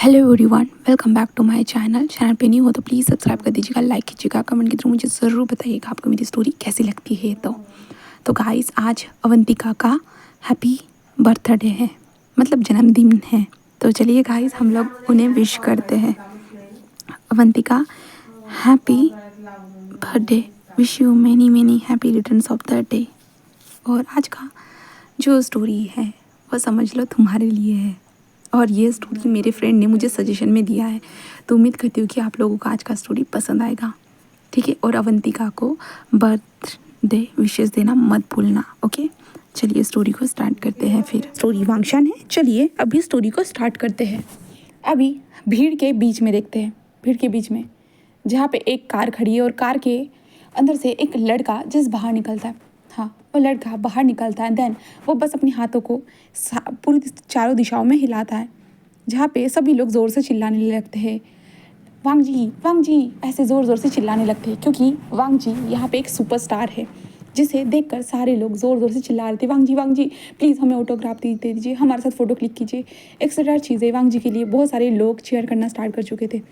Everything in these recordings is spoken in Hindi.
Hello everyone, welcome back to my channel पे नहीं हो तो प्लीज़ सब्सक्राइब कर दीजिएगा, लाइक कीजिएगा, कमेंट के थ्रू मुझे ज़रूर बताइएगा आपको मेरी स्टोरी कैसी लगती है। तो गाइस, आज अवंतिका का हैप्पी बर्थडे है, मतलब जन्मदिन है। तो चलिए गाइस, हम लोग उन्हें विश करते हैं। Avantika, happy birthday, wish you many many happy returns of the day. और आज का जो स्टोरी है वो समझ लो तुम्हारे लिए है, और ये स्टोरी मेरे फ्रेंड ने मुझे सजेशन में दिया है। तो उम्मीद करती हूँ कि आप लोगों को आज का स्टोरी पसंद आएगा, ठीक है। और अवंतिका को बर्थडे विशेष देना मत भूलना, ओके। चलिए स्टोरी को स्टार्ट करते हैं। फिर स्टोरी वांगशान है। चलिए अभी स्टोरी को स्टार्ट करते हैं। अभी भीड़ के बीच में देखते हैं, भीड़ के बीच में जहाँ पे एक कार खड़ी है और कार के अंदर से एक लड़का जस्ट बाहर निकलता है। हाँ, वो लड़का बाहर निकलता है, देन वो बस अपने हाथों को पूरी चारों दिशाओं में हिलाता है, जहाँ पे सभी लोग ज़ोर से चिल्लाने लगते हैं, वांग जी ऐसे ज़ोर ज़ोर से चिल्लाने लगते हैं, क्योंकि वांग जी यहाँ पे एक सुपरस्टार है, जिसे देखकर सारे लोग ज़ोर ज़ोर से चिल्ला रहे थे, वांग जी प्लीज़ हमें ऑटोग्राफ दे दीजिए, हमारे साथ फ़ोटो क्लिक कीजिए, एक्सेट्रा चीज़ें। वांग जी के लिए बहुत सारे लोग चेयर करना स्टार्ट कर चुके थे,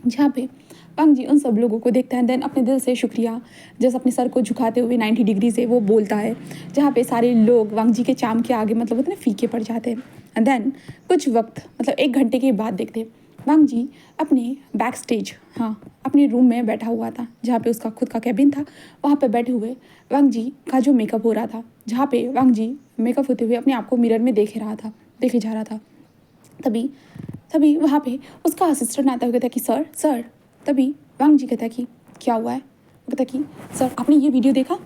जहाँ पे वांग जी उन सब लोगों को देखता है, देन अपने दिल से शुक्रिया जैसे अपने सर को झुकाते हुए 90 डिग्री से वो बोलता है, जहाँ पे सारे लोग वांग जी के चाम के आगे मतलब होते ना फीके पड़ जाते हैं। एंड देन कुछ वक्त मतलब 1 घंटे के बाद देखते वांग जी अपने बैक स्टेज, हाँ, अपने रूम में बैठा हुआ था, जहाँ पे उसका खुद का कैबिन था। वहाँ पे बैठे हुए वांग जी का जो मेकअप हो रहा था, जहाँ पे वांग जी मेकअप होते हुए अपने आप को मिरर में देखे जा रहा था। तभी तभी वहाँ पे उसका असिस्टेंट आता हुआ कहता कि सर। तभी वांग जी कहता कि क्या हुआ है। वो कहता कि सर आपने ये वीडियो देखा।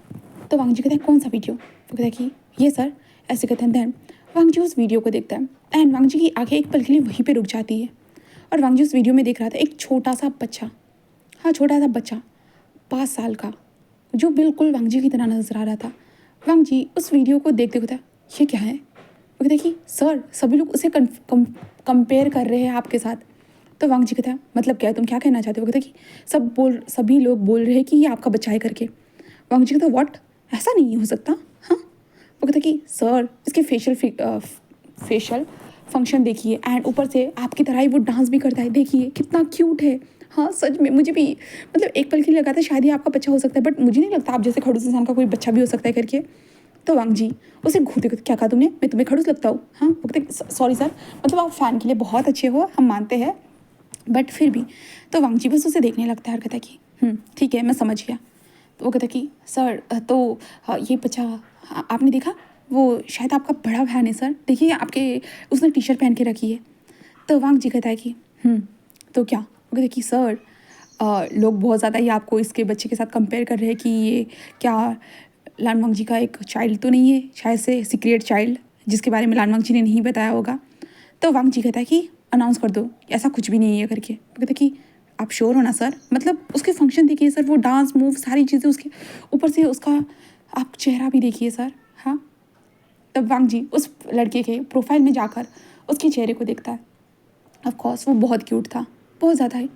तो वांग जी कहता है कौन सा वीडियो। वो कहता कि ये सर, ऐसे कहते हैं। देन वांग जी उस वीडियो को देखता है एंड वांग जी की आंखें एक पल के लिए वहीं पे रुक जाती है। और वांग जी उस वीडियो में देख रहा था एक छोटा सा बच्चा, हाँ छोटा सा बच्चा 5 साल का, जो बिल्कुल वांग जी की तरह नजर आ रहा था। वांग जी उस वीडियो को देखते कहता ये क्या है। वो कहता कि सर सभी लोग उसे कंपेयर कर रहे हैं आपके साथ। तो वांग जी कहता है मतलब क्या है, तुम क्या कहना चाहते हो। वो कहता कि सभी लोग बोल रहे हैं कि ये आपका बच्चा है करके। वांग जी कहता व्हाट, ऐसा नहीं हो सकता। हाँ, वो कहता कि सर इसके फेशियल फंक्शन देखिए, एंड ऊपर से आपकी तरह ही वो डांस भी करता है, देखिए कितना क्यूट है। हाँ सच में मुझे भी मतलब एक पल के लिए लगा था शायद ही आपका बच्चा हो सकता है, बट मुझे नहीं लगता आप जैसे खड़ूस इंसान का कोई बच्चा भी हो सकता है करके। तो वांग जी उसे घूरते घूरते क्या कहा तुमने, मैं तुम्हें खड़ूस लगता हूँ। हाँ, वो कहते सॉरी सर, मतलब आप फ़ैन के लिए बहुत अच्छे हो, हम मानते हैं, बट फिर भी। तो वांग जी बस उसे देखने लगता है और कहता कि ठीक है मैं समझ गया। तो वो कहता कि सर तो हाँ, ये बच्चा आपने देखा, वो शायद आपका बड़ा बहन है सर, देखिए आपके उसने टी शर्ट पहन के रखी है। तो वांग जी कहता है कि तो क्या। वो कहता कि सर लोग बहुत ज़्यादा ही आपको इसके बच्चे के साथ कंपेयर कर रहे हैं कि ये क्या लान वांग जी का एक चाइल्ड तो नहीं है, शायद से सीक्रेट चाइल्ड जिसके बारे में लान वांग जी ने नहीं बताया होगा। तो वांग जी कहता है कि अनाउंस कर दो ऐसा कुछ भी नहीं है करके। वो कहता कि आप श्योर हो ना सर, मतलब उसके फंक्शन देखिए सर, वो डांस मूव सारी चीज़ें उसके ऊपर से उसका आप चेहरा भी देखिए सर। हाँ, तब वांग जी उस लड़के के प्रोफाइल में जाकर उसके चेहरे को देखता है। ऑफ कोर्स वो बहुत क्यूट था, बहुत ज़्यादा ही।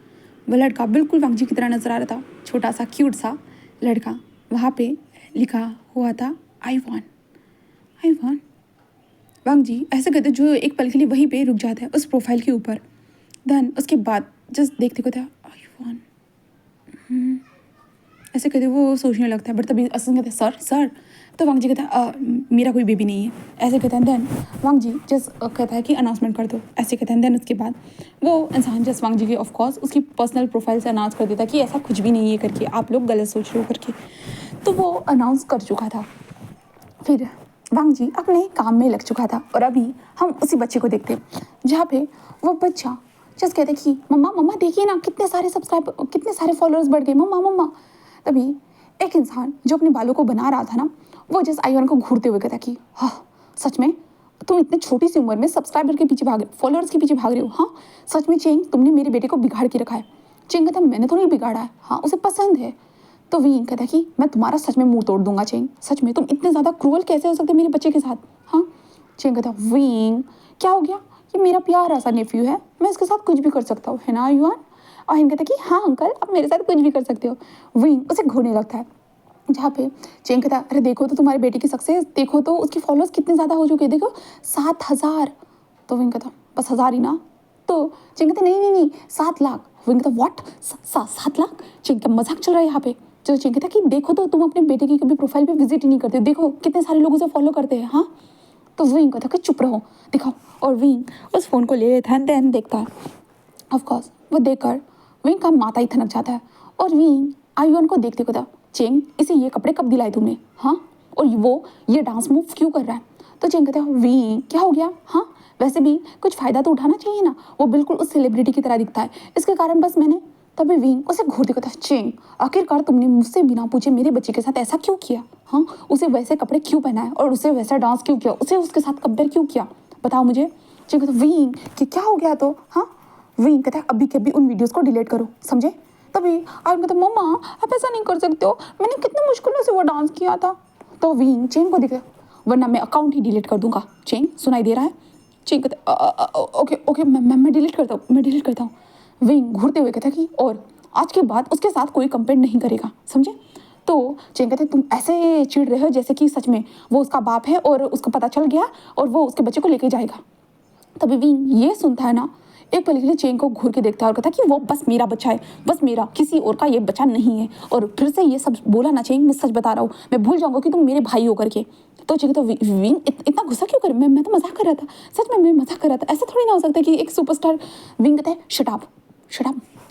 वो लड़का बिल्कुल वांग जी की तरह नजर आ रहा था, छोटा सा क्यूट सा लड़का। वहाँ पे लिखा हुआ था आई वॉन। वांग जी ऐसे कहते जो एक पल के लिए वहीं पे रुक जाता है उस प्रोफाइल के ऊपर। देन उसके बाद जस्ट देखते को था आई वॉन, ऐसे कहते वो सोचने लगता है, बट तभी असम कहते हैं सर। तो वांग जी कहता है मेरा कोई बेबी नहीं है, ऐसे कहते हैं। देन वांग जी जस्ट कहता है कि अनाउंसमेंट कर दो, ऐसे कहते हैं। देन उसके बाद वो इंसान जस्ट वांग जी की ऑफ कोर्स उसकी पर्सनल प्रोफाइल से अनाउंस कर देता कि ऐसा कुछ भी नहीं है करके, आप लोग गलत सोच रहे हो करके। तो वो अनाउंस कर चुका था। फिर वांग जी अपने काम में लग चुका था, और अभी हम उसी बच्चे को देखते जहाँ पे वो बच्चा जस्ट कहते कि मम्मा देखिए ना कितने सारे फॉलोअर्स बढ़ गए, मम्मा। तभी एक इंसान जो अपने बालों को बना रहा था ना, वो जस्ट आईवन को घूरते हुए कहता कि हाँ सच में तुम इतनी छोटी सी उम्र में सब्सक्राइबर के पीछे भाग रहे हो, फॉलोअर्स के पीछे भाग रहे हो। हाँ सच में चेंग, तुमने मेरे बेटे को बिगाड़ के रखा है। चेंग कहता मैंने तो नहीं बिगाड़ा है, हाँ उसे पसंद है। तो वीन कहता कि मैं तुम्हारा सच में मुंह तोड़ दूंगा चेंग, सच में तुम इतने ज़्यादा क्रूअल कैसे हो सकते मेरे बच्चे के साथ। हाँ, चेंग कहता वीन क्या हो गया, ये मेरा प्यारा सा नेफ्यू है, मैं इसके साथ कुछ भी कर सकता हूँ, है ना युआन। और हिन कहता कि हाँ अंकल आप मेरे साथ कुछ भी कर सकते हो। वीन उसे घूरने लगता है, जहाँ पे चेंग कहता अरे देखो तो तुम्हारे बेटे की सक्सेस, देखो तो उसकी फॉलोअर्स कितने ज़्यादा हो चुके हैं, देखो 7,000। तो विंग कहता बस 1,000 ही ना, तो चेंग कहते नहीं नहीं नहीं 7 लाख। विंग कहता व्हाट 7 लाख? चेंग का मजाक चल रहा है यहाँ पे। जो चेंग कहता कि देखो तो तुम अपने बेटे की कभी प्रोफाइल पे विजिट ही नहीं करते, देखो कितने सारे लोग उसे फॉलो करते हैं। हाँ तो विंग कहता कि चुप रहो दिखाओ, और विंग उस फ़ोन को ले लेता है, देन देखता है। ऑफकोर्स वो देखकर विंग का माथा ही थनक जाता है, और विंग आयुन को देखते कहता चेंग इसे ये कपड़े कब दिलाए तुमने? हाँ और वो ये डांस मूव क्यों कर रहा है? तो चेंग कहता है विंग क्या हो गया? हाँ वैसे भी कुछ फ़ायदा तो उठाना चाहिए ना, वो बिल्कुल उस सेलिब्रिटी की तरह दिखता है, इसके कारण बस मैंने। तभी विंग उसे घूरते कहता चेंग आखिरकार तुमने मुझसे बिना पूछे मेरे बच्चे के साथ ऐसा क्यों किया? हाँ उसे वैसे कपड़े क्यों पहनाए और उसे वैसा डांस क्यों किया, उसे उसके साथ कंपेयर क्यों किया, बताओ मुझे। चेंग कहता विंग कि क्या हो गया? तो हाँ विंग कहता है अभी के अभी उन वीडियोस को डिलीट करो, समझे? तभी आयुन कहता मम्मा आप ऐसा नहीं कर सकते हो, मैंने कितने मुश्किलों से वो डांस किया था। तो विंग चेंग को दिखा वरना मैं अकाउंट ही डिलीट कर दूंगा। चेंग सुनाई दे रहा है? चेंग कहता ओके ओके मैं डिलीट करता हूँ, मैं डिलीट करता हूँ। विंग घूरते हुए कहता कि और आज के बाद उसके साथ कोई कंपेयर नहीं करेगा, समझे? तो चेंग कहते तुम ऐसे चिढ़ रहे हो जैसे कि सच में वो उसका बाप है और उसको पता चल गया और वो उसके बच्चे को लेके जाएगा। तभी विंग ये सुनता है ना, एक पल के लिए चेंग को घूर के देखता है और कहता है कि वो बस मेरा बच्चा है, बस मेरा, किसी और का ये बच्चा नहीं है। और फिर से ये सब बोला ना चेंग, मैं सच बता रहा हूँ, मैं भूल जाऊंगा कि तुम मेरे भाई हो करके। तो चेंग तो विंग इतना गुस्सा क्यों कर, मैं तो मजाक कर रहा था, सच में मैं मजाक कर रहा था, ऐसा थोड़ी ना हो सकता कि एक सुपरस्टार। विंग कहता है शट अप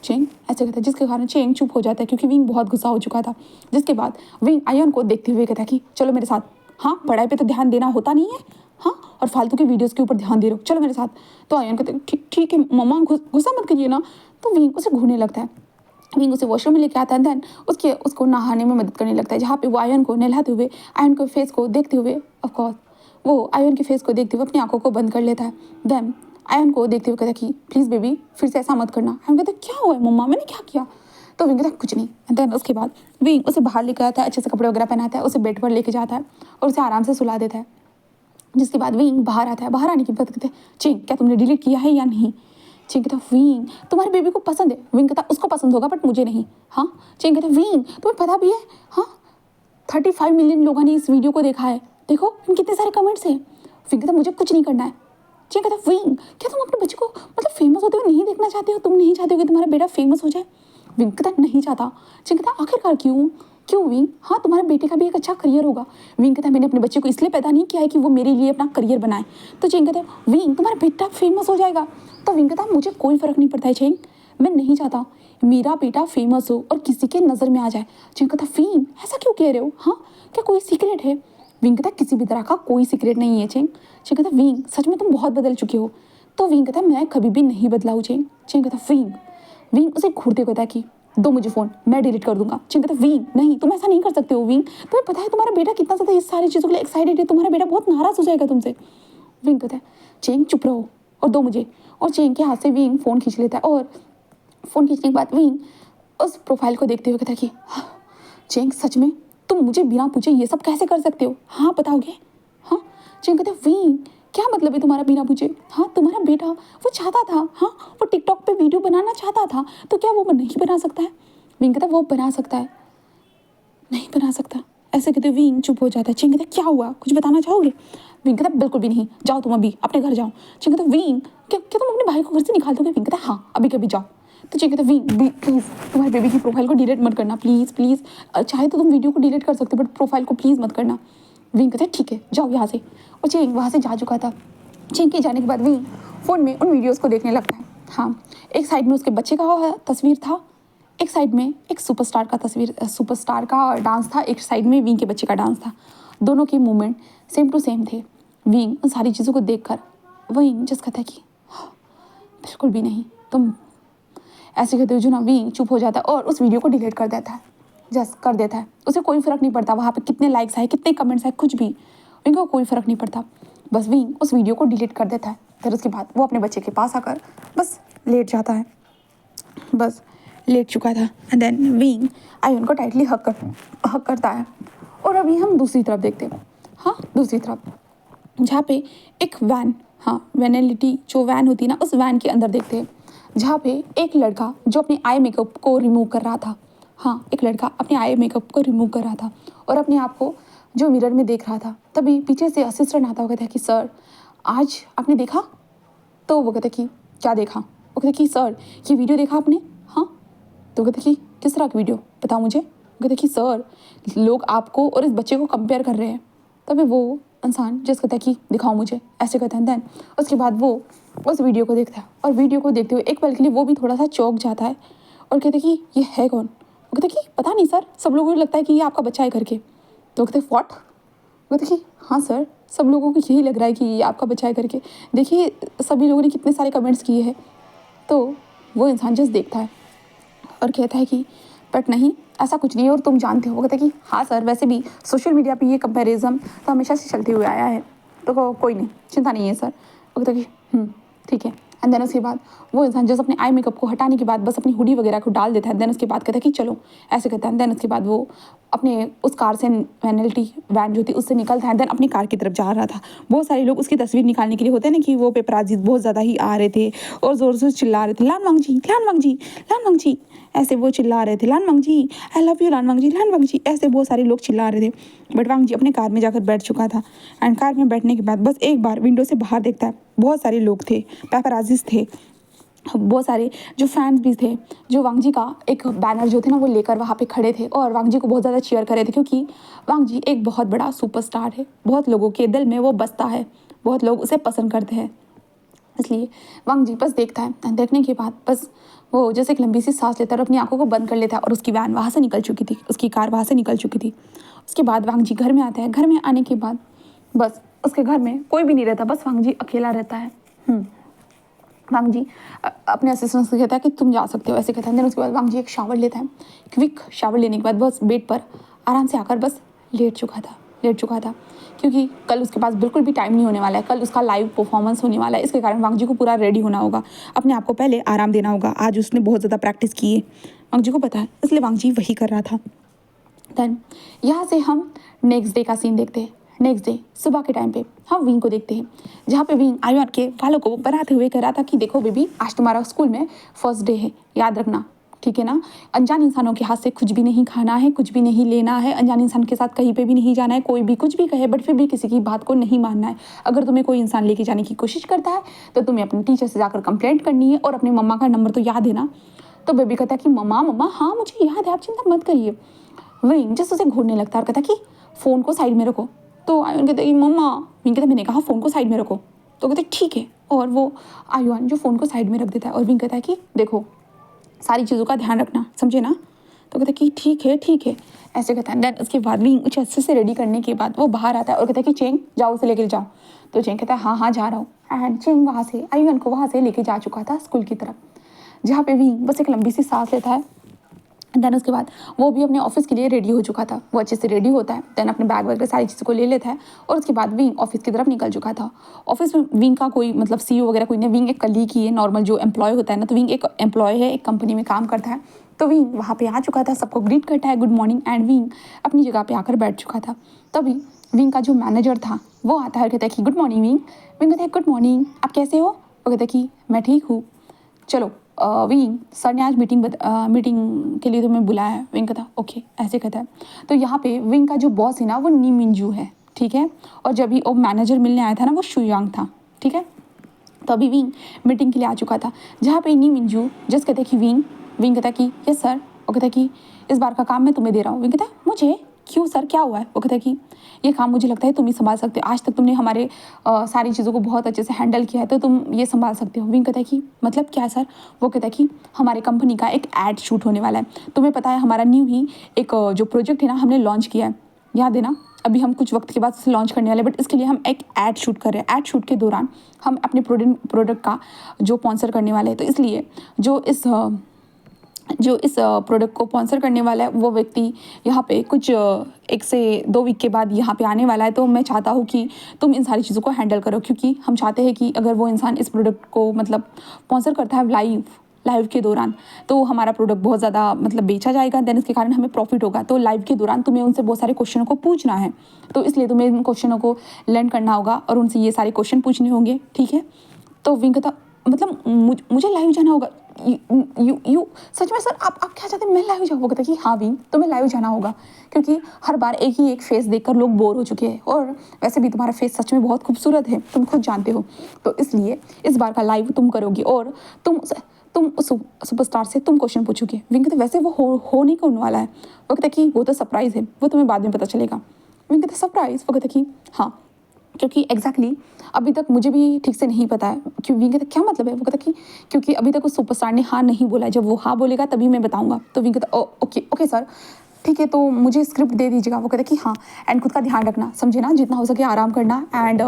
चेंग ऐसे कहता है, जिसके कारण चेंग चुप हो जाता है क्योंकि विंग बहुत गुस्सा हो चुका था। जिसके बाद विंग आयन को देखते हुए कहता है कि चलो मेरे साथ, हाँ पढ़ाई पे तो ध्यान देना होता नहीं है, हाँ और फालतू के वीडियोस के ऊपर ध्यान दे रहे हो, चलो मेरे साथ। तो आयन कहते ठीक है मम्मा गुस्सा मत करिए ना। तो विंग उसे घूरने लगता है, विंग उसे वॉशरूम में लेके आता है, देन उसको नहाने में मदद करने लगता है, जहाँ पे वो आयन को नहलाते हुए आयन के फेस को देखते हुए, ऑफकोर्स वो आयन के फेस को देखते हुए अपनी आंखों को बंद कर लेता है। देन आयन को देखते हुए कहता कि प्लीज़ बेबी फिर से ऐसा मत करना। आयन कहता क्या हुआ है मम्मा, मैंने क्या किया? तो विंग कहता कुछ नहीं। देन उसके बाद विंग उसे बाहर लेकर आता है, अच्छे से कपड़े वगैरह पहनाता है, उसे बेड पर लेके जाता है और उसे आराम से सुला देता है। जिसके बाद विंग बाहर आता है, बाहर आने के बाद कहते हैं चेंग क्या तुमने डिलीट किया है या नहीं? चेंग कहता विंग तुम्हारे बेबी को पसंद है। विंग कहता उसको पसंद होगा बट मुझे नहीं। हाँ चेंग कहता विंग तुम्हें पता भी है, हाँ 35 मिलियन लोगों ने इस वीडियो को देखा है, देखो इन कितने सारे कमेंट्स हैं। विंग कहता मुझे कुछ नहीं करना है। चेंग कहता विंग क्या तुम अपने बच्चे को मतलब फेमस होते हुए नहीं देखना चाहते हो? तुम नहीं चाहते हो कि तुम्हारा बेटा फेमस हो जाए? विंग कहता नहीं चाहता। चेंग कहता आखिरकार क्यों क्यों विंग? हाँ तुम्हारे बेटे का भी एक अच्छा करियर होगा। विंग कहता मैंने अपने बच्चे को इसलिए पैदा नहीं किया है कि वो मेरे लिए अपना करियर बनाए। तो चेंग कहता विंग तुम्हारा बेटा फेमस हो जाएगा। तो विंग कहता मुझे कोई फर्क नहीं पड़ता है चेंग, मैं नहीं चाहता मेरा बेटा फेमस हो और किसी के नज़र में आ जाए। चेंग कहता विंग ऐसा क्यों कह रहे हो? हाँ क्या कोई सीक्रेट है? विंग कहता किसी भी तरह का कोई सीक्रेट नहीं है चेंग। चेंग कहता विंग सच में तुम बहुत बदल चुके हो। तो विंग कहता मैं कभी भी नहीं बदला हूँ चेंग। चेंग कहता विंग उसे घूरते कहता कि दो मुझे फ़ोन, मैं डिलीट कर दूंगा। चेंग कहता विंग नहीं तुम ऐसा नहीं कर सकते हो विंग, तुम्हें पता है तुम्हारा बेटा कितना ज़्यादा इस सारी चीज़ों के लिए एक्साइटेड है, तुम्हारा बेटा बहुत नाराज़ हो जाएगा तुमसे। विंग कहता है चेंग चुप रहो और दो मुझे। और चेंग के हाथ से विंग फ़ोन खींच लेता है और फ़ोन खींचने के बाद विंग उस प्रोफाइल को देखते हुए कहता कि चेंग सच में तुम मुझे बिना पूछे ये सब कैसे कर सकते हो? हाँ बताओगे? हाँ चेंग कहते विंग क्या मतलब है तुम्हारा बिना पूछे? हाँ तुम्हारा बेटा वो चाहता था, हाँ वो टिकटॉक पे वीडियो बनाना चाहता था, तो क्या वो नहीं बना सकता है? विंग कहता वो बना सकता है। नहीं बना सकता ऐसे कहते विंग चुप हो जाता है। चेंग कहता क्या हुआ, कुछ बताना चाहोगे? विंग कहता बिल्कुल भी नहीं, जाओ तुम अभी अपने घर जाओ। चेंग कहता विंग क्या क्या तुम अपने भाई को घर से निकाल दोगे? विंग कहता हाँ अभी कभी जाओ। तो चेंग कहता विंग प्लीज़ तुम्हारे बेबी की प्रोफाइल को डिलीट मत करना, प्लीज़ प्लीज़, चाहे तो तुम वीडियो को डिलीट कर सकते हो बट प्रोफाइल को प्लीज़ मत करना। विंग कहता ठीक है जाओ यहाँ से। और चेंग वहाँ से जा चुका था। चेंग के जाने के बाद विंग फ़ोन में उन वीडियोज़ को देखने लगता है। हाँ एक साइड में उसके बच्चे का तस्वीर था, एक साइड में एक सुपरस्टार का डांस था, एक साइड में विंग के बच्चे का डांस था। दोनों के मूवमेंट सेम टू सेम थे। विंग उन सारी चीज़ों को देखकर विंग जस्ट कहता है कि बिल्कुल भी नहीं, तुम ऐसे कहते हो जो ना। विंग चुप हो जाता है और उस वीडियो को डिलीट कर देता है, जस्ट कर देता है। उसे कोई फ़र्क नहीं पड़ता वहाँ पे कितने लाइक्स आए कितने कमेंट्स आए, कुछ भी विंग को कोई फ़र्क नहीं पड़ता। बस विंग उस वीडियो को डिलीट कर देता है। फिर उसके बाद वो अपने बच्चे के पास आकर बस लेट जाता है, बस लेट चुका था। एंड देन विंग आयुन को टाइटली हक करता है। और अभी हम दूसरी तरफ देखते हैं। हाँ दूसरी तरफ जहाँ पे एक वैन, हाँ वैनिलिटी जो वैन होती है ना, उस वैन के अंदर देखते हैं जहाँ पे एक लड़का जो अपने आई मेकअप को रिमूव कर रहा था। हाँ एक लड़का अपने आई मेकअप को रिमूव कर रहा था और अपने आप को जो मिरर में देख रहा था। तभी पीछे से असिस्टेंट आता हुआ कहता है कि सर आज आपने देखा? तो वो कहता कि क्या देखा? वो कहते कि सर ये वीडियो देखा आपने? हाँ। तो कहते कि किस तरह की वीडियो, बताओ मुझे। कहते कि सर लोग आपको और इस बच्चे को कंपेयर कर रहे हैं। तभी वो इंसान जस्ट कहता है कि दिखाओ मुझे, ऐसे कहता है। देन उसके बाद वो उस वीडियो को देखता है और वीडियो को देखते हुए एक पल के लिए वो भी थोड़ा सा चौंक जाता है और कहते कि ये है कौन? वो कहते कि पता नहीं सर, सब लोगों को लगता है कि ये आपका बच्चा है करके। तो कहते व्हाट? वो कहते कि हाँ सर, सब लोगों को यही लग रहा है कि ये आपका बच्चा है करके। देखिए सभी लोगों ने कितने सारे कमेंट्स किए हैं। तो वो इंसान जस्ट देखता है और कहता है कि बट नहीं, ऐसा कुछ नहीं है और तुम जानते हो। वो कहता है कि हाँ सर, वैसे भी सोशल मीडिया पे ये कंपैरिजन तो हमेशा से चलते हुए आया है, तो कोई नहीं, चिंता नहीं है सर। वो कहता है कि ठीक है। एंड देन उसके बाद वो इंसान जस्ट अपने आई मेकअप को हटाने के बाद बस अपनी हुडी वगैरह को डाल देता है। देन उसके बाद कहता है कि चलो, ऐसे कहता है। देन उसके बाद वो अपने उस कार से, पेनल्टी वैन जो थी उससे निकलता है। देन अपनी कार की तरफ जा रहा था। बहुत सारे लोग उसकी तस्वीर निकालने के लिए, होते हैं ना कि वो पेपराजी बहुत ज़्यादा ही आ रहे थे और ज़ोर से चिल्ला रहे थे, लान वांग जी, लान वांग जी, लान वांग जी, ऐसे वो चिल्ला रहे थे, लान वांग जी, आई लव यू लान वांग जी, लान वांग जी, ऐसे बहुत सारे लोग चिल्ला रहे थे। बट वांग जी अपने कार में जाकर बैठ चुका था। एंड कार में बैठने के बाद बस एक बार विंडो से बाहर देखता है, बहुत सारे लोग थे, पेपराजीज थे, बहुत सारे जो फैंस भी थे, जो वांग जी का एक बैनर जो थे ना वो लेकर वहाँ पे खड़े थे और वांग जी को बहुत ज़्यादा चीयर कर रहे थे, क्योंकि वांग जी एक बहुत बड़ा सुपरस्टार है, बहुत लोगों के दिल में वो बसता है, बहुत लोग उसे पसंद करते हैं। इसलिए वांग जी बस देखता है। देखने के बाद बस वो जैसे एक लंबी सी सांस लेता है और अपनी आंखों को बंद कर लेता है और उसकी वैन वहाँ से निकल चुकी थी, उसकी कार वहाँ से निकल चुकी थी। उसके बाद वांग जी घर में आता है। घर में आने के बाद बस उसके घर में कोई भी नहीं रहता, बस वांग जी अकेला रहता है। वांग जी अपने असिस्टेंट से कहता है कि तुम जा सकते हो, ऐसे कहता है। देन उसके बाद वांग जी एक शावर लेता है। क्विक शावर लेने के बाद बस बेड पर आराम से आकर बस लेट चुका था, क्योंकि कल उसके पास बिल्कुल भी टाइम नहीं होने वाला है। कल उसका लाइव परफॉर्मेंस होने वाला है, इसके कारण वांग जी को पूरा रेडी होना होगा, अपने आप को पहले आराम देना होगा। आज उसने बहुत ज़्यादा प्रैक्टिस की है, वांग जी को पता है, इसलिए वांग जी वही कर रहा था। देन यहाँ से हम नेक्स्ट डे का सीन देखते हैं। नेक्स्ट डे सुबह के टाइम पे हम विंग को देखते हैं, जहाँ पे विंग आयुन के वालों को बनाते हुए कह रहा था कि देखो बेबी, आज तुम्हारा स्कूल में फर्स्ट डे है, याद रखना, ठीक है ना। अनजान इंसानों के हाथ से कुछ भी नहीं खाना है, कुछ भी नहीं लेना है, अनजान इंसान के साथ कहीं पे भी नहीं जाना है। कोई भी कुछ भी कहे बट फिर भी किसी की बात को नहीं मानना है। अगर तुम्हें कोई इंसान लेके जाने की कोशिश करता है तो तुम्हें अपने टीचर से जाकर कंप्लेंट करनी है और अपनी मम्मा का नंबर तो याद है ना। तो बेबी कहता है कि मम्मा हाँ मुझे याद है, आप चिंता मत करिए। विंग जस्ट उसे घूरने लगता है और कहता कि फ़ोन को साइड में रखो। तो आयुन कहते कि मम्मा, विंग कहता मैंने कहा फ़ोन को साइड में रखो। तो कहते ठीक है, और वो आयुन जो फ़ोन को साइड में रख देता है और विंग कहता है कि देखो सारी चीज़ों का ध्यान रखना, समझे ना। तो कहता कि ठीक है, ऐसे कहता है। देन उसके बाद विंग कुछ अच्छे से रेडी करने के बाद वो बाहर आता है और कहता है कि चेंग जाओ, उसे लेकर जाओ। तो चेंग कहता है हाँ जा रहा हूँ। एंड चेंग वहाँ से आयुन को वहाँ से लेके जा चुका था स्कूल की तरफ, जहाँ पे विंग बस एक लंबी सी सांस लेता है। देन उसके बाद वो भी अपने ऑफिस के लिए रेडी हो चुका था, वो अच्छे से रेडी होता है। देन अपने बैग वगैरह सारी चीज़ों को ले लेता है और उसके बाद विंग ऑफिस की तरफ निकल चुका था। ऑफिस में विंग का कोई मतलब सीईओ वगैरह कोई नहीं, विंग एक कलीग ही है, नॉर्मल जो एम्प्लॉय होता है ना। तो विंग एक एम्प्लॉय है, एक कंपनी में काम करता है। तो विंग वहाँ पे आ चुका था, सबको ग्रीट करता है गुड मॉर्निंग, एंड विंग अपनी जगह पे आकर बैठ चुका था। तभी विंग का जो मैनेजर था वो आता है और कहता है कि गुड मॉर्निंग विंग। विंग कहता है गुड मॉर्निंग, आप कैसे हो? वो कहता है कि मैं ठीक हूँ, चलो विंग सर ने आज मीटिंग के लिए तुम्हें बुलाया है। विंग कहता ओके, ऐसे कहता है। तो यहाँ पे विंग का जो बॉस है ना वो नी मिंजू है, ठीक है। और जब भी वो मैनेजर मिलने आया था ना वो शुयांग था, ठीक है। तो अभी विंग मीटिंग के लिए आ चुका था, जहाँ पे नी मिंजू जस्ट कहते कि विंग कहता कि यस सर। वो कहता कि इस बार का काम मैं तुम्हें दे रहा हूँ। विंग कहता मुझे? क्यों सर, क्या हुआ है? वो कहता है कि ये काम मुझे लगता है तुम ही संभाल सकते हो, आज तक तुमने हमारे सारी चीज़ों को बहुत अच्छे से हैंडल किया है, तो तुम ये संभाल सकते हो। विंग कहता है कि मतलब क्या सर? वो कहता है कि हमारे कंपनी का एक ऐड शूट होने वाला है, तुम्हें पता है हमारा न्यू ही एक जो प्रोजेक्ट है ना हमने लॉन्च किया है, याद है ना। अभी हम कुछ वक्त के बाद उसे लॉन्च करने वाले हैं, बट इसके लिए हम एक ऐड शूट कर रहे हैं। ऐड शूट के दौरान हम अपने प्रोडक्ट का जो स्पॉन्सर करने वाले हैं, तो इसलिए जो इस प्रोडक्ट को स्पॉन्सर करने वाला है वो व्यक्ति यहाँ पे कुछ 1 से 2 वीक के बाद यहाँ पे आने वाला है। तो मैं चाहता हूँ कि तुम इन सारी चीज़ों को हैंडल करो, क्योंकि हम चाहते हैं कि अगर वो इंसान इस प्रोडक्ट को मतलब स्पॉन्सर करता है लाइव के दौरान, तो हमारा प्रोडक्ट बहुत ज़्यादा मतलब बेचा जाएगा। देन इसके कारण हमें प्रॉफिट होगा। तो लाइव के दौरान तुम्हें उनसे बहुत सारे क्वेश्चनों को पूछना है, तो इसलिए तुम्हें इन क्वेश्चनों को लर्न करना होगा और उनसे ये सारे क्वेश्चन पूछने होंगे, ठीक है। तो विंग कहता मतलब मुझे लाइव जाना होगा? यू सच में सर आप क्या चाहते हैं मैं लाइव जाऊँ? वो कहता कि हाँ विंग तुम्हें लाइव जाना होगा, क्योंकि हर बार एक ही एक फेस देखकर लोग बोर हो चुके हैं, और वैसे भी तुम्हारा फेस सच में बहुत खूबसूरत है, तुम खुद जानते हो, तो इसलिए इस बार का लाइव तुम करोगी और तुम सुपरस्टार से तुम क्वेश्चन पूछोगे। विंग कहते वैसे वो हो नहीं होने वाला है। वो कहता कि वो तो सरप्राइज़ है, वो तुम्हें बाद में पता चलेगा। विंग कहते सरप्राइज़? वो कहता कि हाँ, क्योंकि एग्जैक्टली अभी तक मुझे भी ठीक से नहीं पता है। क्यों? विंग कहता क्या मतलब है? वो कहता कि क्योंकि अभी तक उस सुपरस्टार ने हाँ नहीं बोला है, जब वो हाँ बोलेगा तभी मैं बताऊंगा। तो विंग कहता ओके ओके सर ठीक है, तो मुझे स्क्रिप्ट दे दीजिएगा। वो कहता कि हाँ, एंड खुद का ध्यान रखना, समझे ना, जितना हो सके आराम करना, एंड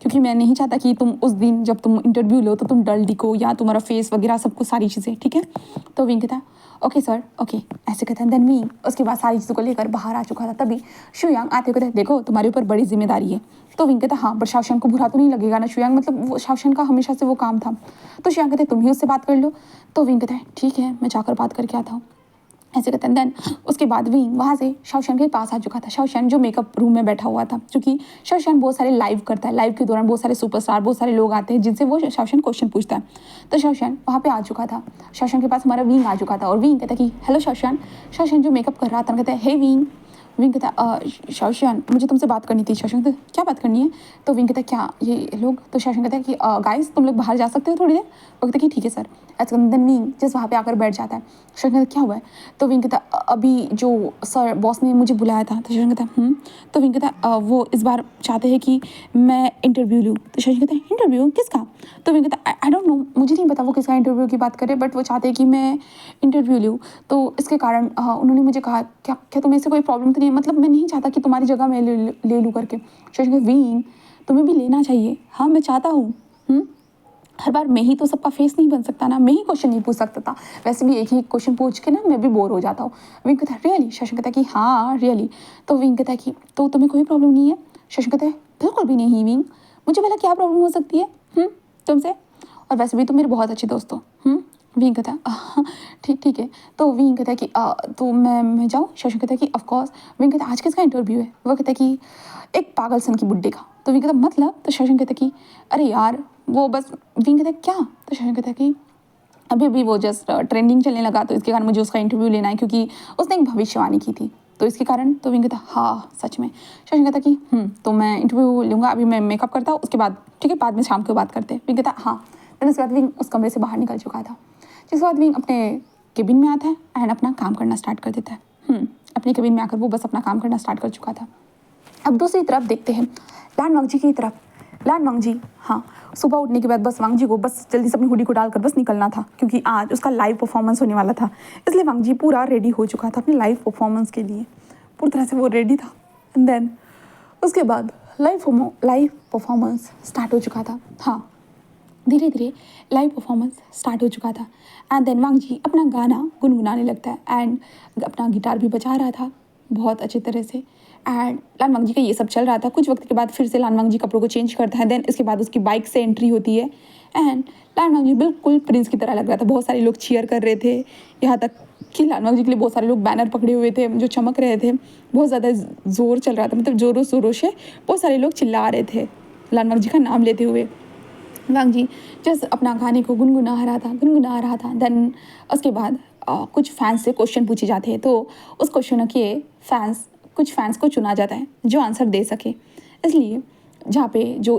क्योंकि मैं नहीं चाहता कि तुम उस दिन जब तुम इंटरव्यू लो तो तुम डल दिखो या तुम्हारा फेस वगैरह सब कुछ सारी चीज़ें, ठीक है। तो विंग कहता है ओके सर ओके, ऐसे कहते हैं। देन विंग उसके बाद सारी चीज़ों को लेकर बाहर आ चुका था। तभी शुयांग आते कहते हैं देखो तुम्हारे ऊपर बड़ी जिम्मेदारी है। तो विंग कहता हाँ, पर शाओशन को बुरा तो नहीं लगेगा ना शुयांग, मतलब वो शाओशन का हमेशा से वो काम था। तो शुयांग कहते तुम ही उससे बात कर लो। तो विंग कहता है ठीक है, मैं जाकर बात करके आता हूँ, ऐसे कहते हैं। देन उसके बाद विंग वहाँ से शाओशन के पास आ चुका था। शाओशन जो मेकअप रूम में बैठा हुआ था, क्योंकि शाओशन बहुत सारे लाइव करता है, लाइव के दौरान बहुत सारे सुपरस्टार बहुत सारे लोग आते हैं जिनसे वो शाओशन क्वेश्चन पूछता है। तो शाओशन वहाँ पे आ चुका था, शाओशन के पास हमारा विंग आ चुका था, और विंग कहता कि हेलो शाओशन। शाओशन जो मेकअप कर रहा था कहता है हे विंग। विंग कहता शाओशन मुझे तुमसे बात करनी थी। शाओशन कहता क्या बात करनी है? तो विंग कहता क्या ये लोग? तो शाओशन कहता है कि गाइस तुम लोग बाहर जा सकते हो थोड़ी देर? वो कहता कि ठीक है सर। ऐसा देन विंग जस्ट वहाँ पे आकर बैठ जाता है। शाओशन कहता क्या हुआ है? तो विंग कहता अभी जो सर बॉस ने मुझे बुलाया था। तो शाओशन कहता तो विंग कहता वो इस बार चाहते हैं कि मैं इंटरव्यू लूँ। तो शाओशन कहता है इंटरव्यू किसका? तो विंग कहता आई डोंट नो, मुझे नहीं पता वो किसका इंटरव्यू की बात करे, बट वो चाहते हैं कि मैं इंटरव्यू लूँ, तो इसके कारण उन्होंने मुझे कहा क्या तुम्हें इससे कोई प्रॉब्लम तो नहीं है? मतलब मैं नहीं चाहता कि तुम्हारी जगह मैं ले लूँ करके। शाओशन कहता विंग तुम्हें भी लेना चाहिए। हाँ मैं चाहता हूँ। हर बार मैं ही तो सबका फेस नहीं बन सकता ना, मैं ही क्वेश्चन नहीं पूछ सकता था, वैसे भी एक ही क्वेश्चन पूछ के ना मैं भी बोर हो जाता हूँ। विंग कहता है रियली? शाओशन कहता है कि हाँ रियली। तो विंग कहता है कि तो तुम्हें कोई प्रॉब्लम नहीं है? शाओशन कहता है बिल्कुल भी नहीं विंग, मुझे भला क्या प्रॉब्लम हो सकती है तुमसे, और वैसे भी तुम मेरे बहुत अच्छे दोस्त हो। विंग कहता है ठीक है। तो विंग कहता है कि तो मैं जाऊँ? शाओशन कहता है कि ऑफकोर्स। विंग कहता है आज किसका इंटरव्यू है? वो कहता है कि एक पागल सन की बुड्ढे का। तो विंग कहता है मतलब? तो शाओशन कहता है कि अरे यार वो बस। विंग कहता है क्या? तो शाओशन कहता है कि अभी वो जस्ट ट्रेंडिंग चलने लगा, तो इसके कारण मुझे उसका इंटरव्यू लेना है, क्योंकि उसने एक भविष्यवाणी की थी, तो इसके कारण। तो विंग कहता हाँ सच में। शाओशन कहता कि तो मैं इंटरव्यू लूँगा, अभी मैं मेकअप करता हूँ, उसके बाद ठीक है बाद में शाम को बात करते हैं। विंग कहता हाँ। देन उसके बाद विंग उस कमरे से बाहर निकल चुका था, जिसके बाद विंग अपने केबिन में आता है एंड अपना काम करना स्टार्ट कर देता है। अपने केबिन में आकर वो बस अपना काम करना स्टार्ट कर चुका था। अब दूसरी तरफ देखते हैं लान वांगजी की तरफ। लान वांगजी हाँ, सुबह उठने के बाद बस वांगजी को बस जल्दी से अपनी हुडी को डालकर बस निकलना था, क्योंकि आज उसका लाइव परफॉर्मेंस होने वाला था, इसलिए वांगजी पूरा रेडी हो चुका था अपने लाइव परफॉर्मेंस के लिए, पूरी तरह से वो रेडी था। एंड देन उसके बाद लाइव परफॉर्मेंस स्टार्ट हो चुका था। हाँ, धीरे धीरे लाइव परफॉर्मेंस स्टार्ट हो चुका था। एंड देन वांगजी अपना गाना गुनगुनाने लगता है एंड अपना गिटार भी बजा रहा था बहुत अच्छी तरह से। एंड लान वांगजी का ये सब चल रहा था। कुछ वक्त के बाद फिर से लान वांगजी कपड़ों को चेंज करता है। देन इसके बाद उसकी बाइक से एंट्री होती है एंड लान वांगजी बिल्कुल प्रिंस की तरह लग रहा था। बहुत सारे लोग चीयर कर रहे थे, यहाँ तक कि लान वांगजी के लिए बहुत सारे लोग बैनर पकड़े हुए थे जो चमक रहे थे। बहुत ज़्यादा जोर चल रहा था, मतलब जोरों शोरों से बहुत सारे लोग चिल्ला रहे थे लान वांगजी का नाम लेते हुए। वांगजी जस्ट अपना गाने को गुनगुना रहा था। देन उसके बाद कुछ फैंस से क्वेश्चन पूछे जाते हैं, तो उस क्वेश्चनों के कुछ फैंस को चुना जाता है जो आंसर दे सके। इसलिए जहाँ पे जो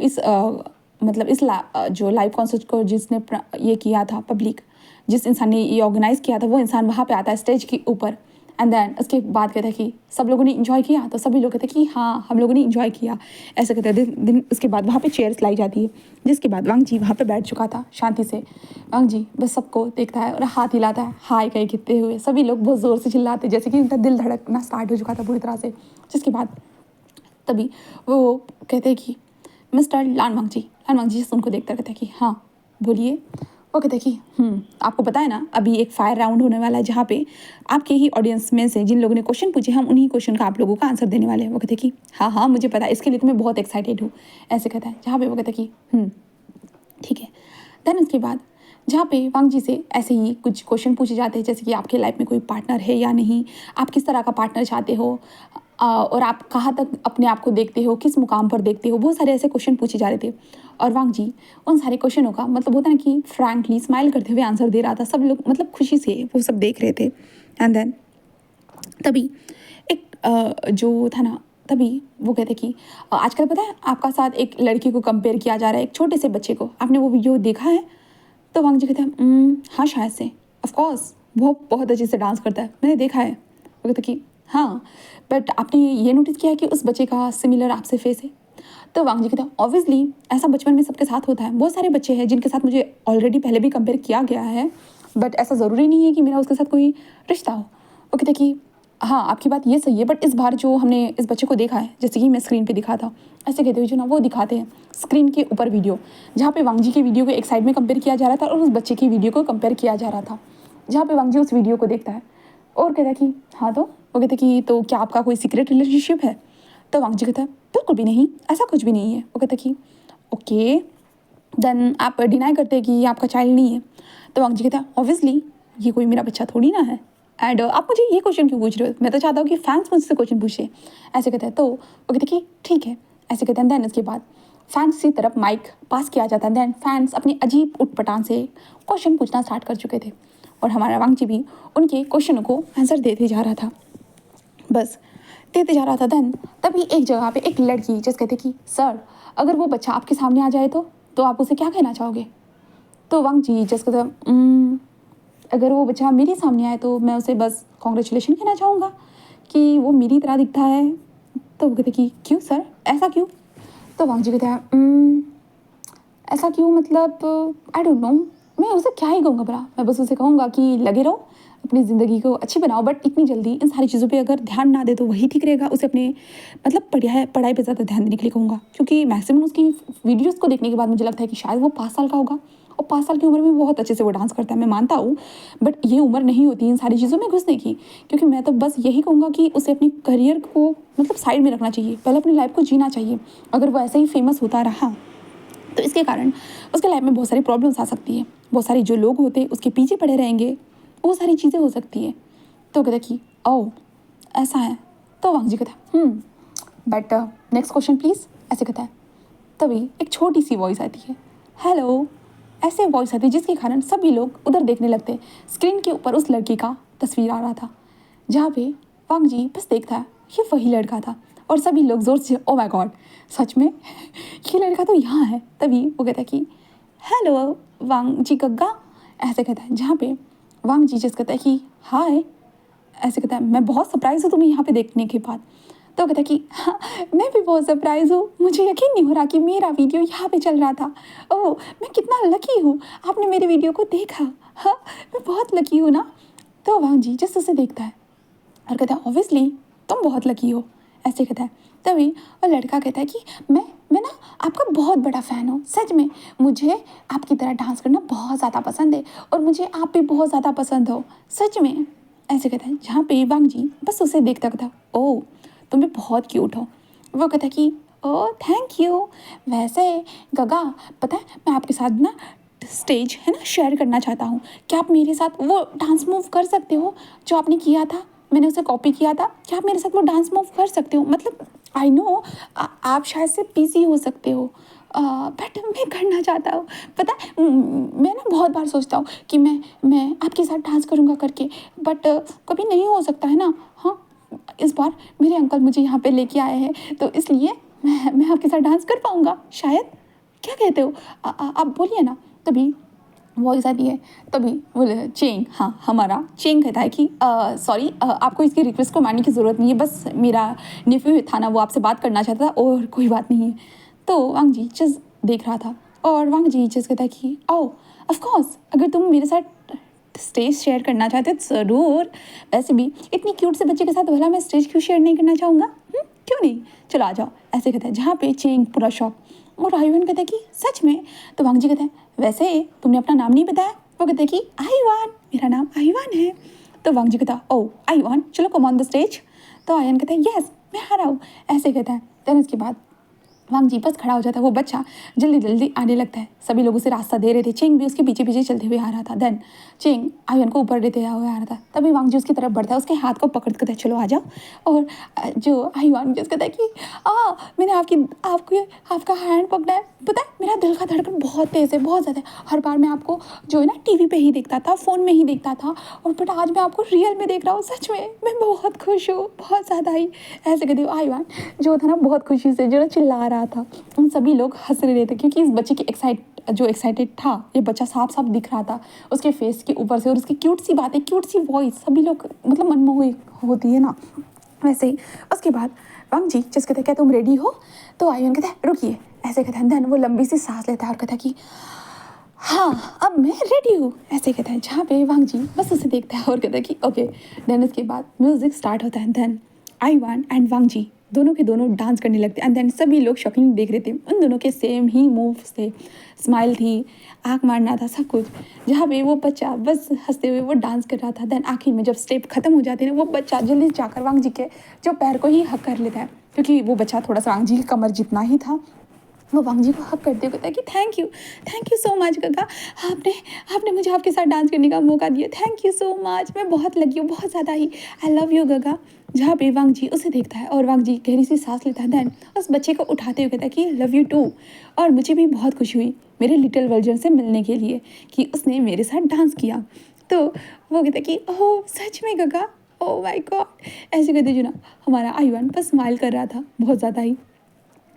जो लाइव कॉन्सर्ट को जिसने ये किया था पब्लिक, जिस इंसान ने ये ऑर्गेनाइज़ किया था, वो इंसान वहाँ पे आता है स्टेज के ऊपर। एंड देन उसके बाद कहते हैं कि सब लोगों ने इन्जॉय किया, तो सभी लोग कहते हैं कि हाँ हम लोगों ने इन्जॉय किया, ऐसे कहते हैं। दिन उसके बाद वहाँ पे चेयर्स लाई जाती है, जिसके बाद वांगजी वहाँ पे बैठ चुका था शांति से। वांगजी बस सबको देखता है और हाथ हिलाता है हाय कहीं कहते हुए। सभी लोग बहुत ज़ोर से चिल्लाते जैसे कि उनका दिल धड़कना स्टार्ट हो चुका था पूरी तरह से। जिसके बाद तभी वो कहते हैं कि मिस्टर लान वांगजी से उनको देखता कहते हैं कि हाँ बोलिए। वो कहते हैं कि आपको पता है ना अभी एक फायर राउंड होने वाला है, जहाँ पे आपके ही ऑडियंस में से जिन लोगों ने क्वेश्चन पूछे हम उन्हीं क्वेश्चन का आप लोगों का आंसर देने वाले हैं। वो कहते हैं कि हाँ मुझे पता है, इसके लिए तो मैं बहुत एक्साइटेड हूँ, ऐसे कहता है। जहाँ पे वो कहता है कि ठीक है। देन उसके बाद जहाँ पे वांगजी से ऐसे ही कुछ क्वेश्चन पूछे जाते हैं, जैसे कि आपके लाइफ में कोई पार्टनर है या नहीं, आप किस तरह का पार्टनर चाहते हो, और आप कहाँ तक अपने आप को देखते हो, किस मुकाम पर देखते हो, बहुत सारे ऐसे क्वेश्चन पूछे जा रहे थे। और वांग जी उन सारे क्वेश्चनों का मतलब होता है ना कि फ्रैंकली स्माइल करते हुए आंसर दे रहा था। सब लोग मतलब खुशी से वो सब देख रहे थे। एंड देन तभी एक जो था ना, तभी वो कहते कि आजकल पता है आपका साथ एक लड़की को कंपेयर किया जा रहा है, एक छोटे से बच्चे को, आपने वो वीडियो देखा है? तो वांग जी कहते हैं हाँ शायद से, ऑफकोर्स वो बहुत अच्छे से डांस करता है, मैंने देखा है। वो कहते कि हाँ, बट आपने ये नोटिस किया है कि उस बच्चे का सिमिलर आपसे फेस है? तो वांग जी कहते हैं ऑब्वियसली ऐसा बचपन में सबके साथ होता है, बहुत सारे बच्चे हैं जिनके साथ मुझे ऑलरेडी पहले भी कंपेयर किया गया है, बट ऐसा ज़रूरी नहीं है कि मेरा उसके साथ कोई रिश्ता हो। वो कहते कि हाँ आपकी बात ये सही है, बट इस बार जो हमने इस बच्चे को देखा है, जैसे कि मैं स्क्रीन पे दिखा था, ऐसे कहते हुए जो ना वो दिखाते हैं स्क्रीन के ऊपर वीडियो, जहाँ पे वांग जी की वीडियो को एक साइड में कंपेयर किया जा रहा था और उस बच्चे की वीडियो को कंपेयर किया जा रहा था, जहाँ पे वांग जी उस वीडियो को देखता है और कहता है कि हाँ, तो वो कहते कि तो क्या आपका कोई सीक्रेट रिलेशनशिप है? तो वांग जी कहता है बिल्कुल भी नहीं, ऐसा कुछ भी नहीं है। वो कहता कि ओके देन आप डिनाई करते हैं कि ये आपका चाइल्ड नहीं है? तो वांग जी कहता है ऑब्वियसली ये कोई मेरा बच्चा थोड़ी ना है, एंड आप मुझे ये क्वेश्चन क्यों पूछ रहे हो? मैं तो चाहता हूँ कि फैंस मुझसे क्वेश्चन पूछे। ऐसे कहते हैं। तो वो कहते कि ठीक है, ऐसे कहते हैं। देन इसके बाद फैंस की तरफ माइक पास किया जाता है। देन फैंस अपनी अजीब उटपटांग से क्वेश्चन पूछना स्टार्ट कर चुके थे और हमारा वांग जी भी उनके क्वेश्चनों को आंसर देते जा रहा था, बस देते जा रहा था। देन तभी एक जगह पे एक लड़की जैसे कहते कि सर अगर वो बच्चा आपके सामने आ जाए तो आप उसे क्या कहना चाहोगे? तो वांग जी जैसे कहते अगर वो बच्चा मेरे सामने आए तो मैं उसे बस कॉन्ग्रेचुलेशन कहना चाहूँगा कि वो मेरी तरह दिखता है। तो वो कहते कि क्यों सर, ऐसा क्यों? तो वांग जी कहते हैं ऐसा क्यों मतलब आई डोंट नो, मैं उसे क्या ही कहूँगा भला, मैं बस उसे कहूँगा कि लगे रहो, अपनी ज़िंदगी को अच्छी बनाओ, बट इतनी जल्दी इन सारी चीज़ों पे अगर ध्यान ना दे तो वही ठीक रहेगा। उसे अपने मतलब पढ़ाई पे ज़्यादा ध्यान देने के लिए कहूँगा, क्योंकि मैक्सिमम उसकी वीडियोज़ को देखने के बाद मुझे लगता है कि शायद वो 5 साल का होगा और 5 साल की उम्र में बहुत अच्छे से वो डांस करता है, मैं मानता हूँ, बट ये उम्र नहीं होती इन सारी चीज़ों में घुसने की। क्योंकि मैं तो बस यही कहूँगा कि उसे अपनी करियर को मतलब साइड में रखना चाहिए, पहले अपनी लाइफ को जीना चाहिए। अगर वो ऐसे ही फेमस होता रहा तो इसके कारण उसके लाइफ में बहुत सारी प्रॉब्लम्स आ सकती है, बहुत सारे जो लोग होते हैं उसके पीछे पड़े रहेंगे, वो सारी चीज़ें हो सकती है। तो कहता कि ओह ऐसा है? तो वांग जी कहता है बट नेक्स्ट क्वेश्चन प्लीज़, ऐसे कहता है। तभी एक छोटी सी वॉइस आती है, हेलो, ऐसे वॉइस आती है जिसके कारण सभी लोग उधर देखने लगते हैं। स्क्रीन के ऊपर उस लड़की का तस्वीर आ रहा था, जहाँ पे वांग जी बस देखता है ये वही लड़का था और सभी लोग जोर से ओ माय गॉड, सच में ये लड़का तो यहाँ है। तभी वो कहता है कि हेलो वांग जी गग्गा, ऐसे कहता है, जहाँ पे वांग जी जिस कहता है कि हाय, ऐसे कहता है मैं बहुत सरप्राइज हूँ तुम्हें यहाँ पे देखने के बाद। तो कहता है कि हाँ मैं भी बहुत सरप्राइज हूँ, मुझे यकीन नहीं हो रहा कि मेरा वीडियो यहाँ पे चल रहा था। ओह मैं कितना लकी हूँ, आपने मेरे वीडियो को देखा, हाँ मैं बहुत लकी हूँ ना। तो वांग जी जस्ट उसे देखता है और कहता है ऑब्वियसली तुम बहुत लकी हो, ऐसे कहता है। तभी वो लड़का कहता है कि मैं ना आपका बहुत बड़ा फ़ैन हूँ, सच में मुझे आपकी तरह डांस करना बहुत ज़्यादा पसंद है और मुझे आप भी बहुत ज़्यादा पसंद हो, सच में, ऐसे कहता है। जहाँ पे वांग जी बस उसे देखता कहता ओह तुम भी बहुत क्यूट हो। वो कहता है कि ओह थैंक यू, वैसे गगा पता है मैं आपके साथ ना स्टेज है ना शेयर करना चाहता हूँ, क्या आप मेरे साथ वो डांस मूव कर सकते हो जो आपने किया था, मैंने उसे कॉपी किया था, क्या आप मेरे साथ वो डांस मूव कर सकते हो? मतलब आई नो आप शायद से बिजी हो सकते हो, बट मैं करना चाहता हूँ। पता है मैं ना बहुत बार सोचता हूँ कि मैं आपके साथ डांस करूँगा करके, बट कभी नहीं हो सकता है ना। हाँ इस बार मेरे अंकल मुझे यहाँ पे लेके आए हैं तो इसलिए मैं आपके साथ डांस कर पाऊँगा शायद, क्या कहते हो? आप बोलिए ना। तभी वॉइस आती है, तभी बोले चेंग, हाँ हमारा चेंग कहता है कि सॉरी आपको इसकी रिक्वेस्ट को मानने की ज़रूरत नहीं है, बस मेरा नेफ्यू था ना वो आपसे बात करना चाहता था और कोई बात नहीं है। तो वांग जी जस्ट देख रहा था और वांग जी जस्ट कहता है कि ओ ऑफकोर्स अगर तुम मेरे साथ स्टेज शेयर करना चाहते हो तो ज़रूर, वैसे भी इतनी क्यूट से बच्चे के साथ भला मैं स्टेज क्यों शेयर नहीं करना चाहूँगा, क्यों नहीं, चलो आ जाओ, ऐसे कहता है। जहाँ पे चेंग पूरा शॉक और आईवान कहता है कि सच में? तो वांग जी कहता है वैसे तुमने अपना नाम नहीं बताया? वो कहते हैं कि आईवान, मेरा नाम आईवान है। तो वांग जी कहता ओ आईवान चलो कम ऑन द स्टेज। तो आयन कहता है यस मैं आ रहा हूँ, ऐसे कहता है। देन इसके बाद वांग जी बस खड़ा हो जाता है। वो बच्चा जल्दी जल्दी आने लगता है, सभी लोग उसे रास्ता दे रहे थे। चेंग भी उसके पीछे पीछे चलते हुए आ रहा था। देन चेंग आयुन को ऊपर लेते हुए आ रहा था। तभी वांग जी उसकी तरफ बढ़ता है, उसके हाथ को पकड़ कहता है चलो आ जाओ। और जो आयुन जिस कहता है कि मैंने आपके आपका हैंड पकड़ा है, पता है मेरा दिल का धड़कन बहुत तेज़ है, बहुत ज़्यादा है। हर बार मैं आपको जो है ना टीवी पे ही देखता था, फ़ोन में ही देखता था, और बट आज मैं आपको रियल में देख रहा हूँ। सच में मैं बहुत खुश हूँ, बहुत ज़्यादा ही। ऐसे कहती हूँ आयुन जो था ना बहुत खुशी से जो ना चिल्ला रहा था। उन सभी लोग हंस रहे थे क्योंकि इस बच्चे की एक्साइटेड था, ये बच्चा साफ साफ दिख रहा था उसके फेस के ऊपर से, और उसकी क्यूट सी बातें, क्यूट सी वॉइस, सभी लोग मतलब मनमोही होती है ना, वैसे ही। उसके बाद वांग जी जिस कहते क्या तुम रेडी हो, तो आयुन कहता है रुकिए, ऐसे कहता है। देन वो लंबी सी सांस लेता है और कहता है कि हाँ अब मैं रेडी हूँ, ऐसे कहता है। जहाँ पे वांग जी बस उसे देखता है और कहता है कि ओके। देन उसके बाद म्यूजिक स्टार्ट होता है। देन आयुन एंड वांग जी दोनों के दोनों डांस करने लगते हैं। एंड देन सभी लोग शॉकिंग देख रहे थे, उन दोनों के सेम ही मूव्स थे, स्माइल थी, आँख मारना था, सब कुछ। जहाँ पे वो बच्चा बस हंसते हुए वो डांस कर रहा था। देन आखिर में जब स्टेप खत्म हो जाते हैं वो बच्चा जल्दी जाकर वांग जी के जो पैर को ही हक कर लेता है, क्योंकि वो बच्चा थोड़ा सा वांग जी की कमर जितना ही था। वो वांग जी को हक करते हुए कहता है कि थैंक यू सो मच गगा, आपने आपने मुझे आपके साथ डांस करने का मौका दिया, थैंक यू सो मच, मैं बहुत लगी हूँ, बहुत ज़्यादा ही, आई लव यू गगा। जहाँ पे वांग जी उसे देखता है और वांग जी गहरी सी सांस लेता है। देन उस बच्चे को उठाते हुए कहता है कि लव यू टू, और मुझे भी बहुत खुशी हुई मेरे लिटिल वर्जन से मिलने के लिए कि उसने मेरे साथ डांस किया। तो वो कहता है कि ओह सच में गगा, ओह माय गॉड, ऐसे कहते जो ना हमारा आयुन बस स्माइल कर रहा था बहुत ज़्यादा ही।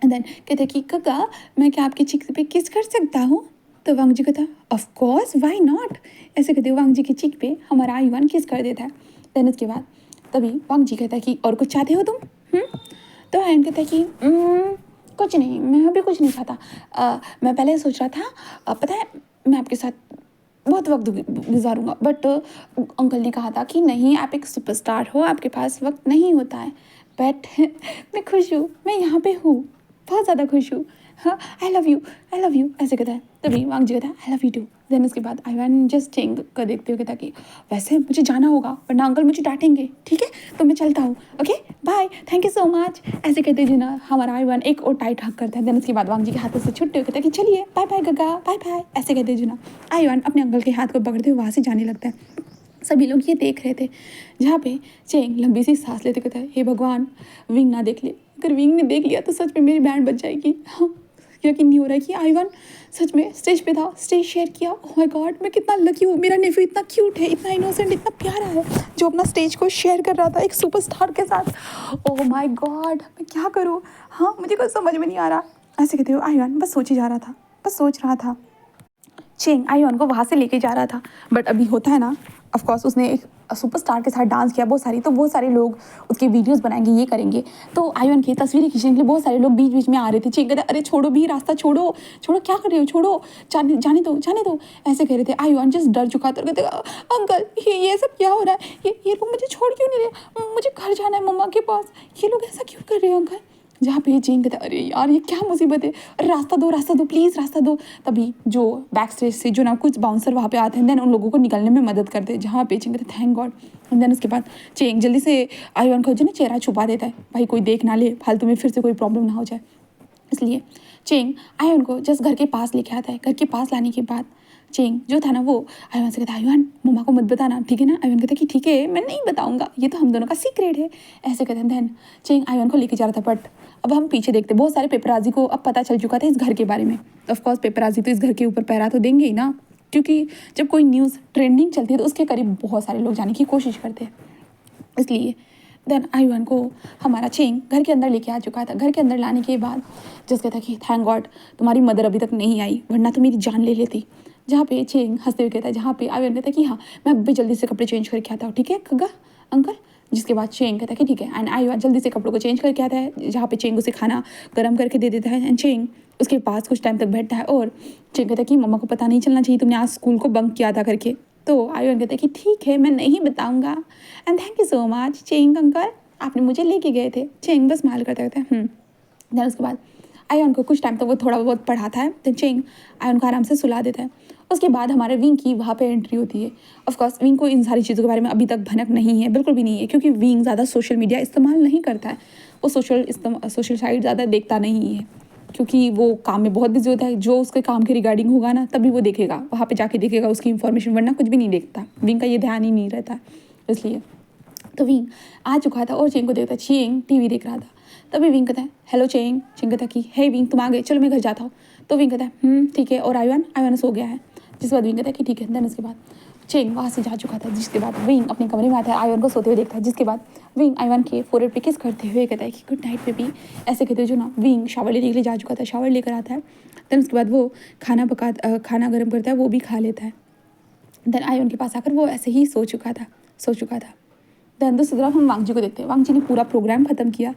देन कहते कि काका मैं क्या आपकी चीख पे किस कर सकता हूँ, तो वांग जी कहता ऑफ कोर्स व्हाई नॉट, ऐसे कहते वांग जी की चीख पे हमारा आयुन किस कर देता है। देन उसके बाद तभी वांग जी कहता है कि और कुछ चाहते हो तुम? तो आयन कहता है कि कुछ नहीं, मैं अभी कुछ नहीं चाहता। मैं पहले सोच रहा था पता है मैं आपके साथ बहुत वक्त गुजारूंगा, बट अंकल ने कहा था कि नहीं आप एक सुपरस्टार हो, आपके पास वक्त नहीं होता है। बट मैं खुश हूँ, मैं यहाँ पे हूँ, बहुत ज़्यादा खुश हूँ। हाँ आई लव यू ऐसे कहता है। तभी वांग जी कहता है I love you too. Then उसके बाद आयुन जस्ट चेंग कर देखते हुए कहता कि वैसे मुझे जाना होगा वरना अंकल मुझे डांटेंगे, ठीक है तो मैं चलता हूँ, okay bye, thank you so much, ऐसे कहते जो ना हमारा आयुन एक और टाइट हक करता है। देन उसके बाद वांग जी के हाथों से छुट्टे हुए कहता है कि चलिए बाय बाय गगा, बाय बाय, ऐसे कहते जो ना आयुन अपने अंकल के हाथ को पकड़ते हुए वहाँ से जाने लगता है। सभी लोग ये देख रहे थे। जहाँ पे चेंग लंबी सी सांस लेते कहता है हे भगवान विंग ना देख ले, अगर विंग ने देख लिया तो सच में मेरी बैंड बच जाएगी। हाँ यकीन नहीं हो रहा है कि आयुन सच में स्टेज पे था, स्टेज शेयर किया। ओह माय गॉड मैं कितना लकी हूँ, मेरा नेफ्यू इतना क्यूट है, इतना इनोसेंट, इतना प्यारा है, जो अपना स्टेज को शेयर कर रहा था एक सुपरस्टार के साथ। ओह माय गॉड मैं क्या करूँ, हाँ मुझे कुछ समझ में नहीं आ रहा। ऐसे कहते हो आयुन बस सोच ही जा रहा था, बस सोच रहा था। चेंग आयुन को वहाँ से लेके जा रहा था, बट अभी होता है ना ऑफकोर्स उसने एक सुपरस्टार के साथ डांस किया बहुत सारी, तो बहुत सारे लोग उसके वीडियोस बनाएंगे, ये करेंगे, तो आयुन की तस्वीरें खींचने के लिए बहुत सारे लोग बीच बीच में आ रहे थे। चेंग कहते अरे छोड़ो भी रास्ता, छोड़ो छोड़ो क्या कर रहे हो, छोड़ो जाने दो ऐसे कह रहे थे। आयुन जस्ट डर चुका था, कहते अंकल ये सब क्या हो रहा है, ये लोग मुझे छोड़ क्यों नहीं रहे, मुझे घर जाना है मम्मा के पास, ये लोग ऐसा क्यों कर रहे हैं अंकल। जहाँ पे चेंग कहता अरे यार ये क्या मुसीबत है, अरे रास्ता दो प्लीज़ रास्ता दो। तभी जो बैक स्टेज से जो ना कुछ बाउंसर वहाँ पे आते हैं, देन उन लोगों को निकलने में मदद करते हैं। जहाँ पे चेंग कहते थैंक गॉड। देन उसके बाद चेंग जल्दी से आयुन को जो ना चेहरा छुपा देता है, भाई कोई देख ना ले, फालतू में फिर से कोई प्रॉब्लम ना हो जाए। इसलिए चेंग आयुन को जस्ट घर के पास लेके आता है। घर के पास लाने के बाद चेंग जो था ना वो आयुन से कहता आयुन मम्मा को मत बताना, ठीक है ना। आयुन कहता कि ठीक है मैं नहीं बताऊंगा, ये तो हम दोनों का सीक्रेट है, ऐसे कहते हैं। देन चेंग आयुन को लेके जा रहा था, बट अब हम पीछे देखते बहुत सारे पेपराजी को अब पता चल चुका था इस घर के बारे में। ऑफकोर्स पेपराजी तो इस घर के ऊपर पैरा तो देंगे ही ना, क्योंकि जब कोई न्यूज़ ट्रेंडिंग चलती है तो उसके करीब बहुत सारे लोग जाने की कोशिश करते हैं। इसलिए देन आयुन को हमारा चेंग घर के अंदर लेके आ चुका था। घर के अंदर लाने के बाद जस कहता कि थैंक गॉड तुम्हारी मदर अभी तक नहीं आई, वरना तो मेरी जान ले लेती। जहाँ पे चेंग हंसते हुए कहता है, जहाँ पे आयुन कहता है कि हाँ मैं अभी जल्दी से कपड़े चेंज करके आता हूँ, ठीक है कगा अंकल। जिसके बाद चेंग कहता है कि ठीक है, एंड आयुन जल्दी से कपड़ों को चेंज करके आता है। जहाँ पे चेंग उसे खाना गर्म करके दे देता है, एंड चेंग उसके पास कुछ टाइम तक बैठता है। और चेंग कहता है कि मम्मा को पता नहीं चलना चाहिए तुमने आज स्कूल को बंक किया था करके। तो आयुन कहता है कि ठीक है मैं नहीं बताऊँगा, and thank you so much Cheng uncle, आपने मुझे लेके गए थे। चेंग बस स्माइल करते रहता है। देन उसके बाद आयुन को कुछ टाइम तक वो थोड़ा बहुत पढ़ाता है, तो चेंग आयुन को आराम से सुला देता है। उसके बाद हमारे विंग की वहाँ पे एंट्री होती है। ऑफकोर्स विंग को इन सारी चीज़ों के बारे में अभी तक भनक नहीं है, बिल्कुल भी नहीं है, क्योंकि विंग ज़्यादा सोशल मीडिया इस्तेमाल नहीं करता है, वो सोशल साइट ज़्यादा देखता नहीं है। क्योंकि वो काम में बहुत बिजी होता है, जो उसके काम के रिगार्डिंग होगा ना तभी वो देखेगा, वहाँ पे जाके देखेगा उसकी इन्फॉर्मेशन, वरना कुछ भी नहीं देखता। विंग का ये ध्यान ही नहीं रहता इसलिए। तो विंग आ चुका था और चेंग को देखता, चेंग टीवी देख रहा था। तभी विंग कहता है हेलो चेंग। चेंग कहता कि हे विंग तुम आ गए, चलो मैं घर जाता हूँ। तो विंग कहता है ठीक है। और आयुन सो गया है। जिसके बाद विंग कहता है कि ठीक है। देन उसके बाद चेंग वहाँ से जा चुका था। जिसके बाद विंग अपने कमरे में आता है, आयुन को सोते हुए देखता है। जिसके बाद विंग आयुन के फोरहेड पे किस करते हुए कहता है कि गुड नाइट बेबी, ऐसे कहते जो ना विंग शावर लेने के लिए जा चुका था, शावर लेकर आता है। देन उसके बाद वो खाना गर्म करता है, वो भी खा लेता है। देन आयुन के पास आकर वो ऐसे ही सो चुका था। देन दूसरी तरफ हम वांगजी को देखते हैं। वांगजी ने पूरा प्रोग्राम ख़त्म किया।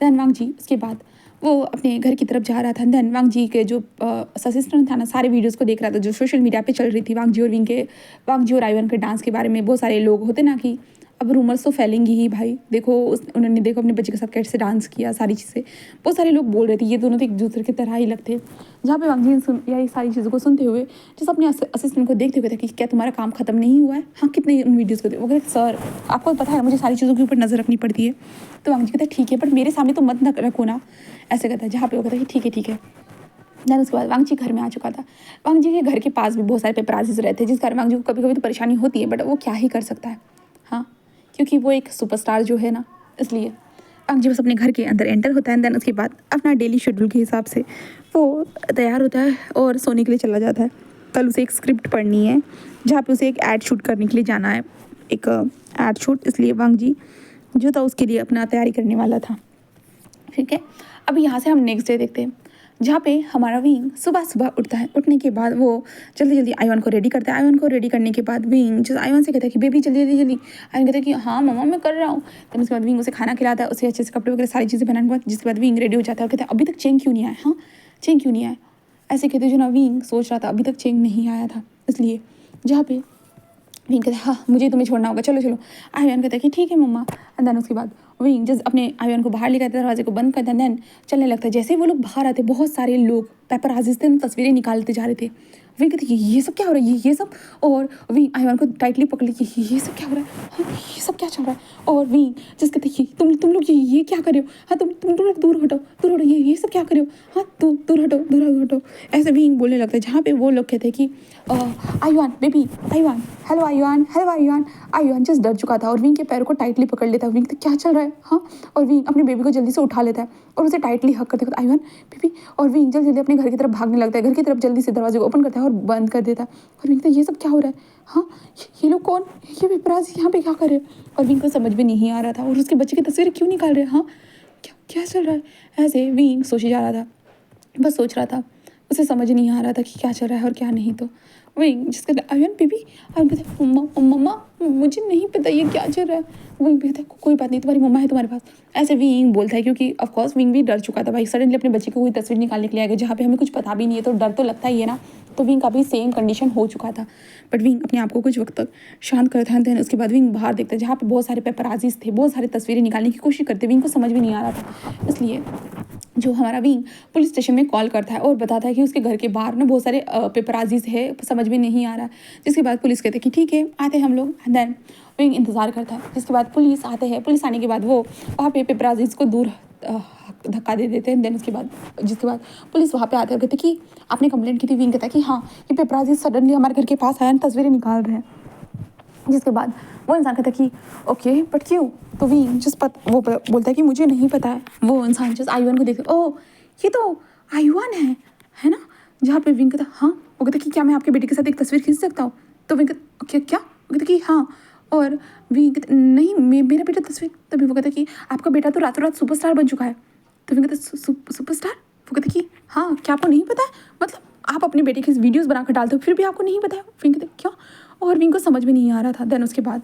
देन वांगजी उसके बाद वो अपने घर की तरफ जा रहा था। देन वांगजी के जो असिस्टेंट था ना, सारे वीडियोस को देख रहा था जो सोशल मीडिया पे चल रही थी वांगजी और आयुन के डांस के बारे में। बहुत सारे लोग होते ना कि अब रूमर्स तो फैलेंगी ही भाई, देखो उन्होंने देखो अपने बच्चे के साथ कैसे डांस किया, सारी चीज़ें बहुत सारे लोग बोल रहे थे ये दोनों तो एक दूसरे की तरह ही लगते। जहाँ पे वांगजी ने ये सारी चीज़ों को सुनते हुए जैसे अपने असिस्टेंट को देखते हुए था कि क्या तुम्हारा काम खत्म नहीं हुआ है, हाँ कितने उन वीडियोज़ को वो कहते सर आपको पता है मुझे सारी चीज़ों के ऊपर नज़र रखनी पड़ती है। तो वांगजी कहता है ठीक है बट मेरे सामने तो मत रखो ना, ऐसे कहता है। जहाँ पे वो कहता है ठीक है। देन उसके बाद वांगजी घर में आ चुका था। वांगजी के घर के पास भी बहुत सारे पेपराजीज रहते हैं, जिस कारण वांगजी को कभी कभी तो परेशानी होती है, बट वो क्या ही कर सकता है, हाँ क्योंकि वो एक सुपरस्टार जो है ना, इसलिए वांगजी बस अपने घर के अंदर एंटर होता है। देन उसके बाद अपना डेली शेड्यूल के हिसाब से वो तैयार होता है और सोने के लिए चला जाता है। कल उसे एक स्क्रिप्ट पढ़नी है जहाँ पे उसे एक ऐड शूट करने के लिए जाना है, एक ऐड शूट, इसलिए वांगजी जो था उसके लिए अपना तैयारी करने वाला था। ठीक है, अब यहाँ से हम नेक्स्ट डे देखते हैं जहाँ पे हमारा विंग सुबह उठता है। उठने के बाद वो जल्दी आयुन को रेडी करता है। आयुन को रेडी करने के बाद विंग जो आयुन से कहता है कि बेबी जल्दी। आयुन कहता है कि हाँ मम्मा मैं कर रहा हूँ। तो उसके बाद विंग उसे खाना खिलाता है, उसे अच्छे से कपड़े वगैरह सारी चीज़ें पहनाने के बाद जिसके बाद विंग रेडी हो जाता है और कहता है अभी तक चेंग क्यों नहीं आया, हाँ चेंग क्यों नहीं आया, ऐसे कहते जो ना विंग सोच रहा था अभी तक चेंग नहीं आया था, इसलिए जहाँ पे विंग कहता है हाँ मुझे तुम्हें छोड़ना होगा, चलो। आयुन कहता है कि ठीक है मम्मा। एंड देन उसके बाद विंग जस्ट अपने आयुन को बाहर लेकर आता है, दरवाजे को बंद करता है। देन चलने लगता है। जैसे ही वो लोग बाहर आते बहुत सारे लोग पेपराजीज थे, तस्वीरें निकालते जा रहे थे। विंग कहती है ये सब क्या हो रहा है, ये सब, और विंग आयुन को टाइटली पकड़ ली कि ये सब क्या हो रहा है, हाँ ये सब क्या चल रहा है। और विंग जिस कहते हैं तुम लोग ये क्या कर रहे हो, हाँ तुम लोग दूर हटो, ये सब क्या कर रहे हो, हाँ दूर हटो, ऐसे विंग बोलने लगता है। जहाँ पे वो लोग कहते हैं कि आयुन बेबी, हेलो आयुन जस्ट डर चुका था और विंग के पैरों को टाइटली पकड़ लेता है। विंग तो क्या चल रहा है, हाँ, और विंग अपने बेबी को जल्दी से उठा लेता है और उसे टाइटली हक करते आयुन बेबी, और विंग जल्दी अपने घर की तरफ भागने लगता है। घर की तरफ जल्दी से दरवाजे को ओपन करता है और बंद कर देता है। और विंग तो ये सब क्या हो रहा है, हाँ ये लोग कौन, ये पेपराजी यहाँ पे क्या कर रहे हैं। और विंग को समझ में नहीं आ रहा था और उसके बच्चे की तस्वीरें क्यों निकाल रहे हैं, हाँ क्या चल रहा है। ऐसे विंग सोचे जा रहा था, बस सोच रहा था, उसे समझ नहीं आ रहा था कि क्या चल रहा है और क्या नहीं। तो वही जिसका आयुन बेबी, आयुन कहते मम्मा मुझे नहीं पता ये क्या चल रहा है। विंग भी कहता है कोई बात नहीं, तुम्हारी मम्मा है तुम्हारे पास, ऐसे विंग बोलता है क्योंकि ऑफकोर्स विंग भी डर चुका था भाई, सडनली अपने बच्चे को कोई तस्वीर निकालने के लिए आएगा जहाँ पे हमें कुछ पता भी नहीं है, तो डर तो लगता ही है ना। तो विंग का भी सेम कंडीशन हो चुका था, बट विंग अपने आप को कुछ वक्त तक शांत करता है। उसके बाद विंग बाहर देखता है जहाँ पे बहुत सारे पेपराजीज थे, बहुत सारी तस्वीरें निकालने की कोशिश करते, विंग को समझ में नहीं आ रहा था। इसलिए जो हमारा विंग पुलिस स्टेशन में कॉल करता है और बताता है कि उसके घर के बाहर ना बहुत सारे पेपराजीज है, समझ में नहीं आ रहा है। जिसके बाद पुलिस कहते हैं कि ठीक है आते हैं हम लोग। देन विंग इंतज़ार करता है। जिसके बाद पुलिस आते हैं, पुलिस आने के बाद वो वहाँ पे पेपराजीज को दूर धक्का दे देते हैं। देन जिसके बाद पुलिस वहाँ पे आते हैं, कहते कि आपने कंप्लेंट की थी। विंग कहता है कि हाँ ये पेपराजीज सडनली हमारे घर के पास आया, तस्वीरें निकाल रहे हैं। जिसके बाद वो इंसान कहता है कि ओके बट क्यों। तो विंग जिस वो बोलता है कि मुझे नहीं पता है। वो इंसान जिस आयुन को देखते ओह ये तो आयुन है ना। जहाँ पे विंग कहता हाँ, वो कहता कि क्या मैं आपके बेटे के साथ एक तस्वीर खींच सकता हूँ। तो विंग कहता क्या, वो कहता कि हाँ, और विंग कहता नहीं मेरा बेटा तस्वीर। तभी वो कहता कि आपका बेटा तो रातों रात सुपरस्टार बन चुका है। तो विंग कहता सुपरस्टार, वो कहता कि हाँ क्या आपको नहीं पता है, मतलब आप अपने बेटे की वीडियोज़ बनाकर डालते हो फिर भी आपको नहीं पता है। विंग कहता क्या, और विंग को समझ में नहीं आ रहा था। देन उसके बाद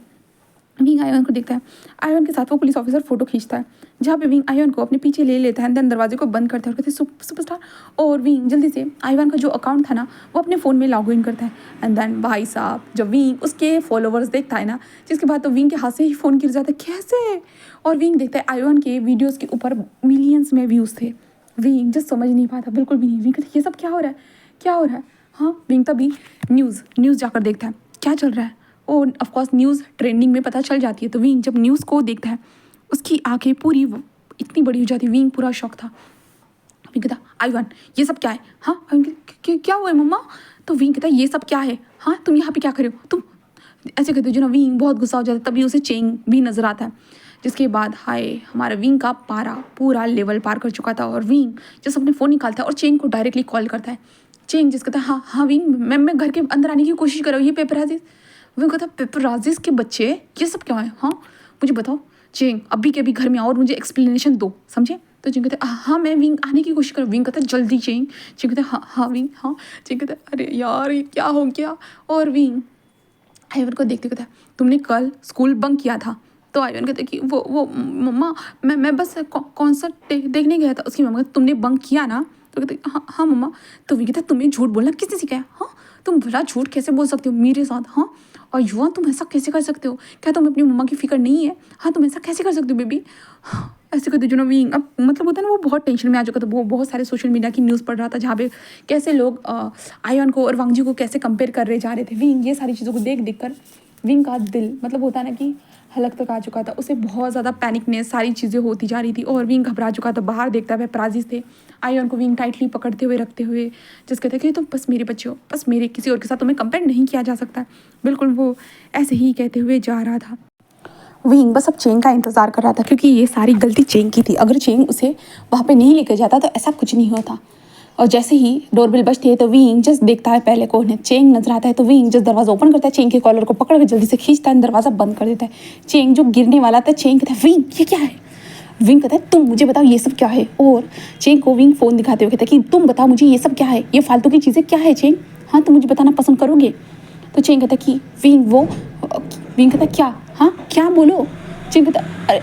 विंग आयुन को देखता है, आयुन के साथ वो पुलिस ऑफिसर फोटो खींचता है, जहाँ पे विंग आयुन को अपने पीछे ले लेता है। देन दरवाजे को बंद करता है और कहते हैं सुपरस्टार। और विंग जल्दी से आयुन का जो अकाउंट था ना वो अपने फ़ोन में लॉग इन करता है। एंड देन भाई साहब जब विंग उसके फॉलोवर्स देखता है ना, जिसके बाद तो विंग के हाथ से ही फ़ोन गिर जाता है, कैसे। और विंग देखता है आयुन के वीडियोज़ के ऊपर मिलियंस में व्यूज़ थे। विंग जस्ट समझ नहीं पाता बिल्कुल भी नहीं। विंग कहता ये सब क्या हो रहा है। हाँ, विंग तभी न्यूज़ जाकर देखता है क्या चल रहा है। और ऑफकोर्स न्यूज़ ट्रेंडिंग में पता चल जाती है। तो विंग जब न्यूज़ को देखता है उसकी आंखें पूरी इतनी बड़ी हो जाती है। विंग पूरा शॉक था। विंग कहता आयुन ये सब क्या है? हाँ आयुन क्या हुआ है मम्मा? तो विंग कहता ये सब क्या है? हाँ तुम यहाँ पे क्या कर रहे हो? तुम ऐसे कहते हो जो ना विंग बहुत गुस्सा हो जाता है। तभी उसे चेंग भी नजर आता है, जिसके बाद हाय हमारा विंग का पारा पूरा लेवल पार कर चुका था और विंग जैसे अपने फ़ोन निकालता है और चेंग को डायरेक्टली कॉल करता है। चेंग जिस कहता है हाँ हाँ विंग मैं घर के अंदर आने की कोशिश कर रहा हूँ, ये पेपराजीज। विंग कहता पेपराजीज के बच्चे ये सब क्या है? हाँ मुझे बताओ चेंग, अभी के अभी घर में आओ और मुझे एक्सप्लेनेशन दो, समझे? तो चेंग कहता है हाँ मैं विंग आने की कोशिश कर रहा हूँ। विंग कहता है जल्दी चेंग। चेंग कहता है हाँ हाँ विंग हाँ। चेंग कहता है अरे यार ये क्या हो गया? और विंग आयवन को देखते कहता है तुमने कल स्कूल बंक किया था। तो आयवन कहते कि वो मम्मा मैं बस कॉन्सर्ट देखने गया था। उसकी मम्मा कहती तुमने बंक किया ना? तो कहते हाँ हाँ मम्मा। तो वो कहता तुम्हें झूठ बोलना किसने सिखाया? हाँ तुम भला झूठ कैसे बोल सकते हो मेरे साथ? हाँ और युवा तुम ऐसा कैसे कर सकते हो? क्या तुम्हें अपनी मम्मा की फिक्र नहीं है? हाँ तुम ऐसा कैसे कर सकते हो बेबी? ऐसे करते जो ना विंग अब मतलब होता है ना वो बहुत टेंशन में आ चुका था। वो बहुत सारे सोशल मीडिया की न्यूज़ पढ़ रहा था जहाँ पे कैसे लोग आयन को और वांगजी को कैसे कंपेयर कर रहे जा रहे थे। विंग ये सारी चीज़ों को देख कर विंग का दिल मतलब होता है ना कि हलक तक आ चुका था। उसे बहुत ज़्यादा पैनिकनेस सारी चीज़ें होती जा रही थी और विंग घबरा चुका था। बाहर देखता है पेपराजीज थे आयन को विंग टाइटली पकड़ते हुए रखते हुए जिसके कहते कि तुम बस मेरे बच्चे हो, बस मेरे, किसी और के साथ तुम्हें कंपेयर नहीं किया जा सकता। बिल्कुल वो ऐसे ही कहते हुए जा रहा था। विंग बस अब चेंग का इंतज़ार कर रहा था क्योंकि ये सारी गलती चेंग की थी। अगर चेंग उसे वहाँ पे नहीं लेकर जाता तो ऐसा कुछ नहीं होता। और जैसे ही डोरबेल बजती है तो विंग जस्ट देखता है पहले कौन है। चेंग नजर आता है तो विंग जस्ट दरवाज़ा ओपन करता है, चेंग के कॉलर को पकड़ कर जल्दी से खींचता है, दरवाज़ा बंद कर देता है। चेंग जो गिरने वाला था, चेंग कहता है विंग ये क्या है? विंग कहता है तुम मुझे बताओ ये सब क्या है? और चेंग को विंग फ़ोन दिखाते हुए कहता है कि तुम बताओ मुझे ये सब क्या है? ये फालतू की चीज़ें क्या है चेंग? हाँ तुम मुझे बताना पसंद करोगे? तो चेंग कहता है कि विंग कहता है क्या? हाँ क्या बोलो? चेंग कहता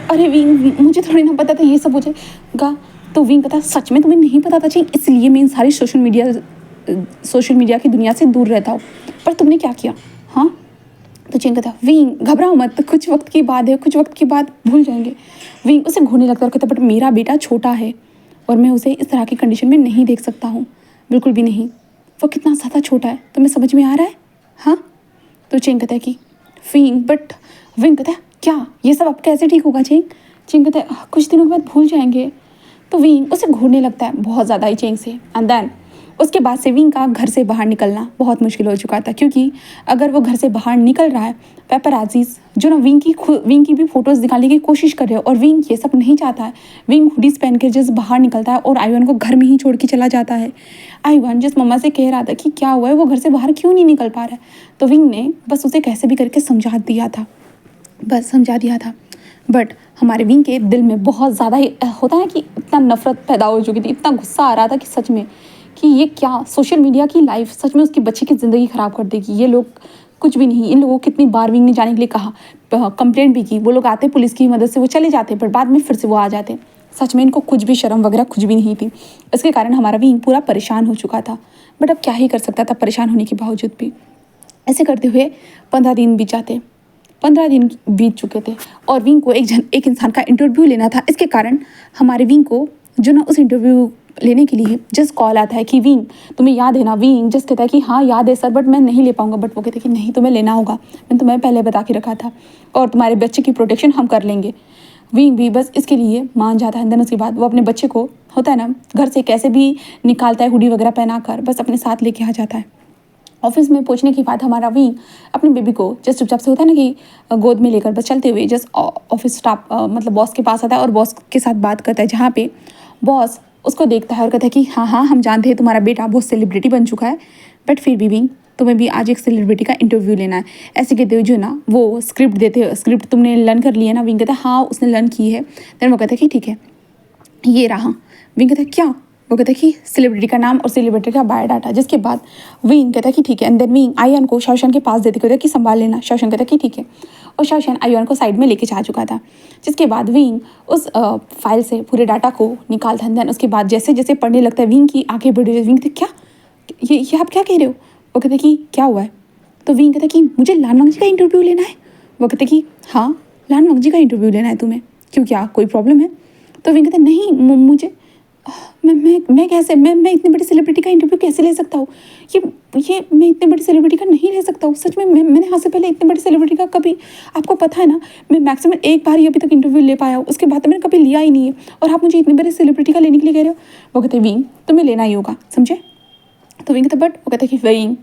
अरे विंग मुझे थोड़ी ना पता था ये सब हो जाएगा। तो विंग कहता सच में तुम्हें नहीं पता था चेंग? इसलिए मैं इन सारी सोशल मीडिया की दुनिया से दूर रहता हूँ। पर तुमने क्या किया? हाँ तो चेंग कहता विंग घबराओ मत, कुछ वक्त की बात है, कुछ वक्त के बाद भूल जाएंगे। विंग उसे घूरने लगता है और कहता बट मेरा बेटा छोटा है और मैं उसे इस तरह की कंडीशन में नहीं देख सकता हूँ, बिल्कुल भी नहीं। वो कितना ज़्यादा छोटा है, तुम्हें समझ में आ रहा है? हाँ तो चेंग कहता है कि विंग कहता है क्या ये सब अब कैसे ठीक होगा चेंग? चेंग कहता है कुछ दिनों के बाद भूल जाएंगे। तो विंग उसे घूरने लगता है बहुत ज़्यादा ही चेंग से। एंड देन उसके बाद से विंग का घर से बाहर निकलना बहुत मुश्किल हो चुका था क्योंकि अगर वो घर से बाहर निकल रहा है पेपराजीज जो ना विंग की भी फोटोज़ निकालने की कोशिश कर रहे हो और विंग ये सब नहीं चाहता है। विंग हुडीज पहन के जस्ट बाहर निकलता है और आयुन को घर में ही छोड़ के चला जाता है। आयुन जिस मम्मा से कह रहा था कि क्या हुआ है, वो घर से बाहर क्यों नहीं निकल पा रहा है, तो विंग ने बस उसे कैसे भी करके समझा दिया था। बट हमारे विंग के दिल में बहुत ज़्यादा ही होता है कि इतना नफरत पैदा हो चुकी थी, इतना गुस्सा आ रहा था कि सच में कि ये क्या सोशल मीडिया की लाइफ सच में उसके बच्चे की ज़िंदगी ख़राब कर देगी। ये लोग कुछ भी नहीं, इन लोगों को कितनी बार विंग ने जाने के लिए कहा, कंप्लेंट भी की, वो लोग आते पुलिस की मदद से वो चले जाते पर बाद में फिर से वो आ जाते। सच में इनको कुछ भी शर्म वगैरह कुछ भी नहीं थी। इसके कारण हमारा विंग पूरा परेशान हो चुका था। बट अब क्या ही कर सकता था परेशान होने के बावजूद भी। ऐसे करते हुए 15 दिन बीत चुके थे और विंग को एक इंसान का इंटरव्यू लेना था। इसके कारण हमारे विंग को जो ना उस इंटरव्यू लेने के लिए जस्ट कॉल आता है कि विंग तुम्हें याद है ना? विंग जस्ट कहता है कि हाँ याद है सर बट मैं नहीं ले पाऊंगा। बट वो कहते हैं कि नहीं तुम्हें लेना होगा, मैंने तुम्हें पहले बता के रखा था और तुम्हारे बच्चे की प्रोटेक्शन हम कर लेंगे। विंग भी बस इसके लिए मान जाता है। देन उसके बाद वो अपने बच्चे को होता है ना घर से कैसे भी निकालता है, हुडी वगैरह पहना कर बस अपने साथ लेके आ जाता है। ऑफिस में पहुंचने के बाद हमारा विंग अपने बेबी को जस्ट चुपचाप से होता है ना कि गोद में लेकर बस चलते हुए जस्ट ऑफिस स्टाफ मतलब बॉस के पास आता है और बॉस के साथ बात करता है, जहाँ पे बॉस उसको देखता है और कहता है कि हाँ हम जानते हैं तुम्हारा बेटा बहुत सेलिब्रिटी बन चुका है बट फिर भी विंग तुम्हें भी आज एक सेलिब्रिटी का इंटरव्यू लेना है। ऐसे कहते हुए जो ना वो स्क्रिप्ट तुमने लर्न कर लिया ना? विंग कहता है हाँ उसने लर्न की है। देन वो कहता है कि ठीक है ये रहा। विंग कहता है क्या? वो कहता है कि सेलिब्रिटी का नाम और सेलिब्रिटी का बायोडाटा। जिसके बाद विंग कहता है कि ठीक है। एंड देन विंग आयुन को शाओशन के पास देते कहता है कि संभाल लेना। शाओशन कहता है कि ठीक है और शाओशन आयुन को साइड में लेके जा चुका था। जिसके बाद विंग उस फाइल से पूरे डाटा को निकालता है। देन उसके बाद जैसे जैसे पढ़ने लगता है विंग की आंखें बढ़ रही है। विंग कहते क्या ये आप क्या कह रहे हो? वो कहते कि क्या हुआ है? तो विंग कहता कि मुझे लान वांगजी का इंटरव्यू लेना है। वो कहते कि हाँ लान वांगजी का इंटरव्यू लेना है तुम्हें, क्यों क्या कोई प्रॉब्लम है? तो विंग कहते नहीं मुझे मैं कैसे मैं इतनी बड़ी सेलिब्रिटी का इंटरव्यू कैसे ले सकता हूँ? ये मैं इतनी बड़ी सेलिब्रिटी का नहीं ले सकता हूँ। सच में मैंने आज से पहले इतनी बड़ी सेलिब्रिटी का कभी, आपको पता है ना, मैं मैक्सिमम एक बार ही अभी तक इंटरव्यू ले पाया हूँ, उसके बाद तो मैंने कभी लिया ही नहीं है, और आप मुझे इतनी बड़ी सेलिब्रिटी का लेने के लिए कह रहे हो। वो कहते विंग तुम्हें लेना ही होगा, समझे? तो विंग कहते बट, वो कहते कि विंग,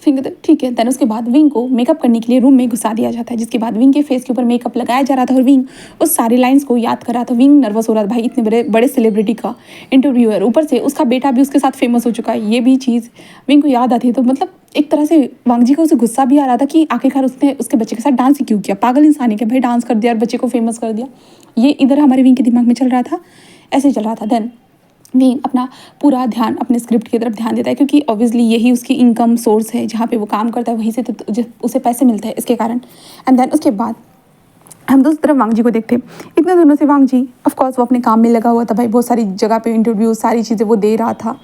फिर कहते ठीक है। देन उसके बाद विंग को मेकअप करने के लिए रूम में घुसा दिया जाता है, जिसके बाद विंग के फेस के ऊपर मेकअप लगाया जा रहा था और विंग उस सारी लाइंस को याद कर रहा था। विंग नर्वस हो रहा था, भाई इतने बड़े बड़े सेलिब्रिटी का इंटरव्यू है, ऊपर से उसका बेटा भी उसके साथ फेमस हो चुका है, ये भी चीज़ विंग को याद आती है। तो मतलब एक तरह से वांग जी को उसे गुस्सा भी आ रहा था कि आखिरकार उसने उसके बच्चे के साथ डांस ही क्यों किया, पागल इंसान है कि भाई डांस कर दिया और बच्चे को फेमस कर दिया। ये इधर हमारे विंग के दिमाग में चल रहा था, ऐसे चल रहा था। देन विंग अपना पूरा ध्यान अपने स्क्रिप्ट की तरफ ध्यान देता है, क्योंकि ऑब्वियसली यही उसकी इनकम सोर्स है, जहाँ पे वो काम करता है वहीं से तो उसे पैसे मिलते हैं इसके कारण। एंड देन उसके बाद हम दूसरी तरफ वांग जी को देखते हैं। इतने दिनों से वांग जी ऑफ कोर्स वो अपने काम में लगा हुआ था, भाई बहुत सारी जगह पे इंटरव्यू सारी चीज़ें वो दे रहा था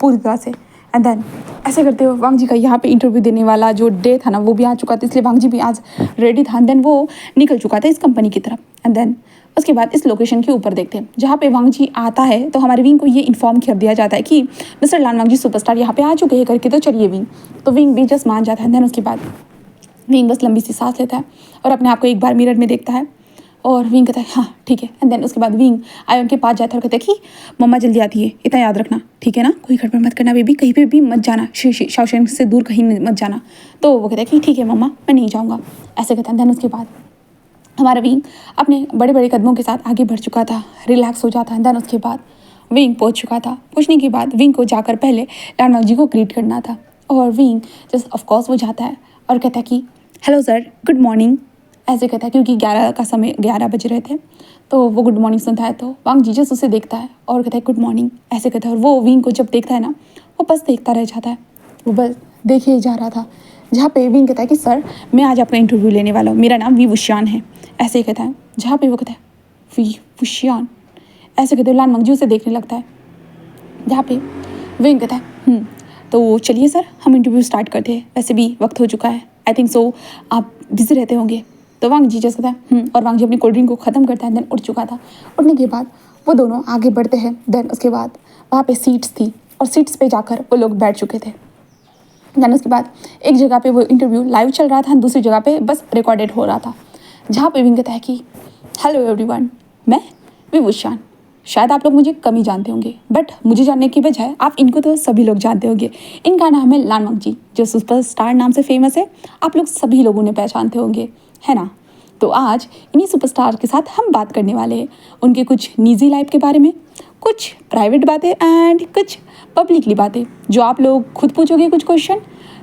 पूरी तरह से। एंड देन ऐसे करते हुए वांग जी का यहाँ पे इंटरव्यू देने वाला जो डे था ना, वो भी आ चुका था, इसलिए वांग जी भी आज रेडी था। देन वो निकल चुका था इस कंपनी की तरफ। एंड देन उसके बाद इस लोकेशन के ऊपर देखते हैं जहाँ पे वांग जी आता है, तो हमारे विंग को ये इन्फॉर्म कर दिया जाता है कि मिस्टर लान वांग जी सुपरस्टार यहाँ पे आ चुके हैं करके, तो चलिए विंग। तो विंग भी जस्ट मान जाता है। देन उसके बाद विंग बस लंबी सी सांस लेता है और अपने आप को एक बार मिरर में देखता है और विंग कहता है हाँ ठीक है। एंड देन उसके बाद विंग आयन के पास जाता है और कहता है कि मम्मा जल्दी आती है, इतना याद रखना, ठीक है ना, कोई गड़बड़ मत करना बेबी, कहीं पे भी मत जाना, शॉशैंक से दूर कहीं मत जाना। तो वो कहता है कि ठीक है मम्मा मैं नहीं जाऊँगा, ऐसे कहता है। देन उसके बाद हमारा विंग अपने बड़े बड़े कदमों के साथ आगे बढ़ चुका था, रिलैक्स हो जाता है। देन उसके बाद विंग पहुंच चुका था। पहुंचने के बाद विंग को जाकर पहले लानवांग जी को ग्रीट करना था, और विंग जस्ट ऑफकोर्स वो जाता है और कहता है कि हेलो सर, गुड मॉर्निंग, ऐसे कहता है, क्योंकि 11 का समय 11 बज रहे थे, तो वो गुड मॉर्निंग सुनता है। तो वांग जी जस्ट उसे देखता है और कहता है गुड मॉर्निंग, ऐसे कहता है। और वो विंग को जब देखता है ना, वो बस देखता रह जाता है, वो बस देखे ही जा रहा था। जहाँ पे विंग कहता है कि सर मैं आज आपका इंटरव्यू लेने वाला हूँ, मेरा नाम वी वुशियान है, ऐसे ही कहता है। जहाँ पे वो कहता है वी वुशियान, ऐसे कहते हुए लानवांग जी उसे देखने लगता है। जहाँ पे विंग कहता है तो चलिए सर हम इंटरव्यू स्टार्ट करते हैं, वैसे भी वक्त हो चुका है, आई थिंक सो आप बिजी रहते होंगे। तो वांग जी जैसे कहता है और वांग जी अपनी कोल्ड ड्रिंक को ख़त्म करता है। देन उठ चुका था। उठने के बाद वो दोनों आगे बढ़ते हैं। देन उसके बाद वहाँ पे सीट्स थी और सीट्स पे जाकर वो लोग बैठ चुके थे। देन उसके बाद एक जगह पे वो इंटरव्यू लाइव चल रहा था, दूसरी जगह पे बस रिकॉर्डेड हो रहा था। जहाँ पे विंग कहता है कि हेलो एवरीवन, मैं वी वुशियान, शायद आप लोग मुझे कम ही जानते होंगे, बट मुझे जानने की बजाय आप इनको तो सभी लोग जानते होंगे। इनका नाम है लानवांग जी, जो सुपरस्टार नाम से फेमस है, आप लोग सभी लोगों ने पहचानते होंगे, है ना। तो आज इन्हीं सुपरस्टार के साथ हम बात करने वाले हैं उनके कुछ निजी लाइफ के बारे में, कुछ प्राइवेट बातें एंड कुछ पब्लिकली बातें, जो आप लोग खुद पूछोगे कुछ क्वेश्चन,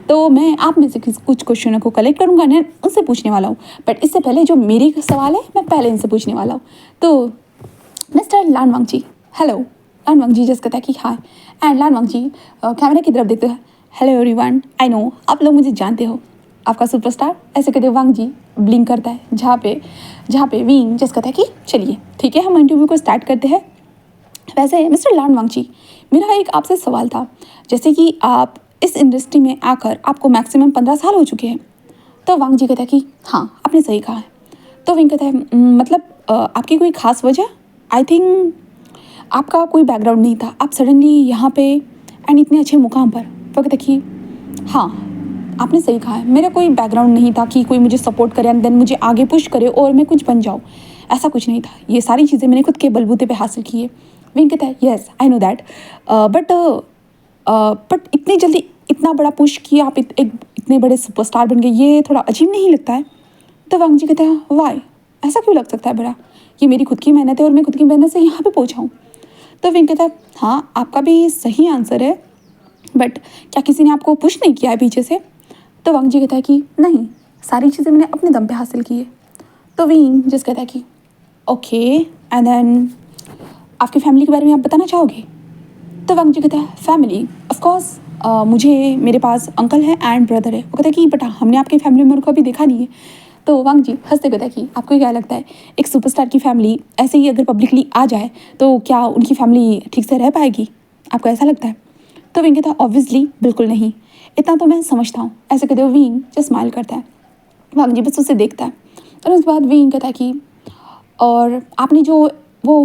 तो मैं आप में से कुछ क्वेश्चनों को कलेक्ट करूँगा, मैं उनसे पूछने वाला हूँ। बट इससे पहले जो मेरी सवाल है मैं पहले इनसे पूछने वाला हूँ। तो मिस्टर लानवांग जी, हेलो। लानवांग जी जस्ट कहता है कि हाय। एंड लानवांग जी कैमरे की तरफ देखते हैं, हेलो एवरीवन, आई नो आप लोग मुझे जानते हो, आपका सुपरस्टार, ऐसे कहते वांग जी ब्लिंक करता है। जहाँ पे विंग जस्ट कहता है कि चलिए ठीक है हम इंटरव्यू को स्टार्ट करते हैं। वैसे मिस्टर लानवांग जी, मेरा एक आपसे सवाल था, जैसे कि आप इस इंडस्ट्री में आकर आपको मैक्सिमम 15 साल हो चुके हैं। तो वांग जी कहता है कि हाँ आपने सही कहा है। तो विंग कहता है मतलब आपकी कोई खास वजह, आई थिंक आपका कोई बैकग्राउंड नहीं था, आप सडनली यहाँ पे एंड इतने अच्छे मुकाम पर। वो कहता है कि हाँ आपने सही कहा है, मेरा कोई बैकग्राउंड नहीं था कि कोई मुझे सपोर्ट करे एंड देन मुझे आगे पुश करे और मैं कुछ बन जाऊँ, ऐसा कुछ नहीं था। ये सारी चीज़ें मैंने खुद के बलबूते पे हासिल की है। विंग कहता है yes I know that, but इतनी जल्दी इतना बड़ा पुश किया आप इतने बड़े सुपरस्टार बन गए, ये थोड़ा अजीब नहीं लगता है। तो वांग जी कहता है वाई, ऐसा क्यों लग सकता है बड़ा, ये मेरी खुद की मेहनत है और मैं खुद की मेहनत से यहाँ पे पहुँचा हूँ। तो विंग कहता है हाँ आपका भी सही आंसर है, बट क्या किसी ने आपको पुश नहीं किया है पीछे से। तो वांग जी कहता है कि नहीं, सारी चीज़ें मैंने अपने दम पे हासिल की है। तो विंग जस्ट कहता है कि ओके एंड देन आपकी फैमिली के बारे में आप बताना चाहोगे। तो वांग जी कहता है फैमिली ऑफ कोर्स, मुझे मेरे पास अंकल है एंड ब्रदर है। वो कहता है कि बेटा हमने आपके फैमिली मेम्बर को अभी देखा नहीं है। तो वांग जी हंसते कहता है कि आपको क्या लगता है एक सुपरस्टार की फैमिली ऐसे ही अगर पब्लिकली आ जाए तो क्या उनकी फैमिली ठीक से रह पाएगी, आपको ऐसा लगता है। तो विंग कहता है ऑब्वियसली बिल्कुल नहीं, इतना तो मैं समझता हूँ, ऐसे कहते हुए विंग जस्ट स्माइल करता है। वांग जी बस उसे देखता है और उसके बाद विंग कहता है कि और आपने जो वो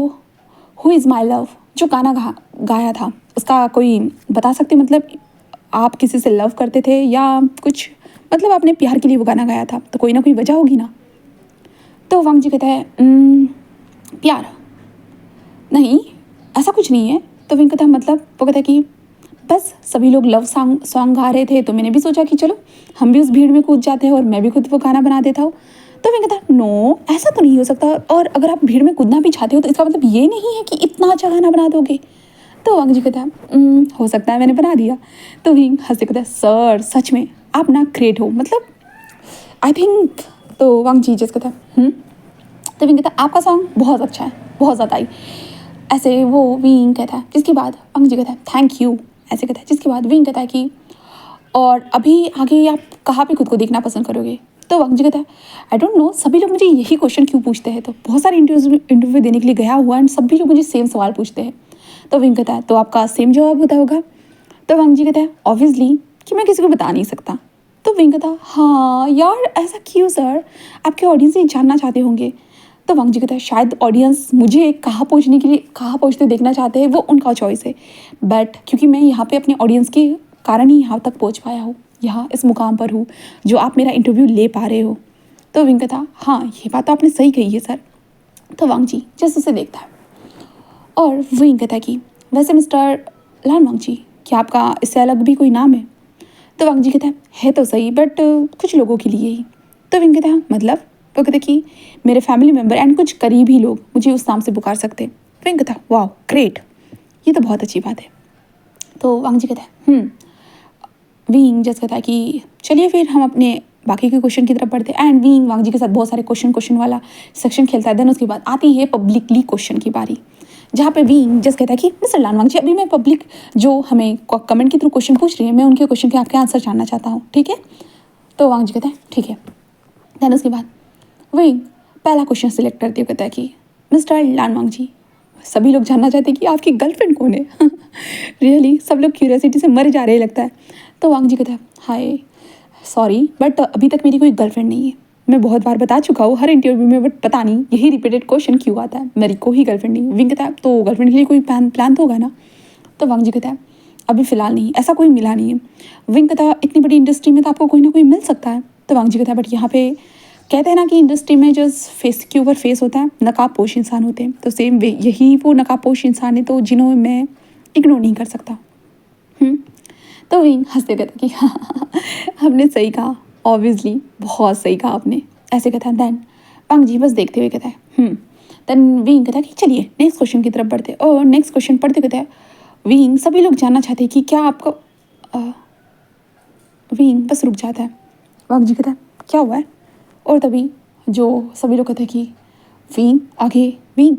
हु इज़ माई लव जो गाना गाया था उसका कोई बता सकते, मतलब आप किसी से लव करते थे या कुछ, मतलब आपने प्यार के लिए वो गाना गाया था, तो कोई ना कोई वजह होगी ना। तो वांग जी कहता है प्यार नहीं, ऐसा कुछ नहीं है। तो विंग कहता है मतलब, वो कहता है कि बस सभी लोग लव सॉन्ग गा रहे थे तो मैंने भी सोचा कि चलो हम भी उस भीड़ में कूद जाते हैं और मैं भी खुद वो गाना बना देता हूँ। तो विंग कहता है नो, ऐसा तो नहीं हो सकता, और अगर आप भीड़ में कूदना भी चाहते हो तो इसका मतलब ये नहीं है कि इतना अच्छा गाना बना दोगे। तो वांग जी कहता है हो सकता है मैंने बना दिया। तो विंग हंसते कहता है सर सच में आप ना ग्रेट हो, मतलब आई थिंक। तो वांग जी जस्ट कहता है तो विंग कहता है आपका सॉन्ग बहुत अच्छा है, बहुत ज़्यादा ही, ऐसे वो विंग कहता है। जिसके बाद वांग जी कहता है थैंक यू, ऐसे कहता है। जिसके बाद विंग कहता है कि और अभी आगे आप कहाँ पे खुद को देखना पसंद करोगे। तो वांग जी कहता है आई डोंट नो, सभी लोग मुझे यही क्वेश्चन क्यों पूछते हैं। तो बहुत सारे इंटरव्यू देने के लिए गया हुआ एंड सभी लोग मुझे सेम सवाल पूछते हैं। तो विंग कहता है तो आपका सेम जवाब होता होगा। तो वांग जी कहता है ऑब्वियसली कि मैं किसी को बता नहीं सकता। तो विंग कहता हाँ यार ऐसा क्यों सर, आपके ऑडियंस ये जानना चाहते होंगे। तो वांग जी कहता है शायद ऑडियंस मुझे कहाँ पहुँचने के लिए, कहाँ पहुँचते देखना चाहते हैं, वो उनका चॉइस है, बट क्योंकि मैं यहाँ पे अपने ऑडियंस के कारण ही यहाँ तक पहुँच पाया हूँ, यहाँ इस मुकाम पर हूँ जो आप मेरा इंटरव्यू ले पा रहे हो। तो विंग कहता हाँ ये बात तो आपने सही कही है सर। तो वांग जी जैसे उसे देखता है और विंग कहता है कि वैसे मिस्टर लान वांग जी, क्या आपका इससे अलग भी कोई नाम है। तो वांग जी कहता है तो सही, बट कुछ लोगों के लिए ही। तो विंग कहता है मतलब। तो कहते कि मेरे फैमिली मेम्बर एंड कुछ करीबी लोग मुझे उस नाम से पुकार सकते। विंग कहता है वाह ग्रेट, ये तो बहुत अच्छी बात है। तो वांग जी कहता है विंग जस्ट कहता है कि चलिए फिर हम अपने बाकी के क्वेश्चन की तरफ बढ़ते हैं। एंड विंग वांग जी के साथ बहुत सारे क्वेश्चन वाला सेक्शन खेलता है। देन उसके बाद आती है पब्लिकली क्वेश्चन की बारी, जहाँ पे विंग जस्ट कहता है कि मिस्टर लान वांग जी अभी मैं पब्लिक जो हमें कमेंट के थ्रू क्वेश्चन पूछ रही है, मैं उनके क्वेश्चन के आपके आंसर जानना चाहता हूँ, ठीक है। तो वांग जी कहता है ठीक है। देन उसके बाद विंग पहला क्वेश्चन सिलेक्ट करते हुए कहता है कि मिस्टर लान वांग जी, सभी लोग जानना चाहते हैं कि आपकी गर्लफ्रेंड कौन है। रियली सब लोग क्यूरियोसिटी से मर जा रहे हैं लगता है। तो वांग जी कहता है हाय सॉरी बट अभी तक मेरी कोई गर्लफ्रेंड नहीं है, मैं बहुत बार बता चुका हूँ हर इंटरव्यू में, बट पता नहीं यही रिपीटेड क्वेश्चन क्यों आता है, मेरी कोई गर्लफ्रेंड नहीं। विंग कहता है तो गर्लफ्रेंड के लिए कोई प्लान तो होगा ना। तो वांग जी कहता है अभी फ़िलहाल नहीं, ऐसा कोई मिला नहीं है। विंग कहता है इतनी बड़ी इंडस्ट्री में तो आपको कोई ना कोई मिल सकता है। तो वांग जी कहता है बट यहाँ पे कहते हैं ना कि इंडस्ट्री में जस्ट फेस के ऊपर फेस होता है, नकाबपोश इंसान होते हैं, तो सेम यही वो नकाबपोश इंसान है तो जिन्हों मैं इग्नोर नहीं कर सकता। तो विंग हंसते कहता कि हाँ हमने सही कहा, ऑब्वियसली बहुत सही कहा आपने, ऐसे कहता है। देन वांग जी बस देखते हुए कहता है देन विंग कहता है कि चलिए नेक्स्ट क्वेश्चन की तरफ बढ़ते। और नेक्स्ट क्वेश्चन पढ़ते कहता है विंग सभी लोग जानना चाहते हैं कि क्या आपका विंग बस रुक जाता है। वांग जी कहता है क्या हुआ है। और तभी जो सभी लोग कहते हैं कि विंग आगे विंग।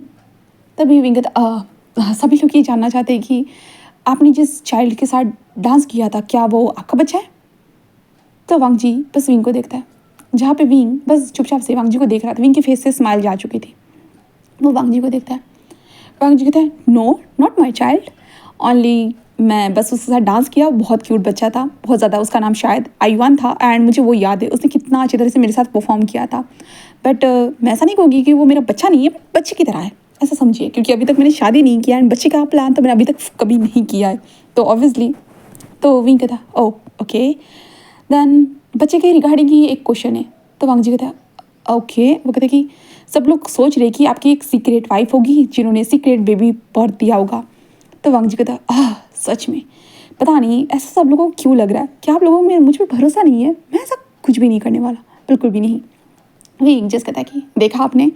तभी विंग कहता सभी लोग ये जानना चाहते हैं कि आपने जिस चाइल्ड के साथ डांस किया था क्या वो आपका बच्चा है। तो वांग जी बस विंग को देखता है, जहाँ पे विंग बस चुपचाप से वांग जी को देख रहा था, विंग के फेस से स्माइल जा चुकी थी। वो वांग जी को देखता है, वांग जी कहता है no not my child, only मैं बस उसके साथ डांस किया, बहुत क्यूट बच्चा था, बहुत ज़्यादा, उसका नाम शायद आयुआन था एंड मुझे वो याद है उसने कितना अच्छी तरह से मेरे साथ परफॉर्म किया था। बट मैं ऐसा नहीं कहूँगी कि वो मेरा बच्चा नहीं है, बट बच्चे की तरह है, ऐसा समझिए, क्योंकि अभी तक मैंने शादी नहीं किया एंड बच्चे का प्लान तो मैंने अभी तक कभी नहीं किया है, तो ऑब्वियसली। तो विंग कहता ओ ओके। देन बच्चे के रिगार्डिंग ही एक क्वेश्चन है। तो वांग जी कहता है ओके। वो कहते कि सब लोग सोच रहे कि आपकी एक सीक्रेट वाइफ होगी जिन्होंने सीक्रेट बेबी बर्थ दिया होगा। तो वांग जी कहता है सच में पता नहीं ऐसा सब लोगों को क्यों लग रहा है, क्या आप लोगों में मुझ पर भरोसा नहीं है, मैं ऐसा कुछ भी नहीं करने वाला, बिल्कुल भी नहीं। विंग जस्ट कहता है कि देखा आपने,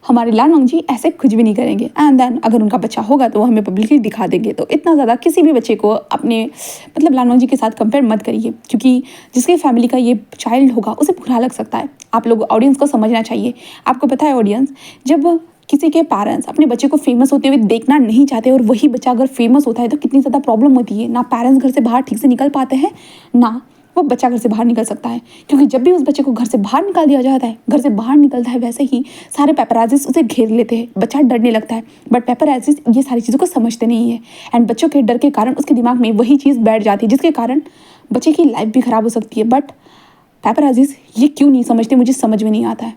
हमारे लान वांग जी ऐसे कुछ भी नहीं करेंगे एंड देन अगर उनका बच्चा होगा तो वो हमें पब्लिकली दिखा देंगे। तो इतना ज़्यादा किसी भी बच्चे को अपने मतलब लान वांग जी के साथ कंपेयर मत करिए, क्योंकि जिसके फैमिली का ये चाइल्ड होगा उसे बुरा लग सकता है। आप लोग ऑडियंस को समझना चाहिए। आपको पता है ऑडियंस, जब किसी के पेरेंट्स अपने बच्चे को फेमस होते हुए देखना नहीं चाहते और वही बच्चा अगर फेमस होता है तो कितनी ज़्यादा प्रॉब्लम होती है। ना पेरेंट्स घर से बाहर ठीक से निकल पाते हैं, ना वो बच्चा घर से बाहर निकल सकता है, क्योंकि जब भी उस बच्चे को घर से बाहर निकाल दिया जाता है, घर से बाहर निकलता है, वैसे ही सारे पेपराजिस उसे घेर लेते हैं, बच्चा डरने लगता है। बट पेपराजिस ये सारी चीज़ों को समझते नहीं है एंड बच्चों के डर के कारण उसके दिमाग में वही चीज़ बैठ जाती है, जिसके कारण बच्चे की लाइफ भी ख़राब हो सकती है। बट पेपराजिस ये क्यों नहीं समझते, मुझे समझ में नहीं आता है।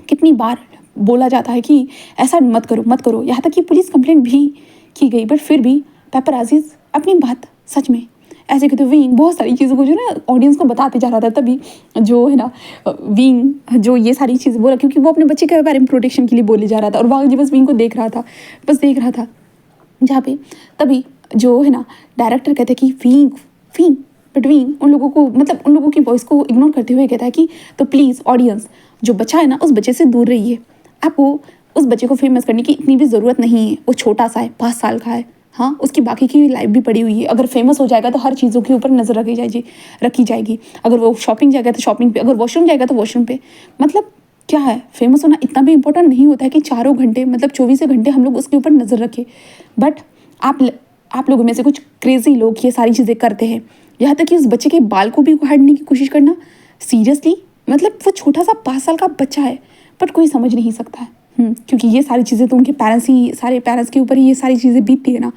कितनी बार बोला जाता है कि ऐसा मत करो मत करो, यहाँ तक कि पुलिस कंप्लेंट भी की गई, बट फिर भी पेपराजीज अपनी बात सच में ऐसे कहते विंग बहुत सारी चीज़ों को जो ना ऑडियंस को बताते जा रहा था। तभी जो है ना विंग जो ये सारी चीज़ें बोला, क्योंकि वो अपने बच्चे के बारे में प्रोटेक्शन के लिए बोले जा रहा था, और वांग जी बस विंग को देख रहा था, बस देख रहा था। जहाँ पे तभी जो है ना डायरेक्टर कहते हैं कि विंग विंग, बट विंग उन लोगों को मतलब उन लोगों की वॉइस को इग्नोर करते हुए कहता है कि तो प्लीज़ ऑडियंस, जो बच्चा है ना उस बच्चे से दूर रहिए, आपको उस बच्चे को फेमस करने की इतनी भी ज़रूरत नहीं है, वो छोटा सा है, 5 साल का है। हाँ, उसकी बाकी की लाइफ भी पड़ी हुई है, अगर फेमस हो जाएगा तो हर चीज़ों के ऊपर नज़र रखी जाएगी। अगर वो शॉपिंग जाएगा तो शॉपिंग पे, अगर वॉशरूम जाएगा तो वॉशरूम पे। मतलब क्या है, फेमस होना इतना भी इंपॉर्टेंट नहीं होता है कि चारों घंटे मतलब 24 घंटे हम लोग उसके ऊपर नज़र रखें। बट आप लोगों में से कुछ क्रेजी लोग ये सारी चीज़ें करते हैं, यहाँ तक कि उस बच्चे के बाल को भी उखाड़ने की कोशिश करना। सीरियसली, मतलब वो छोटा सा 5 साल का बच्चा है, बट कोई समझ नहीं सकता है। क्योंकि ये सारी चीज़ें तो उनके सारे पेरेंट्स के ऊपर ही ये सारी चीज़ें बीतती है ना।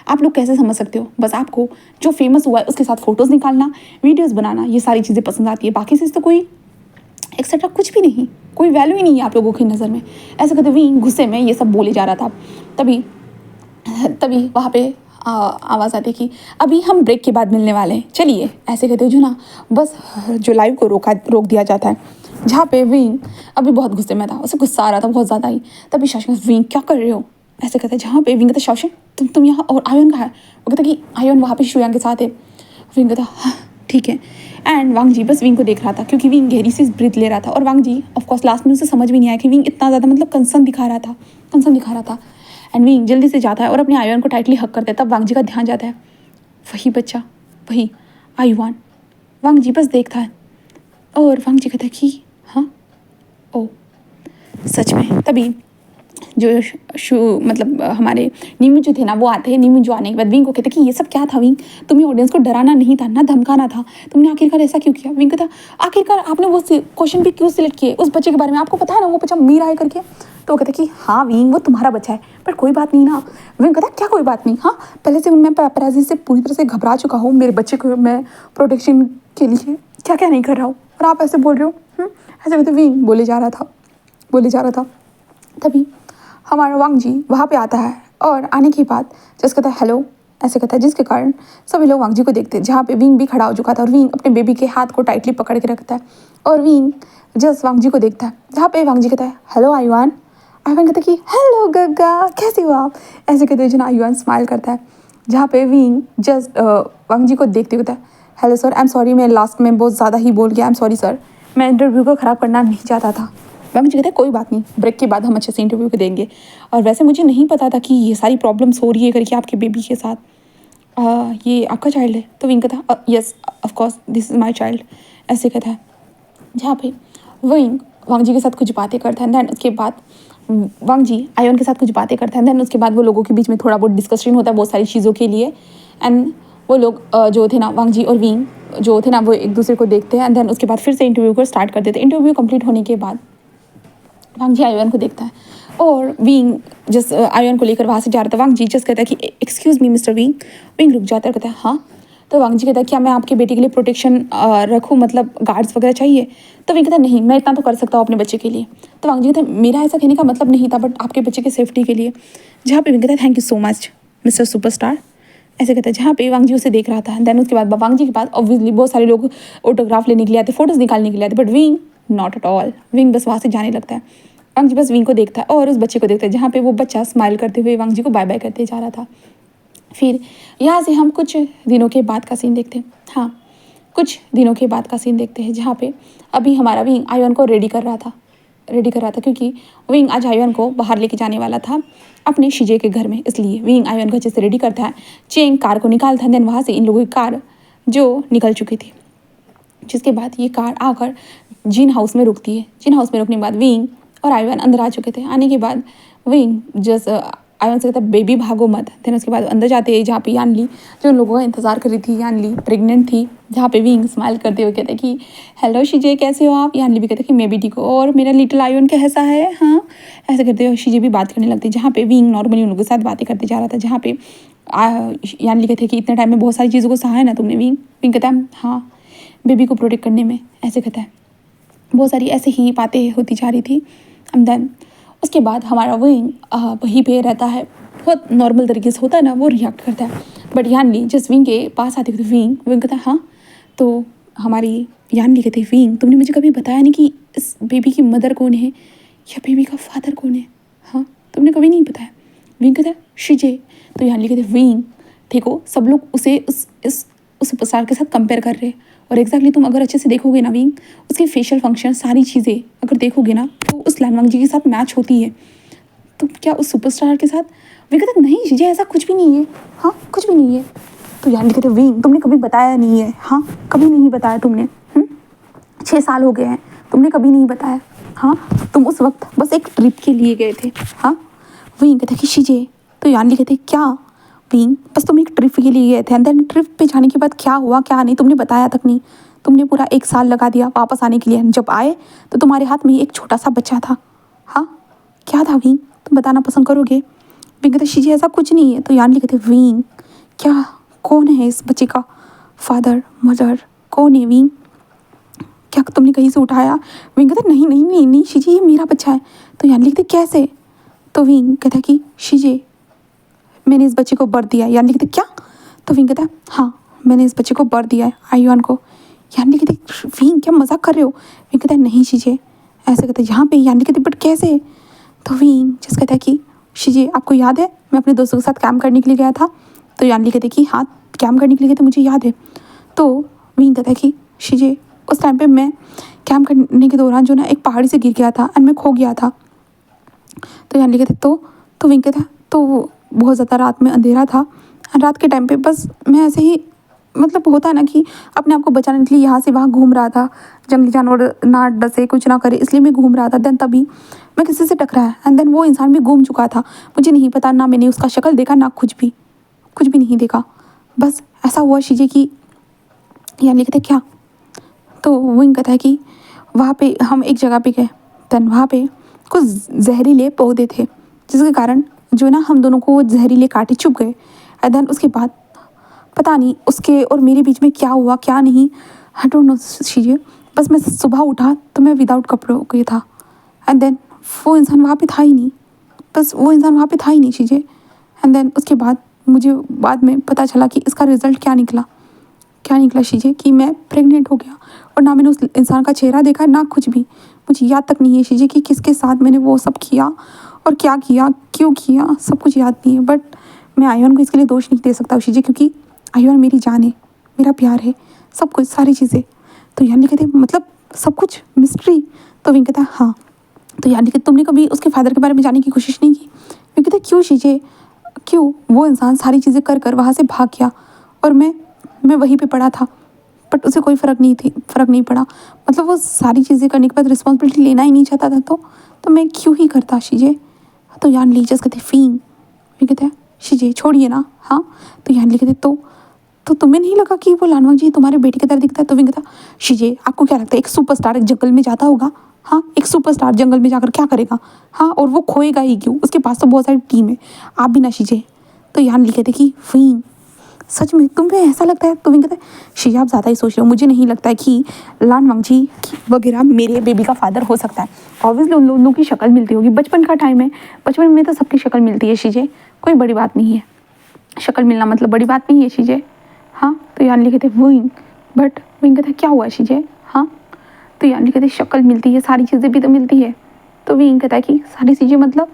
आप लोग कैसे समझ सकते हो? बस आपको जो फेमस हुआ है उसके साथ फ़ोटोज़ निकालना, वीडियोज़ बनाना, ये सारी चीज़ें पसंद आती है। बाकी चीज़ तो कोई एक्सेट्रा कुछ भी नहीं, कोई वैल्यू ही नहीं है आप लोगों की नज़र में। ऐसे कहते हुए गुस्से में ये सब बोले जा रहा था। तभी वहाँ पे आवाज़ आती है कि अभी हम ब्रेक के बाद मिलने वाले हैं, चलिए। ऐसे कहते जो ना बस जो लाइव को रोक दिया जाता है, जहाँ पे विंग अभी बहुत गुस्से में था, उसे गुस्सा आ रहा था बहुत ज़्यादा ही। तभी शौशन विंग क्या कर रहे हो, ऐसे कहते हैं। जहाँ पे विंग कहता शौशन तुम यहाँ, और आयन कहाँ है? वो कहता कि आयन वहाँ पे श्रेयांक के साथ है। विंग कहता हाँ ठीक है। एंड वांग जी बस विंग को देख रहा था, क्योंकि विंग गहरी से ब्रीथ ले रहा था, और वांग जी ऑफकोर्स लास्ट में उसे समझ भी नहीं आया कि विंग इतना ज़्यादा मतलब कंसर्न दिखा रहा था। एंड विंग जल्दी से जाता है और अपने आयुआन को टाइटली हक करता है। तब वांग जी का ध्यान जाता है, वही बच्चा, वही आयुआन। वांग जी बस देखता है, और वांग जी कहता है कि हाँ ओ सच में। तभी जो मतलब हमारे नीमू जो थे ना वो आते हैं। नीमू जो आने के बाद विंग को कहते कि ये सब क्या था विंग, तुम्हें ऑडियंस को डराना नहीं था ना धमकाना था, तुमने आखिरकार ऐसा क्यों किया? विंग कहता आखिरकार आपने वो क्वेश्चन भी क्यों सिलेक्ट किए उस बच्चे के बारे में, आपको पता है ना वो बच्चा मीरा है करके। तो वो कहते कि हाँ विंग वो तुम्हारा बच्चा है, पर कोई बात नहीं ना। विंग कहता क्या कोई बात नहीं, हाँ पहले से मैं पेपराजी से पूरी तरह से घबरा चुका हूँ, मेरे बच्चे को मैं प्रोटेक्शन के लिए क्या क्या नहीं कर रहा हूँ, और आप ऐसे बोल रहे हो। ऐसे कहते विंग बोले जा रहा था। तभी हमारा वांग जी वहाँ पे आता है, और आने के बाद जस्ट कहता है हेलो, ऐसे कहता है, जिसके कारण सभी लोग वांग जी को देखते हैं। जहाँ पे विंग भी खड़ा हो चुका था, और विंग अपने बेबी के हाथ को टाइटली पकड़ के रखता है, और विंग जस्ट वांग जी को देखता है। जहाँ पे वांग जी कहता है हेलो आयुआन। आयुआन कहता है कि हेलो गग्गा कैसे हो आप, ऐसे कहते हुए जो आयुआन स्माइल करता है। जहाँ पे विंग जस्ट वांग जी को देखते हुए कहता है hello sir, I am sorry, मैं लास्ट में बहुत ज़्यादा ही बोल गया, आई एम सॉरी सर, मैं इंटरव्यू को ख़राब करना नहीं चाहता था। वह मुझे कहते हैं कोई बात नहीं, ब्रेक के बाद हम अच्छे से इंटरव्यू को देंगे, और वैसे मुझे नहीं पता था कि ये सारी प्रॉब्लम्स हो रही है करके आपके बेबी के साथ। ये आपका चाइल्ड है? तो विंग कहता है yes of course this is my child, ऐसे कहता है। जहाँ पे विंग वांग जी के साथ कुछ बातें करता है, दैन उसके बाद वांग जी आयोन के साथ कुछ बातें करता है, दैन उसके बाद वो लोगों के बीच में थोड़ा बहुत डिस्कशन होता है बहुत सारी चीज़ों के लिए। एंड वो लोग जो थे ना वांग जी और विंग जो थे ना वो एक दूसरे को देखते हैं, एंड देन उसके बाद फिर से इंटरव्यू को स्टार्ट कर देते हैं। इंटरव्यू कंप्लीट होने के बाद वांग जी आयुआन को देखता है, और विंग जस्ट आयुआन को लेकर वहाँ से जा रहा था। वांग जी जस्ट कहता है कि excuse me mister wing. Wing रुक जाता है, कहता है हाँ। तो वांग जी कहता है क्या मैं आपके बेटे के लिए प्रोटेक्शन रखूँ, मतलब गार्ड्स वगैरह चाहिए? तो विंग कहता है नहीं, मैं इतना तो कर सकता हूँ अपने बच्चे के लिए। तो वांग जी कहता है मेरा ऐसा कहने का मतलब नहीं था, बट आपके बच्चे की सेफ्टी के लिए। जहाँ पे विंग कहता है thank you so much mister superstar, ऐसे कहता है। जहाँ पे वांग जी उसे देख रहा था, देन उसके बाद वांग जी के पास ऑब्वियसली बहुत सारे लोग ऑटोग्राफ लेने के लिए आते, फोटोज़ निकालने के लिए आते, but wing not at all. Wing बस वहाँ से जाने लगता है। वांग जी बस विंग को देखता है और उस बच्चे को देखता है, जहाँ पे वो बच्चा स्माइल करते हुए वांग जी को बाय बाय करते जा रहा था। फिर यहाँ से हम कुछ दिनों के बाद का सीन देखते हैं। हाँ, कुछ दिनों के बाद का सीन देखते हैं, जहाँ पे अभी हमारा विंग आयुआन को रेडी कर रहा था क्योंकि विंग आज आयुआन को बाहर लेके जाने वाला था अपने शिजे के घर में। इसलिए विंग आयुआन को अच्छे से रेडी करता है, चेंग कार को निकालता है, देन वहाँ से इन लोगों की कार जो निकल चुकी थी, जिसके बाद ये कार आकर जिन हाउस में रुकती है। जिन हाउस में रुकने के बाद विंग और आयुआन अंदर आ चुके थे। आने के बाद विंग जस्ट आयुआन से कहता है बेबी भागो मत। देन उसके बाद अंदर जाते हैं, जहाँ पे यानली जो उन लोगों का इंतज़ार कर रही थी, यानली प्रेग्नेंट थी। जहाँ पे विंग स्माइल करते हुए कहते हैं कि हेलो शिजे कैसे हो आप? यानली भी कहते हैं कि मैं भी ठीक हूँ, और मेरा लिटिल आयुआन कैसा है? हाँ, ऐसे करते हुए शिजे भी बात करने लगती है। जहाँ पे विंग नॉर्मली उन लोगों के साथ बातें करते जा रहा था। जहाँ पे यानली कहते हैं कि इतने टाइम में बहुत सारी चीज़ों को सहा है ना तुमने? विंग कहता है हाँ, बेबी को प्रोटेक्ट करने में, ऐसे कहता है। बहुत सारी ऐसे ही बातें होती जा रही थी। एंड देन उसके बाद हमारा विंग वहीं पे रहता है, बहुत नॉर्मल तरीके से होता है ना, वो रिएक्ट करता है। बट यानली जस्ट विंग के पास आते कहते विंग कहता है हाँ। तो हमारी यानली कहते विंग तुमने मुझे कभी बताया नहीं कि इस बेबी की मदर कौन है या बेबी का फादर कौन है। हाँ, तुमने कभी नहीं बताया। विंग कहता है शिजे। तो यानली कहते विंग देखो, सब लोग उसे उस सुपरस्टार के साथ कंपेयर कर रहे हैं, और एग्जैक्टली तुम अगर अच्छे से देखोगे ना विंग, उसके फेशियल फंक्शन सारी चीज़ें अगर देखोगे ना तो उस लानवांग जी के साथ मैच होती है। तो क्या उस सुपरस्टार के साथ। विंग कहते नहीं शिजे, ऐसा कुछ भी नहीं है। हाँ, कुछ भी नहीं है। तो यानली कहते विंग तुमने कभी बताया नहीं है। हाँ, कभी नहीं बताया तुमने। 6 साल हो गए हैं, तुमने कभी नहीं बताया। हाँ, तुम उस वक्त बस एक ट्रिप के लिए गए थे। हाँ, विंग कहते कि शिजे। तो यानली कहते क्या विंग, बस तुम एक ट्रिप के लिए गए थे, एंड ट्रिप पे जाने के बाद क्या हुआ क्या नहीं तुमने बताया तक नहीं। तुमने पूरा 1 साल लगा दिया वापस आने के लिए, जब आए तो तुम्हारे हाथ में एक छोटा सा बच्चा था। हाँ, क्या था विंग, तुम बताना पसंद करोगे। विंग कहते शिजे ऐसा कुछ नहीं है। तो यानली कहते विंग क्या, कौन है इस बच्चे का फादर मदर, कौन है विंग, क्या तुमने कहीं से उठाया। विंग कहते नहीं नहीं नहीं नहीं शिजे, ये मेरा बच्चा है। तो यानली कहते कैसे। तो विंग कहता कि शिजे मैंने इस बच्चे को बर्थ दिया है। यानली कहते क्या। तो विंग कहता हाँ, मैंने इस बच्चे को बर्थ दिया है आयुआन को। यानली कहते विंग क्या मजाक कर रहे हो। विंग कहता नहीं शिजे, ऐसे कहते यहाँ पे। यानली कहते बट कैसे। तो विंग जिस कहता है कि शिजे आपको याद है मैं अपने दोस्तों के साथ कैम्प करने के लिए गया था। तो यानली कहते कि हाँ, कैम्प करने के लिए गए थे, मुझे याद है। तो विंग कहता है कि शिजे उस टाइम पे मैं कैम्प करने के दौरान जो ना एक पहाड़ी से गिर गया था एंड मैं खो गया था। तो यानली कहते तो विंग कहता तो बहुत ज़्यादा रात में अंधेरा था, रात के टाइम पे बस मैं ऐसे ही, मतलब होता है ना कि अपने आप को बचाने के लिए यहाँ से वहाँ घूम रहा था, जंगली जानवर ना डसे कुछ ना करे इसलिए मैं घूम रहा था। देन तभी मैं किसी से टकराया एंड देन वो इंसान भी घूम चुका था। मुझे नहीं पता, ना मैंने उसका शक्ल देखा ना कुछ भी नहीं देखा। बस ऐसा हुआ शिजे की। यानी कहते क्या। तो विंग कहता है कि वहाँ पे हम एक जगह पे गए, देन वहाँ पे कुछ जहरीले पौधे थे जिसके कारण जो ना हम दोनों को वो जहरीले कांटे चुभ गए। एंड देन उसके बाद पता नहीं उसके और मेरे बीच में क्या हुआ क्या नहीं, आई डोंट नो शिजे। बस मैं सुबह उठा तो मैं विदाउट कपड़ों के था, एंड देन वो इंसान वहाँ पे था ही नहीं। बस वो इंसान वहाँ पे था ही नहीं शिजे। एंड देन उसके बाद मुझे बाद में पता चला कि इसका रिज़ल्ट क्या निकला शिजे, कि मैं प्रेग्नेंट हो गया। और ना मैंने उस इंसान का चेहरा देखा ना कुछ भी, मुझे याद तक नहीं है शिजे कि किसके साथ मैंने वो सब किया और क्या किया क्यों किया, सब कुछ याद नहीं है। बट मैं आयुआन को इसके लिए दोष नहीं दे सकता शिजे, क्योंकि आयुआन मेरी जान है, मेरा प्यार है, सब कुछ सारी चीज़ें। तो यानी कहते मतलब सब कुछ मिस्ट्री। तो विंग कहता हाँ। तो यानी कि तुमने कभी उसके फादर के बारे में जानने की कोशिश नहीं की। विंग कहता क्यों शिजे, क्यों। वो इंसान सारी चीज़ें कर कर वहाँ से भाग गया और मैं वहीं पे पड़ा था, बट उसे कोई फ़र्क नहीं पड़ा। मतलब वो सारी चीज़ें करने के बाद रिस्पॉन्सिबिलिटी लेना ही नहीं चाहता था, तो मैं क्यों ही करता शिजे। तो यान ली जस कहते फींग। वे कहते हैं शिजे छोड़िए ना। हाँ, तो यान ली कहते तो तुम्हें नहीं लगा कि वो लानवांग जी तुम्हारे बेटे की तरह दिखता है। तो विंग कहता शिजे आपको क्या लगता है एक सुपरस्टार एक जंगल में जाता होगा। हाँ, एक सुपरस्टार जंगल में जाकर क्या करेगा। हाँ, और वो खोएगा ही क्यों, उसके पास तो बहुत सारी टीम है, आप भी ना शिजे। तो यान ली कहते कि फिंग सच में तुम्हें ऐसा लगता है। तो विंग कहता है शिजा आप ज़्यादा ही सोच रहे हो, मुझे नहीं लगता है कि लानवांग जी वगैरह मेरे बेबी का फादर हो सकता है। ऑब्वियसली उन लोगों की शक्ल मिलती होगी, बचपन का टाइम है, बचपन में तो सबकी शक्ल मिलती है शिजे, कोई बड़ी बात नहीं है, शक्ल मिलना मतलब बड़ी बात नहीं है शिजे। हाँ, तो यानी कहते विंग, बट विंग कहता क्या हुआ शिजे। हाँ, तो यानी कहते शक्ल मिलती है, सारी चीज़ें भी तो मिलती है। तो विंग कहता है कि सारी चीज़ें मतलब।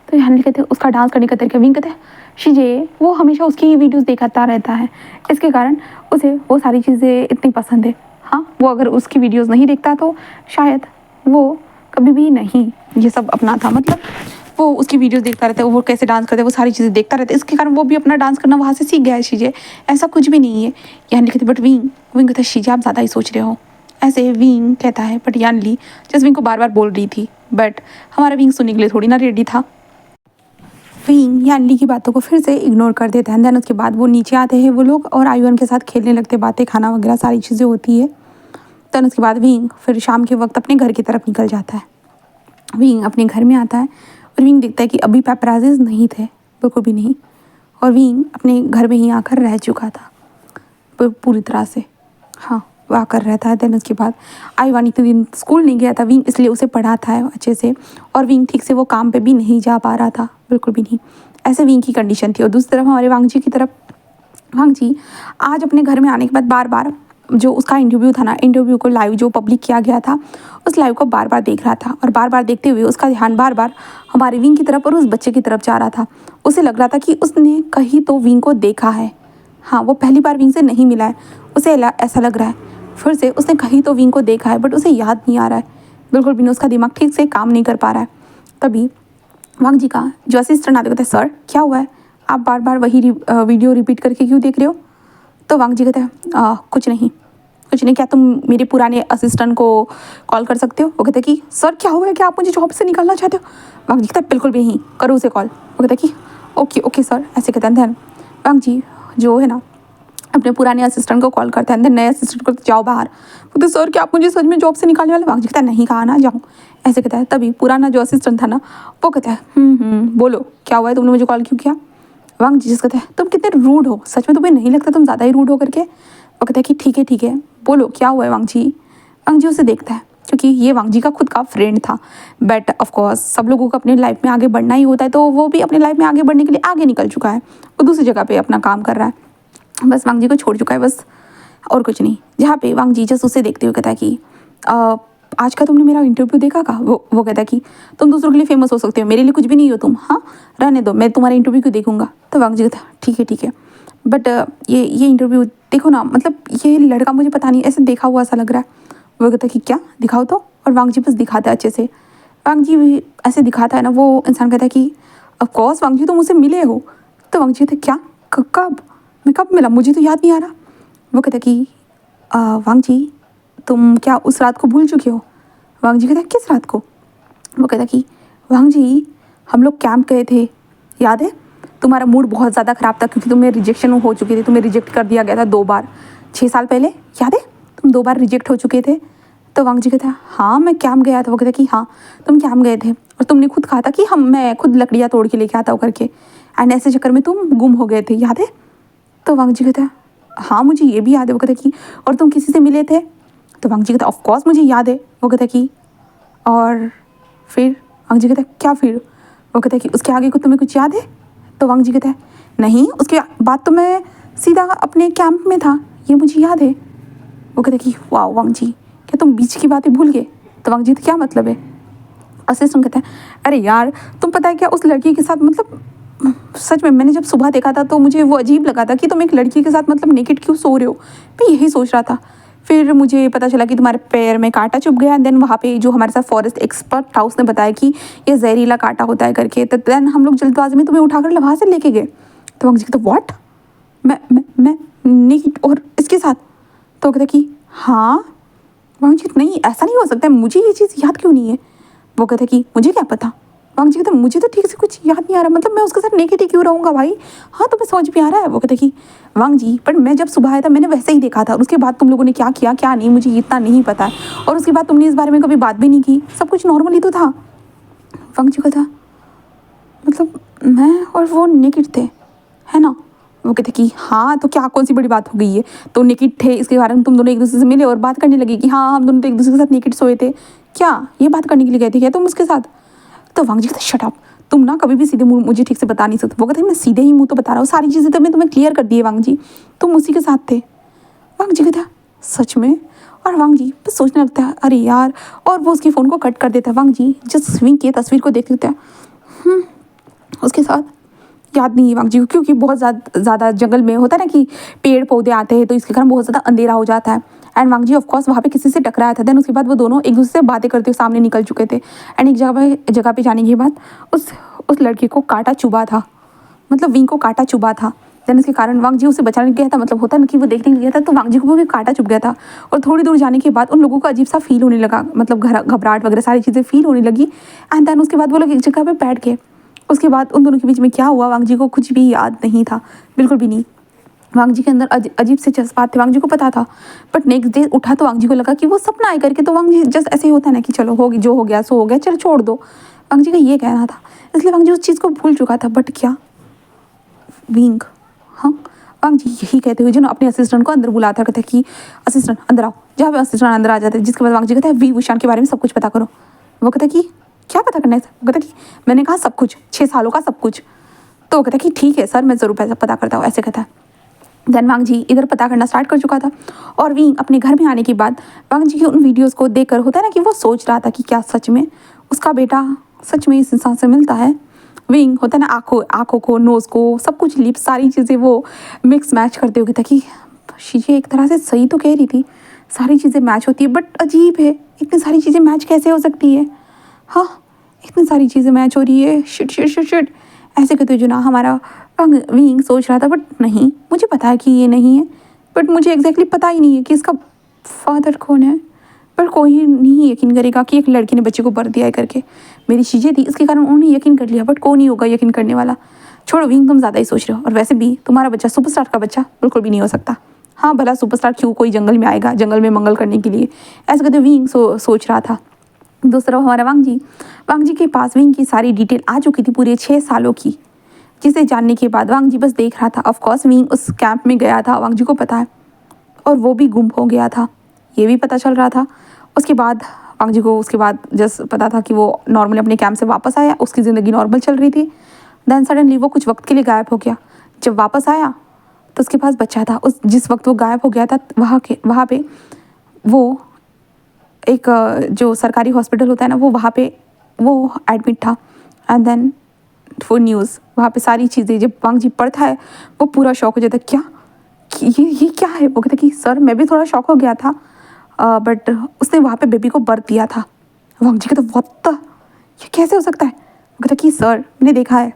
तो यानी कहते उसका डांस करने का तरीका। विंग कहता है शिजे वो हमेशा उसकी ही वीडियोस देखता रहता है, इसके कारण उसे वो सारी चीज़ें इतनी पसंद है। हाँ, वो अगर उसकी वीडियोस नहीं देखता तो शायद वो कभी भी नहीं ये सब अपना था, मतलब वो उसकी वीडियोस देखता रहता है, वो कैसे डांस करते हैं वो सारी चीज़ें देखता रहता है, इसके कारण वो भी अपना डांस करना वहाँ से सीख गया है शिजे। ऐसा कुछ भी नहीं है। यानी कहते बट विंग कहता है शिजे आप ज़्यादा ही सोच रहे हो, ऐसे विंग कहता है। बट यानली जस्ट विंग को बार बार बोल रही थी, बट हमारा विंग सुनने के लिए थोड़ी ना रेडी था। विंग यानली की बातों को फिर से इग्नोर कर देते हैं। देन उसके बाद वो नीचे आते हैं वो लोग और आयुआन के साथ खेलने लगते, बातें खाना वगैरह सारी चीज़ें होती है। देन उसके बाद विंग फिर शाम के वक्त अपने घर की तरफ निकल जाता है। विंग अपने घर में आता है और विंग देखता है कि अभी पैपराजीज नहीं थे, बिल्कुल भी नहीं, और विंग अपने घर में ही आकर रह चुका था पूरी तरह से। हाँ, वो आकर रहता है। देन उसके बाद आयुआन इतने दिन स्कूल नहीं गया था विंग, इसलिए उसे पढ़ाता है अच्छे से, और विंग ठीक से वो काम पे भी नहीं जा पा रहा था, बिल्कुल भी नहीं। ऐसे विंग की कंडीशन थी। और दूसरी तरफ हमारे वांग जी की तरफ, वांग जी आज अपने घर में आने के बाद बार बार जो उसका इंटरव्यू था ना, इंटरव्यू को लाइव जो पब्लिक किया गया था, उस लाइव को बार बार देख रहा था। और बार बार देखते हुए उसका ध्यान बार बार हमारे विंग की तरफ और उस बच्चे की तरफ जा रहा था। उसे लग रहा था कि उसने कहीं तो विंग को देखा है। हाँ, वो पहली बार विंग से नहीं मिला है, उसे ऐसा लग रहा है फिर से उसने कहीं तो विंग को देखा है, बट उसे याद नहीं आ रहा है बिल्कुल भी। उसका दिमाग ठीक से काम नहीं कर पा रहा है। तभी वांग जी का जो असिस्टेंट आते कहते हैं, सर क्या हुआ है, आप बार बार वही वीडियो रिपीट करके क्यों देख रहे हो? तो वांग जी कहते हैं, कुछ नहीं कुछ नहीं, क्या तुम मेरे पुराने असिस्टेंट को कॉल कर सकते हो? वो कहते हैं कि सर क्या हुआ है, क्या आप मुझे जॉब से निकालना चाहते हो? वांग जी कहते हैं बिल्कुल भी नहीं, करो उसे कॉल। वो कहते हैं कि ओके ओके सर, ऐसे कहते हैं। धन वांग जी जो है ना अपने पुराने असिस्टेंट को कॉल करते हैं, देन नए असिस्टेंट को जाओ बाहर। बोलते सर क्या आप मुझे सच में जॉब से निकालने वाले? वांग जी कहता है नहीं, कहा ना जाओ, ऐसे कहता है। तभी पुराना जो असिस्टेंट था ना, वो कहता है बोलो क्या हुआ है, तुमने मुझे कॉल क्यों किया? वांग जी कहता है तुम कितने रूड हो, सच में तुम्हें नहीं लगता तुम ज़्यादा ही रूड हो करके? वो कहता है कि ठीक है बोलो क्या हुआ है वांग जी। वांग जी उसे देखता है क्योंकि ये वांग जी का खुद का फ्रेंड था। बट ऑफकोर्स सब लोगों को अपने लाइफ में आगे बढ़ना ही होता है, तो वो भी अपने लाइफ में आगे बढ़ने के लिए आगे निकल चुका है। वो दूसरी जगह पे अपना काम कर रहा है, बस वांग जी को छोड़ चुका है बस, और कुछ नहीं। जहाँ पे वांग जी जस्ट उसे देखते हुए कहता है कि आज का तुमने मेरा इंटरव्यू देखा का? वो कहता है कि तुम दूसरों के लिए फेमस हो सकते हो, मेरे लिए कुछ भी नहीं हो तुम, हाँ रहने दो, मैं तुम्हारा इंटरव्यू क्यों देखूंगा? तो वांग जी कहता है ठीक है बट ये इंटरव्यू देखो ना, मतलब ये लड़का मुझे पता नहीं ऐसे देखा हुआ ऐसा लग रहा है। वो कहता है कि क्या दिखाओ तो, और वांग जी बस दिखाता है अच्छे से। वांग जी भी ऐसे दिखाता है ना, वो इंसान कहता है कि ऑफकोर्स वांग जी तुम मुझसे मिले हो। तो वांग जी कहते क्या, कब, मैं कब मिला, मुझे तो याद नहीं आ रहा। वो कहता कि वांग जी तुम क्या उस रात को भूल चुके हो? वांग जी कहता है किस रात को? वो कहता कि वांग जी हम लोग कैंप गए थे, याद है? तुम्हारा मूड बहुत ज़्यादा ख़राब था क्योंकि तुम्हें रिजेक्शन हो चुकी थी, तुम्हें रिजेक्ट कर दिया गया था 2 बार 6 साल पहले, याद है? तुम 2 बार रिजेक्ट हो चुके थे। तो वांग जी कहता है हाँ मैं कैंप गया था। वो कहता कि हाँ तुम कैंप गए थे और तुमने खुद कहा था कि मैं खुद लकड़ियाँ तोड़ के लेके आता हूँ करके, एंड ऐसे चक्कर में तुम गुम हो गए थे, याद है? तो वांग जी कहता है हाँ मुझे ये भी याद है। वो कहता कि और तुम किसी से मिले थे? तो वांग जी कहता ऑफकोर्स मुझे याद है। वो कहता कि और फिर? वांग जी कहता है क्या फिर? वो कहता है कि उसके आगे को तुम्हें कुछ याद है? तो वांग जी कहता है नहीं, उसके बाद तो मैं सीधा अपने कैंप में था, ये मुझे याद है। वो कहता है कि वाह वांग जी क्या तुम बीच की बातें भूल गए? तो वांग जी तो क्या मतलब है? असिस्टेंट कहता है अरे यार तुम पता है क्या उस लड़की के साथ, मतलब सच में मैंने जब सुबह देखा था तो मुझे वो अजीब लगा था कि तुम एक लड़की के साथ मतलब नेकेड क्यों सो रहे हो। मैं यही सोच रहा था, फिर मुझे पता चला कि तुम्हारे पैर में कांटा चुभ गया। देन वहाँ पे जो हमारे साथ फॉरेस्ट एक्सपर्ट था उसने बताया कि ये जहरीला कांटा होता है करके। तो देन हम लोग जल्दबाजी में तुम्हें उठाकर वहाँ से लेके गए। तो वांग जी कहता व्हाट, मैं नेकेड और इसके साथ? तो कहता कि हाँ। वांग जी नहीं ऐसा नहीं हो सकता है, मुझे ये चीज़ याद क्यों नहीं है? वो कहता कि मुझे क्या पता। वांग जी कहता मुझे तो ठीक से कुछ याद नहीं आ रहा, मतलब मैं उसके साथ नेकेड ही क्यों रहूँगा भाई? हाँ तुम्हें समझ में आ रहा है? वो कहता कि वांग जी पर मैं जब सुबह आया था मैंने वैसे ही देखा था, उसके बाद तुम लोगों ने क्या किया क्या नहीं मुझे इतना नहीं पता है, और उसके बाद तुमने इस बारे में कभी बात भी नहीं की, सब कुछ नॉर्मली तो था। वांग जी कहता मतलब मैं और वो नेकेड थे, है ना? वो कहते कि हाँ तो क्या कौन सी बड़ी बात हो गई है, तो नेकेड थे इसके बारे में तुम दोनों एक दूसरे से मिले और बात करने लगे कि हाँ हम दोनों तो एक दूसरे के साथ नेकेड सोए थे, क्या ये बात करने के लिए गए थे क्या तुम उसके साथ? तो वांग जी कहते शट अप, तुम ना कभी भी सीधे मुंह मुझे ठीक से बता नहीं सकते। वो कहते मैं सीधे ही मुंह तो बता रहा हूँ, सारी चीज़ें तो मैं तुम्हें क्लियर कर दी है वांग जी, तुम उसी के साथ थे। वांग जी कहता सच में? और वांग जी बस सोचने लगता है अरे यार, और वो उसके फ़ोन को कट कर देता है। वांग जी जिस स्विंग की तस्वीर को देख लेते हैं उसके साथ याद नहीं है वांग जी को, क्योंकि बहुत ज़्यादा जंगल में होता है ना कि पेड़ पौधे आते हैं तो इसके कारण बहुत ज़्यादा अंधेरा हो जाता है। एंड वांग जी ऑफकोर्स वहाँ पे किसी से टकराया था। देन उसके बाद वो दोनों एक दूसरे से बातें करते हुए सामने निकल चुके थे। एंड एक जगह पे जाने के बाद उस लड़के को कांटा चुभा था, मतलब विंग को कांटा चुभा था। देन इसके कारण वांग जी उसे बचाने गया था, मतलब होता है ना कि वो देखने गया था तो वांग जी को भी कांटा चुभ गया था। और थोड़ी दूर जाने के बाद उन लोगों को अजीब सा फील होने लगा, मतलब घबराहट वगैरह सारी चीज़ें फील होने लगी। एंड देन उसके बाद वो लोग एक जगह पे बैठ गए। उसके बाद उन दोनों के बीच में क्या हुआ वांग जी को कुछ भी याद नहीं था, बिल्कुल भी नहीं। वांग जी के अंदर अजीब से जज्बात थे, वांग जी को पता था। बट नेक्स्ट डे उठा तो वांग जी को लगा कि वो सपना है करके, तो वांग जी जस्ट ऐसे ही होता है ना कि चलो होगी जो हो गया सो हो गया, चलो छोड़ दो। वांग जी का ये कहना था, इसलिए वांग जी उस चीज़ को भूल चुका था। बट क्या विंग, हाँ वांग जी यही कहते हुए जो ना अपने असिस्टेंट को अंदर बुलाता कहते कि असिस्टेंट अंदर आओ। जहाँ पे असिस्टेंट अंदर आ जाते हैं, जिसके बाद वांग जी कहता है वी विशान के बारे में सब कुछ पता करो। वो कहता कि क्या पता करना है? वो कहता कि मैंने कहा सब कुछ, 6 सालों का सब कुछ। तो वो कहता है कि ठीक है सर, मैं ज़रूर पैसा पता करता हूँ, ऐसे कहता है। देन वांग जी इधर पता करना स्टार्ट कर चुका था, और विंग अपने घर में आने के बाद वांग जी की उन वीडियोज़ को देख कर होता है ना कि वो सोच रहा था कि क्या सच में उसका बेटा सच में इस इंसान से मिलता है। विंग होता है ना, आँखों को, नोज़ को, सब कुछ, लिप्स, सारी चीज़ें वो मिक्स मैच करते हुए था कि शीशे एक तरह से सही तो कह रही थी, सारी चीज़ें मैच होती है, बट अजीब है, इतनी सारी चीज़ें मैच कैसे हो सकती है। हाँ, इतनी सारी चीज़ें मैच हो रही है, शिट शिट शिट शिट, ऐसे कहते जो ना हमारा विंग सोच रहा था, बट नहीं, मुझे पता है कि ये नहीं है, बट मुझे एग्जैक्टली पता ही नहीं है कि इसका फादर कौन है। पर कोई नहीं यकीन करेगा कि एक लड़के ने बच्चे को बर्थ दिया है करके। मेरी चीज़ें थी, इसके कारण उन्होंने यकीन कर लिया, बट कौन ही होगा यकीन करने वाला। छोड़ो विंग, तुम ज़्यादा ही सोच रहे हो, और वैसे भी तुम्हारा बच्चा सुपरस्टार का बच्चा बिल्कुल भी नहीं हो सकता। हाँ भला सुपरस्टार क्यों कोई जंगल में आएगा, जंगल में मंगल करने के लिए, ऐसे कहते विंग सोच रहा था। दूसरा हमारा वांग जी के पास विंग की सारी डिटेल आ चुकी थी, पूरे 6 सालों की, जिसे जानने के बाद वांग जी बस देख रहा था। ऑफकोर्स विंग उस कैंप में गया था, वांग जी को पता है, और वो भी गुम हो गया था, ये भी पता चल रहा था। उसके बाद वांग जी को उसके बाद जस्ट पता था कि वो नॉर्मली अपने कैंप से वापस आया, उसकी ज़िंदगी नॉर्मल चल रही थी। देन सडनली वो कुछ वक्त के लिए गायब हो गया। जब वापस आया तो उसके पास बच्चा था। उस जिस वक्त वो गायब हो गया था वहाँ पे वो एक जो सरकारी हॉस्पिटल होता है ना, वो वहाँ पे वो एडमिट था। एंड देन वो न्यूज़, वहाँ पे सारी चीज़ें जब वांग जी पढ़ता है, वो पूरा शॉक हो जाता है, क्या ये क्या है। वो कहता कि सर मैं भी थोड़ा शॉक हो गया था, बट उसने वहाँ पे बेबी को बर्थ दिया था। वांग जी कहता व्हाट द, ये कैसे हो सकता है। वो कहता कि सर मैंने देखा है,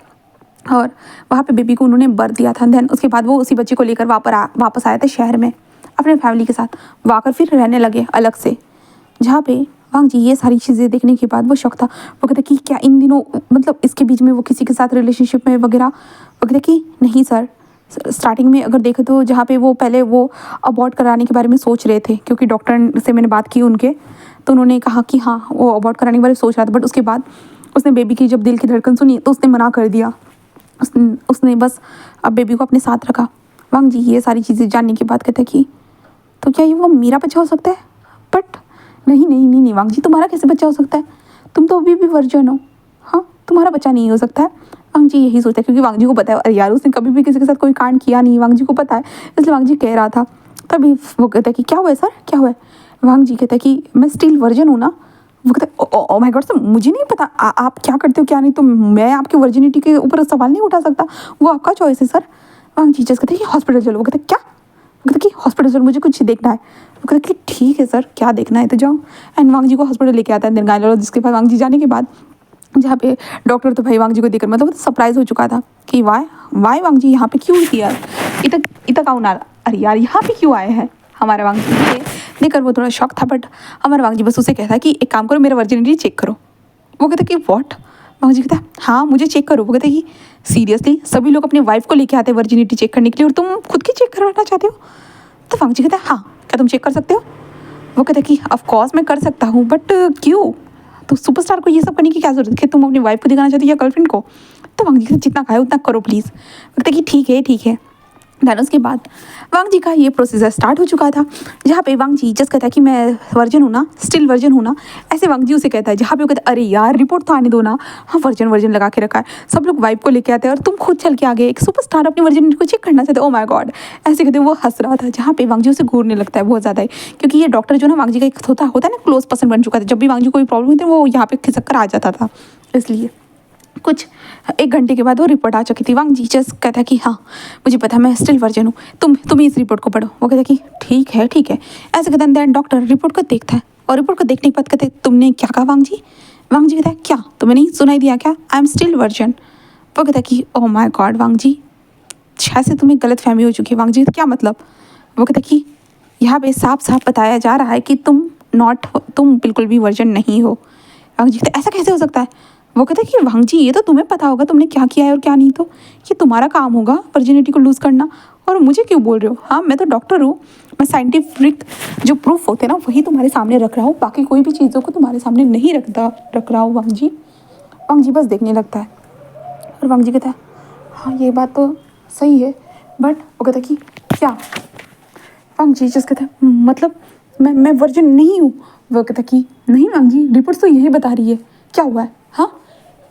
और वहाँ पे बेबी को उन्होंने बर्थ दिया था। देन उसके बाद वो उसी बच्चे को लेकर वापस आया था शहर में अपने फैमिली के साथ, वहाँ फिर रहने लगे अलग से। जहाँ पे वांग जी ये सारी चीज़ें देखने के बाद वो शौक था। वो कहते कि क्या इन दिनों मतलब इसके बीच में वो किसी के साथ रिलेशनशिप में वगैरह। वो कहते कि नहीं सर, स्टार्टिंग में अगर देखें तो जहाँ पे वो पहले वो अबॉर्ट कराने के बारे में सोच रहे थे, क्योंकि डॉक्टर से मैंने बात की उनके, तो उन्होंने कहा कि हाँ वो अबॉर्ट कराने के बारे में सोच रहा था। बट उसके बाद उसने बेबी की जब दिल की धड़कन सुनी तो उसने मना कर दिया। उसने बस अब बेबी को अपने साथ रखा। वांग जी ये सारी चीज़ें जानने के बाद कहते कि तो क्या ये वो मेरा बच्चा हो सकता है। बट नहीं नहीं नहीं नहीं वांग जी, तुम्हारा कैसे बच्चा हो सकता है, तुम तो अभी भी वर्जन हो। हाँ तुम्हारा बच्चा नहीं हो सकता है। वांग जी यही सोचता है, क्योंकि वांग जी को पता है, अरे यार उसने कभी भी किसी के साथ कोई कांड किया नहीं, वांग जी को पता है, इसलिए वांग जी कह रहा था। तभी वो कहता है कि क्या हुआ है सर, क्या हुआ है। वांग जी कहता है कि मैं स्टिल वर्जन हूँ ना। वो कहता है ओ माय गॉड सर, मुझे नहीं पता आप क्या करते हो क्या नहीं, तो मैं आपकी वर्जिनिटी के ऊपर सवाल नहीं उठा सकता, वो आपका चॉइस है सर। वांग जी जस्ट कहते हैं कि हॉस्पिटल चलो। वो कहते क्या, वो कहते कि हॉस्पिटल चलो, मुझे कुछ देखना है। वो कहते कि ठीक है सर, क्या देखना है तो जाओ। एंड वांग जी को हॉस्पिटल लेके आता है गायनोलॉजिस्ट के पास। वांग जी जाने के बाद जहाँ पे डॉक्टर तो भाई वांग जी को देखकर मतलब सरप्राइज हो चुका था कि वाई वांग जी यहाँ पे क्यों थी यार, इतना काउन आ, अरे यार यहाँ पे क्यों आए हैं हमारे वांग जी। ये देखकर वो थोड़ा शॉक था, बट हमारा वांग जी बस उसे कहता है कि एक काम करो, मेरा वर्जिनिटी चेक करो। वो कहता कि व्हाट। वांग जी कहता हाँ मुझे चेक करो। वो कहता कि सीरियसली सभी लोग अपनी वाइफ को लेके आते हैं वर्जिनिटी चेक करने के लिए, और तुम खुद की चेक करवाना चाहते हो। तो वांग जी कहता हाँ, क्या तुम चेक कर सकते हो। वो कहता कि ऑफकोर्स मैं कर सकता हूँ, बट क्यों, तो सुपरस्टार को ये सब करने की क्या जरूरत है, तुम अपनी वाइफ को दिखाना चाहते हो या गर्लफ्रेंड को। तो वांग जी कहते जितना खाए उतना करो प्लीज़। कहते कि ठीक है। देन उसके बाद वांग जी का ये प्रोसीजर स्टार्ट हो चुका था, जहाँ पे वांग जी जस्ट कहता है कि मैं वर्जन हूँ ना, स्टिल वर्जन हूँ ना, ऐसे वांग जी उसे कहता है। जहाँ पे वो कहता है अरे यार रिपोर्ट तो आने दो ना, हाँ वर्जन लगा के रखा है, सब लोग वाइफ को लेके आते हैं और तुम खुद चल के आ गए, एक सुपरस्टार अपनी वर्जन को चेक करना चाहते, ओ माय गॉड, ऐसे कहते वो हंस रहा था। जहाँ पे वांग जी उसे घूरने लगता है बहुत ज़्यादा ही, क्योंकि ये डॉक्टर जो ना वांग जी का एक होता है ना क्लोज पर्सन बन चुका था। जब भी वांग जी कोई प्रॉब्लम हुई थी वो यहाँ पे खिसक कर आ जाता था। इसलिए कुछ 1 घंटे के बाद वो रिपोर्ट आ चुकी थी। वांग जी जस्ट कहता है कि हाँ मुझे पता है, मैं स्टिल वर्जन हूँ, तुम इस रिपोर्ट को पढ़ो। वो कहता है कि ठीक है, ऐसे कहते हैं। देन डॉक्टर रिपोर्ट को देखता है, और रिपोर्ट को देखने के बाद कहते हैं तुमने क्या कहा वांग जी। वांग जी कहता है क्या तुम्हें नहीं सुनाई दिया क्या, आई एम स्टिल वर्जन। वो कहता है कि ओह माय गॉड वांग जी, शायद से तुम्हें गलत फहमी हो चुकी है। वांग जी क्या मतलब। वो कहता है कि यहाँ पे साफ साफ बताया जा रहा है कि तुम बिल्कुल भी वर्जन नहीं हो। वांग जी कहते ऐसा कैसे हो सकता है। वो कहता है कि वांग जी ये तो तुम्हें पता होगा तुमने क्या किया है और क्या नहीं, तो ये तुम्हारा काम होगा वर्जिनिटी को लूज़ करना, और मुझे क्यों बोल रहे हो। हाँ मैं तो डॉक्टर हूँ, मैं साइंटिफिक जो प्रूफ होते हैं ना वही तुम्हारे सामने रख रहा हूँ, बाकी कोई भी चीज़ों को तुम्हारे सामने नहीं रख रहा हूँ वांग जी। वांग जी बस देखने लगता है, और वांग जी कहता है हाँ ये बात तो सही है, बट वो कहता है कि क्या। वांग जी जस्ट कहता है मतलब मैं वर्जिन नहीं हूँ। वो कहता है कि नहीं वांग जी रिपोर्ट तो यही बता रही है, क्या हुआ है। हाँ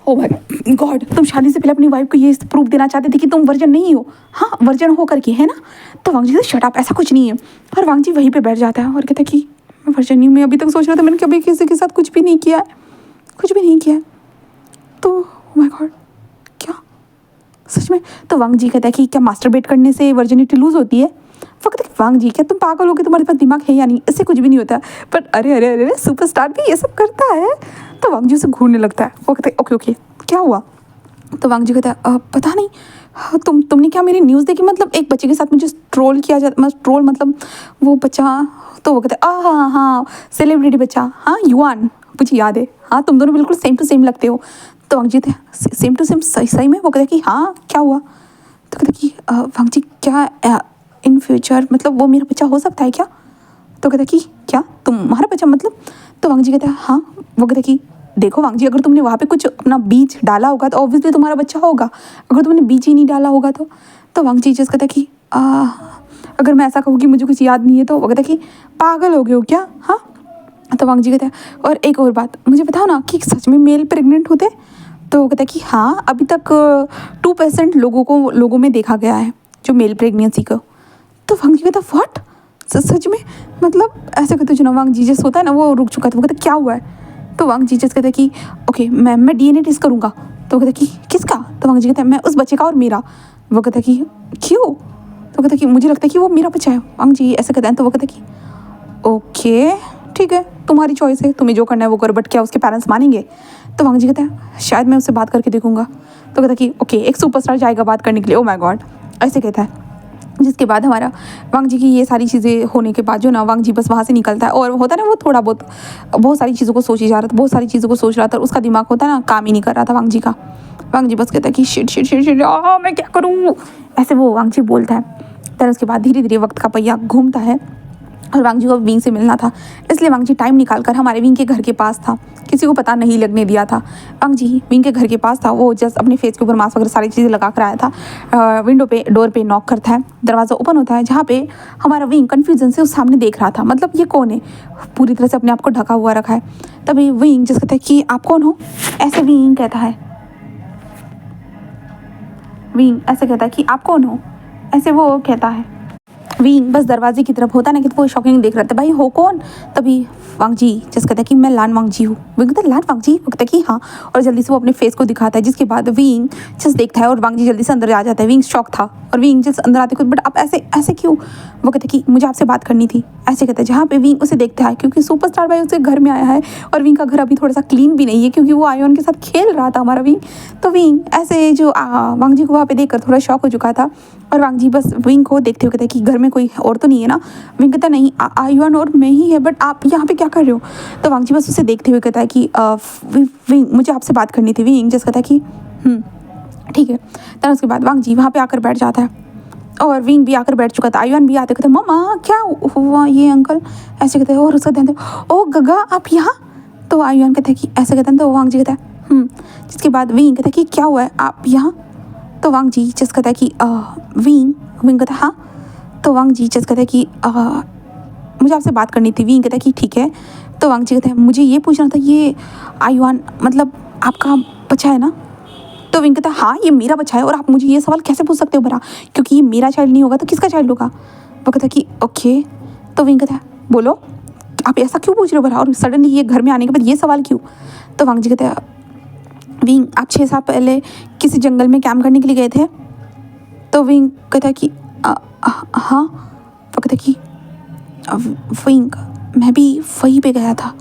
ओ भाई गॉड, तुम शादी से पहले अपनी वाइफ को ये प्रूफ देना चाहते थे कि तुम वर्जन नहीं हो। हाँ, वर्जन हो करके, है ना। तो वांग जी से शट अप, ऐसा कुछ नहीं है। और वांग जी वहीं पे बैठ जाता है और कहता है कि मैं वर्जन नहीं हूँ। मैं अभी तक सोच रहा था मैंने कभी किसी के साथ कुछ भी नहीं किया है, कुछ भी नहीं किया है। तो माय गॉड, क्या सच में? तो वांग जी कहता है कि क्या मास्टरबेट करने से वर्जिनिटी लूज होती है? वो कहते हैं वांग जी क्या तुम पागल हो गए, तुम्हारे पास दिमाग है या नहीं, इससे कुछ भी नहीं होता। बट अरे अरे अरे सुपरस्टार भी ये सब करता है। तो वांग जी उसे घूरने लगता है। वो कहते हैं ओके ओके क्या हुआ? तो वांग जी कहता है पता नहीं। हाँ, तुमने क्या मेरी न्यूज़ देखी? मतलब एक बच्चे के साथ मुझे ट्रोल किया जाता, ट्रोल मतलब वो बच्चा। तो वो कहता है हाँ हाँ सेलिब्रिटी बच्चा, हाँ युआन, मुझे याद है। हाँ तुम दोनों बिल्कुल सेम टू सेम लगते हो। तो वांग जी कहते सेम टू सेम, सही सही में? वो कहते कि हाँ क्या हुआ? तो कहते कि वांग जी क्या इन फ्यूचर मतलब वो मेरा बच्चा हो सकता है क्या? तो कहता कि क्या तुम्हारा बच्चा मतलब? तो वांग जी कहता है हाँ। वो कहता कि देखो वांग जी, अगर तुमने वहाँ पे कुछ अपना बीज डाला होगा तो ऑब्वियसली तुम्हारा बच्चा होगा, अगर तुमने बीज ही नहीं डाला होगा तो वांग जी जस्ट कहता कि अगर मैं ऐसा कहूँ कि मुझे कुछ याद नहीं है तो वो कहता कि पागल हो गए हो क्या? हाँ। तो वांग जी कहता है और एक और बात मुझे बताओ ना कि सच में मेल प्रेग्नेंट होते? तो वो कहता है कि हाँ अभी तक 2% लोगों में देखा गया है जो मेल प्रेगनेंसी को। तो वांग जी कहता व्हाट, सच में? मतलब ऐसे कहते जो वांग जी जैसे होता है ना वो रुक चुका था। वो कहता क्या हुआ है? तो वांग जी जैसे कहता कि ओके मैं डीएनए टेस्ट करूँगा। तो कहता कि किसका? तो वांग जी कहता है मैं उस बच्चे का और मेरा। वो कहता कि क्यों? तो कहता कि मुझे लगता है कि वो मेरा बच्चा है। वांग जी ऐसे कहते हैं। तो वो कहता कि ओके ठीक है तुम्हारी चॉइस है, तुम्हें जो करना है वो करो, बट क्या उसके पेरेंट्स मानेंगे? तो वांग जी कहता है शायद मैं उससे बात करके देखूंगा। तो कहता कि ओके एक सुपरस्टार जाएगा बात करने के लिए, ओ माय गॉड, ऐसे कहता है। जिसके बाद हमारा वांग जी की ये सारी चीज़ें होने के बाद जो ना वांग जी बस वहाँ से निकलता है और होता है ना वो थोड़ा बहुत सारी चीज़ों को सोची जा रहा था, बहुत सारी चीज़ों को सोच रहा था, उसका दिमाग होता है ना काम ही नहीं कर रहा था वांग जी का। वांग जी बस कहता है कि शिट शिट शिट शिट मैं क्या करूँ, ऐसे वो वांग जी बोलता है। फिर उसके बाद धीरे धीरे वक्त का पहिया घूमता है और वांग जी को विंग से मिलना था, इसलिए वांग जी टाइम निकाल कर हमारे विंग के घर के पास था, किसी को पता नहीं लगने दिया था। वांग जी विंग के घर के पास था, वो जस्ट अपने फेस के ऊपर मास्क वगैरह सारी चीज़ें लगा कर आया था। विंडो पे डोर पे नॉक करता है, दरवाज़ा ओपन होता है जहाँ पे हमारा विंग कन्फ्यूजन से उस सामने देख रहा था, मतलब ये कौन है, पूरी तरह से अपने आप को ढका हुआ रखा है। तभी विंग जस्ट कहता है कि आप कौन हो? ऐसे विंग कहता है, विंग ऐसे कहता है कि आप कौन हो? ऐसे वो कहता है। विंग बस दरवाजे की तरफ होता ना कि वो शॉकिंग देख रहा था, भाई हो कौन? तभी वांग जी जस्ट कहता है कि मैं लान वांग जी हूँ। विंग कहता है लान वांग जी? वो कहता है कि हाँ, और जल्दी से वो अपने फेस को दिखाता है, जिसके बाद विंग जस्ट देखता है और वांग जी जल्दी से अंदर आ जाता है। विंग शॉक था और विंग जस्ट अंदर आते खुद, बट आप ऐसे ऐसे क्यों? वो कहते कि मुझे आपसे बात करनी थी, ऐसे कहता है। जहाँ पे विंग उसे देखता है क्योंकि सुपरस्टार भाई उसके घर में आया है और विंग का घर अभी थोड़ा सा क्लीन भी नहीं है क्योंकि वो आयोन के साथ खेल रहा था हमारा विंग। तो विंग ऐसे जो वांग जी को वहाँ पे देखकर थोड़ा शॉक हो चुका था और वांग जी बस विंग को देखते हुए कहते हैं कि घर में कोई और तो नहीं है ना? विंग कहता नहीं आयुआन और मैं ही है, बट आप यहाँ पे क्या कर रहे हो? तो वांग जी बस उसे देखते हुए कहता है कि विंग मुझे आपसे बात करनी थी। विंग जैसे कहता है कि ठीक है। तो उसके बाद वांग जी वहाँ पे आकर बैठ जाता है और विंग भी आकर बैठ चुका था। आयुआन भी आते कहते मम्मा क्या हुआ ये अंकल, ऐसे कहते हैं। और उसका ध्यान ओ गगा आप यहाँ? तो आयुआन कहते हैं कि ऐसे कहते हैं। तो वांग जी कहता है जिसके बाद विंग कहता है कि क्या हुआ है आप यहाँ? तो वांग जी जस्ट कहता है कि विंग कहता है हाँ। तो वांग जी जस्ट कहता है कि मुझे आपसे बात करनी थी। विंग कहता है कि ठीक है। तो वांग जी कहते हैं मुझे ये पूछना था, ये आयुआन मतलब आपका बच्चा है ना? तो विंग कहता है हाँ ये मेरा बच्चा है और आप मुझे ये सवाल कैसे पूछ सकते हो भला, क्योंकि ये मेरा चाइल्ड नहीं होगा तो किसका चाइल्ड होगा? वो कहता है कि ओके। तो विंग कहता है बोलो आप ऐसा क्यों पूछ रहे हो भला, और सडनली ये घर में आने के बाद ये सवाल क्यों? तो वांग जी कहते हैं विंग आप 6 साल पहले किसी जंगल में कैंप करने के लिए गए थे? तो विंग कहता है कि हाँ। वो कहता है कि विंग मैं भी वहीं पे गया था।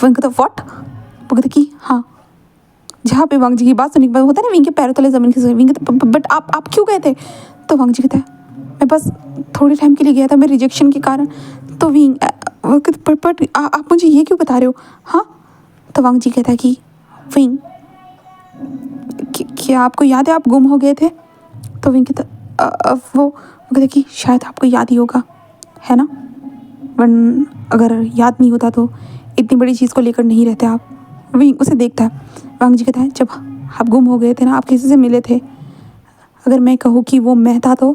विंग कहता व्हाट? वो कहता कि हाँ। जहाँ पे वांग जी की बात सुनने के बाद होता है ना विंग के पैरों तले जमीन खिसक गई। विंग कहता बट आप क्यों गए थे? तो वांग जी कहता है मैं बस थोड़े टाइम के लिए गया था, मेरे रिजेक्शन के कारण। तो विंग बट आप मुझे ये क्यों बता रहे हो? हाँ। तो वांग जी कहता है कि विंग क्या आपको याद है आप गुम हो गए थे? तो विंग कहता वो कहता कि शायद आपको याद ही होगा, है ना? वन अगर याद नहीं होता तो इतनी बड़ी चीज़ को लेकर नहीं रहते आप। विंग उसे देखता है। वांग जी कहता है जब आप गुम हो गए थे ना, आप किसी से मिले थे, अगर मैं कहूँ कि वो मैं था तो?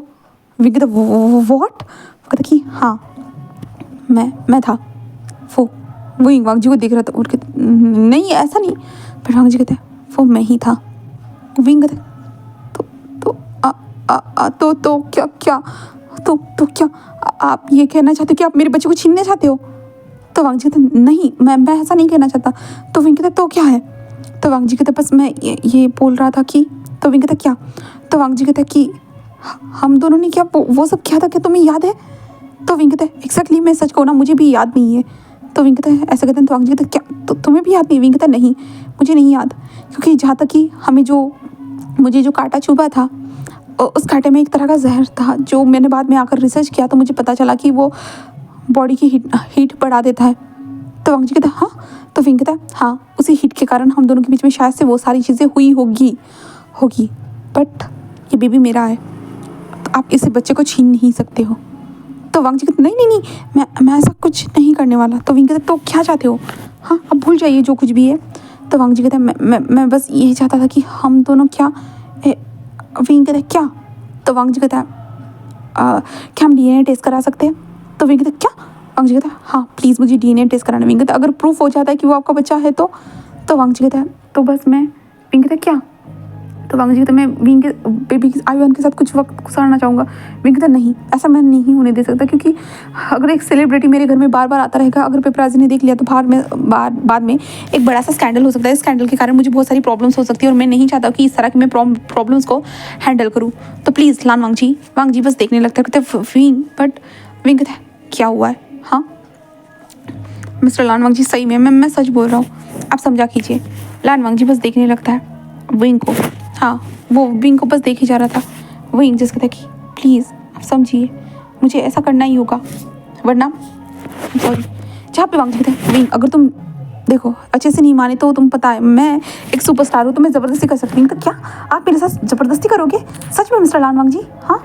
विंग कहता वॉट? वो कहता कि हाँ मैं था वो। विंग वांग जी को देख रहा था और कहता नहीं ऐसा नहीं। फिर वांग जी कहते हैं वो मैं ही था। विंग कहता तो क्या क्या तो क्या आप ये कहना चाहते हो कि आप मेरे बच्चे को छीनना चाहते हो? तो वांगजी कहता नहीं, मैं ऐसा नहीं कहना चाहता। तो विंग कहता तो क्या है? तो वांगजी कहता बस मैं ये बोल रहा था कि। तो विंग कहता क्या? तो वांगजी कहता कि हम दोनों ने क्या वो सब किया था, क्या तुम्हें याद है? तो विंग कहता एग्जैक्टली, मैं सच कहूँ ना, मुझे भी याद नहीं है। तो विंग कहता ऐसा कहते हैं। तो वांगजी कहता क्या तो तुम्हें भी याद नहीं? विंग कहता नहीं, मुझे नहीं याद, क्योंकि जहाँ तक कि मुझे जो कांटा चुभा था, उस कांटे में एक तरह का जहर था, जो मैंने बाद में आकर रिसर्च किया तो मुझे पता चला कि वो बॉडी की हीट बढ़ा देता है। तो वांगजी कहता हाँ? तो विंग कहता हाँ, उसी हीट के कारण हम दोनों के बीच में शायद से वो सारी चीज़ें हुई होगी, बट ये बेबी मेरा है, तो आप इसे बच्चे को छीन नहीं सकते हो। तो वांगजी कहता नहीं, मैं ऐसा कुछ नहीं करने वाला। तो विंग कहता तो क्या चाहते हो? हाँ, अब भूल जाइए जो कुछ भी है। तो वांगजी कहता मैं बस यही चाहता था कि हम दोनों क्या। विंग कहता क्या? तो वांगजी कहता क्या हम डीएनए टेस्ट करा सकते हैं? तो विंग कहता क्या? वांगजी कहता हाँ प्लीज़, मुझे डीएनए टेस्ट कराना। विंग कहता अगर प्रूफ हो जाता है कि वो आपका बच्चा है तो। वांगजी कहता तो बस मैं। विंग कहता क्या? तो वांगजी कहता मैं विंग के बेबी आयुन के साथ कुछ वक्त गुजारना चाहूँगा। विंग कहता नहीं, ऐसा मैं नहीं होने दे सकता, क्योंकि अगर एक सेलिब्रिटी मेरे घर में बार बार आता रहेगा, अगर पेपराजी ने देख लिया तो बाद में एक बड़ा सा स्कैंडल हो सकता है। इस स्कैंडल के कारण मुझे बहुत सारी प्रॉब्लम्स हो सकती है, और मैं नहीं चाहता कि इस तरह की मैं प्रॉब्लम्स को हैंडल करूँ। तो प्लीज़ लान वांगजी बस देखने लगता है। कहते विंग बट विंग कहता क्या हुआ है? हाँ मिस्टर लान वांगजी, सही में मैं सच बोल रहा हूँ, आप समझा कीजिए। लान वांगजी बस देखने लगता है विंग को। हाँ, वो विंग को बस देखे जा रहा था। विंग जिस कहता कि प्लीज़ आप समझिए, मुझे ऐसा करना ही होगा, वरना सॉरी। जहाँ पे वांगजी कहता है विंग अगर तुम देखो अच्छे से नहीं माने तो तुम पता है मैं एक सुपरस्टार हूँ, तो मैं ज़बरदस्ती कर सकती हूँ। तो क्या आप मेरे साथ ज़बरदस्ती करोगे? सच में मिस्टर लान वांगजी? हाँ,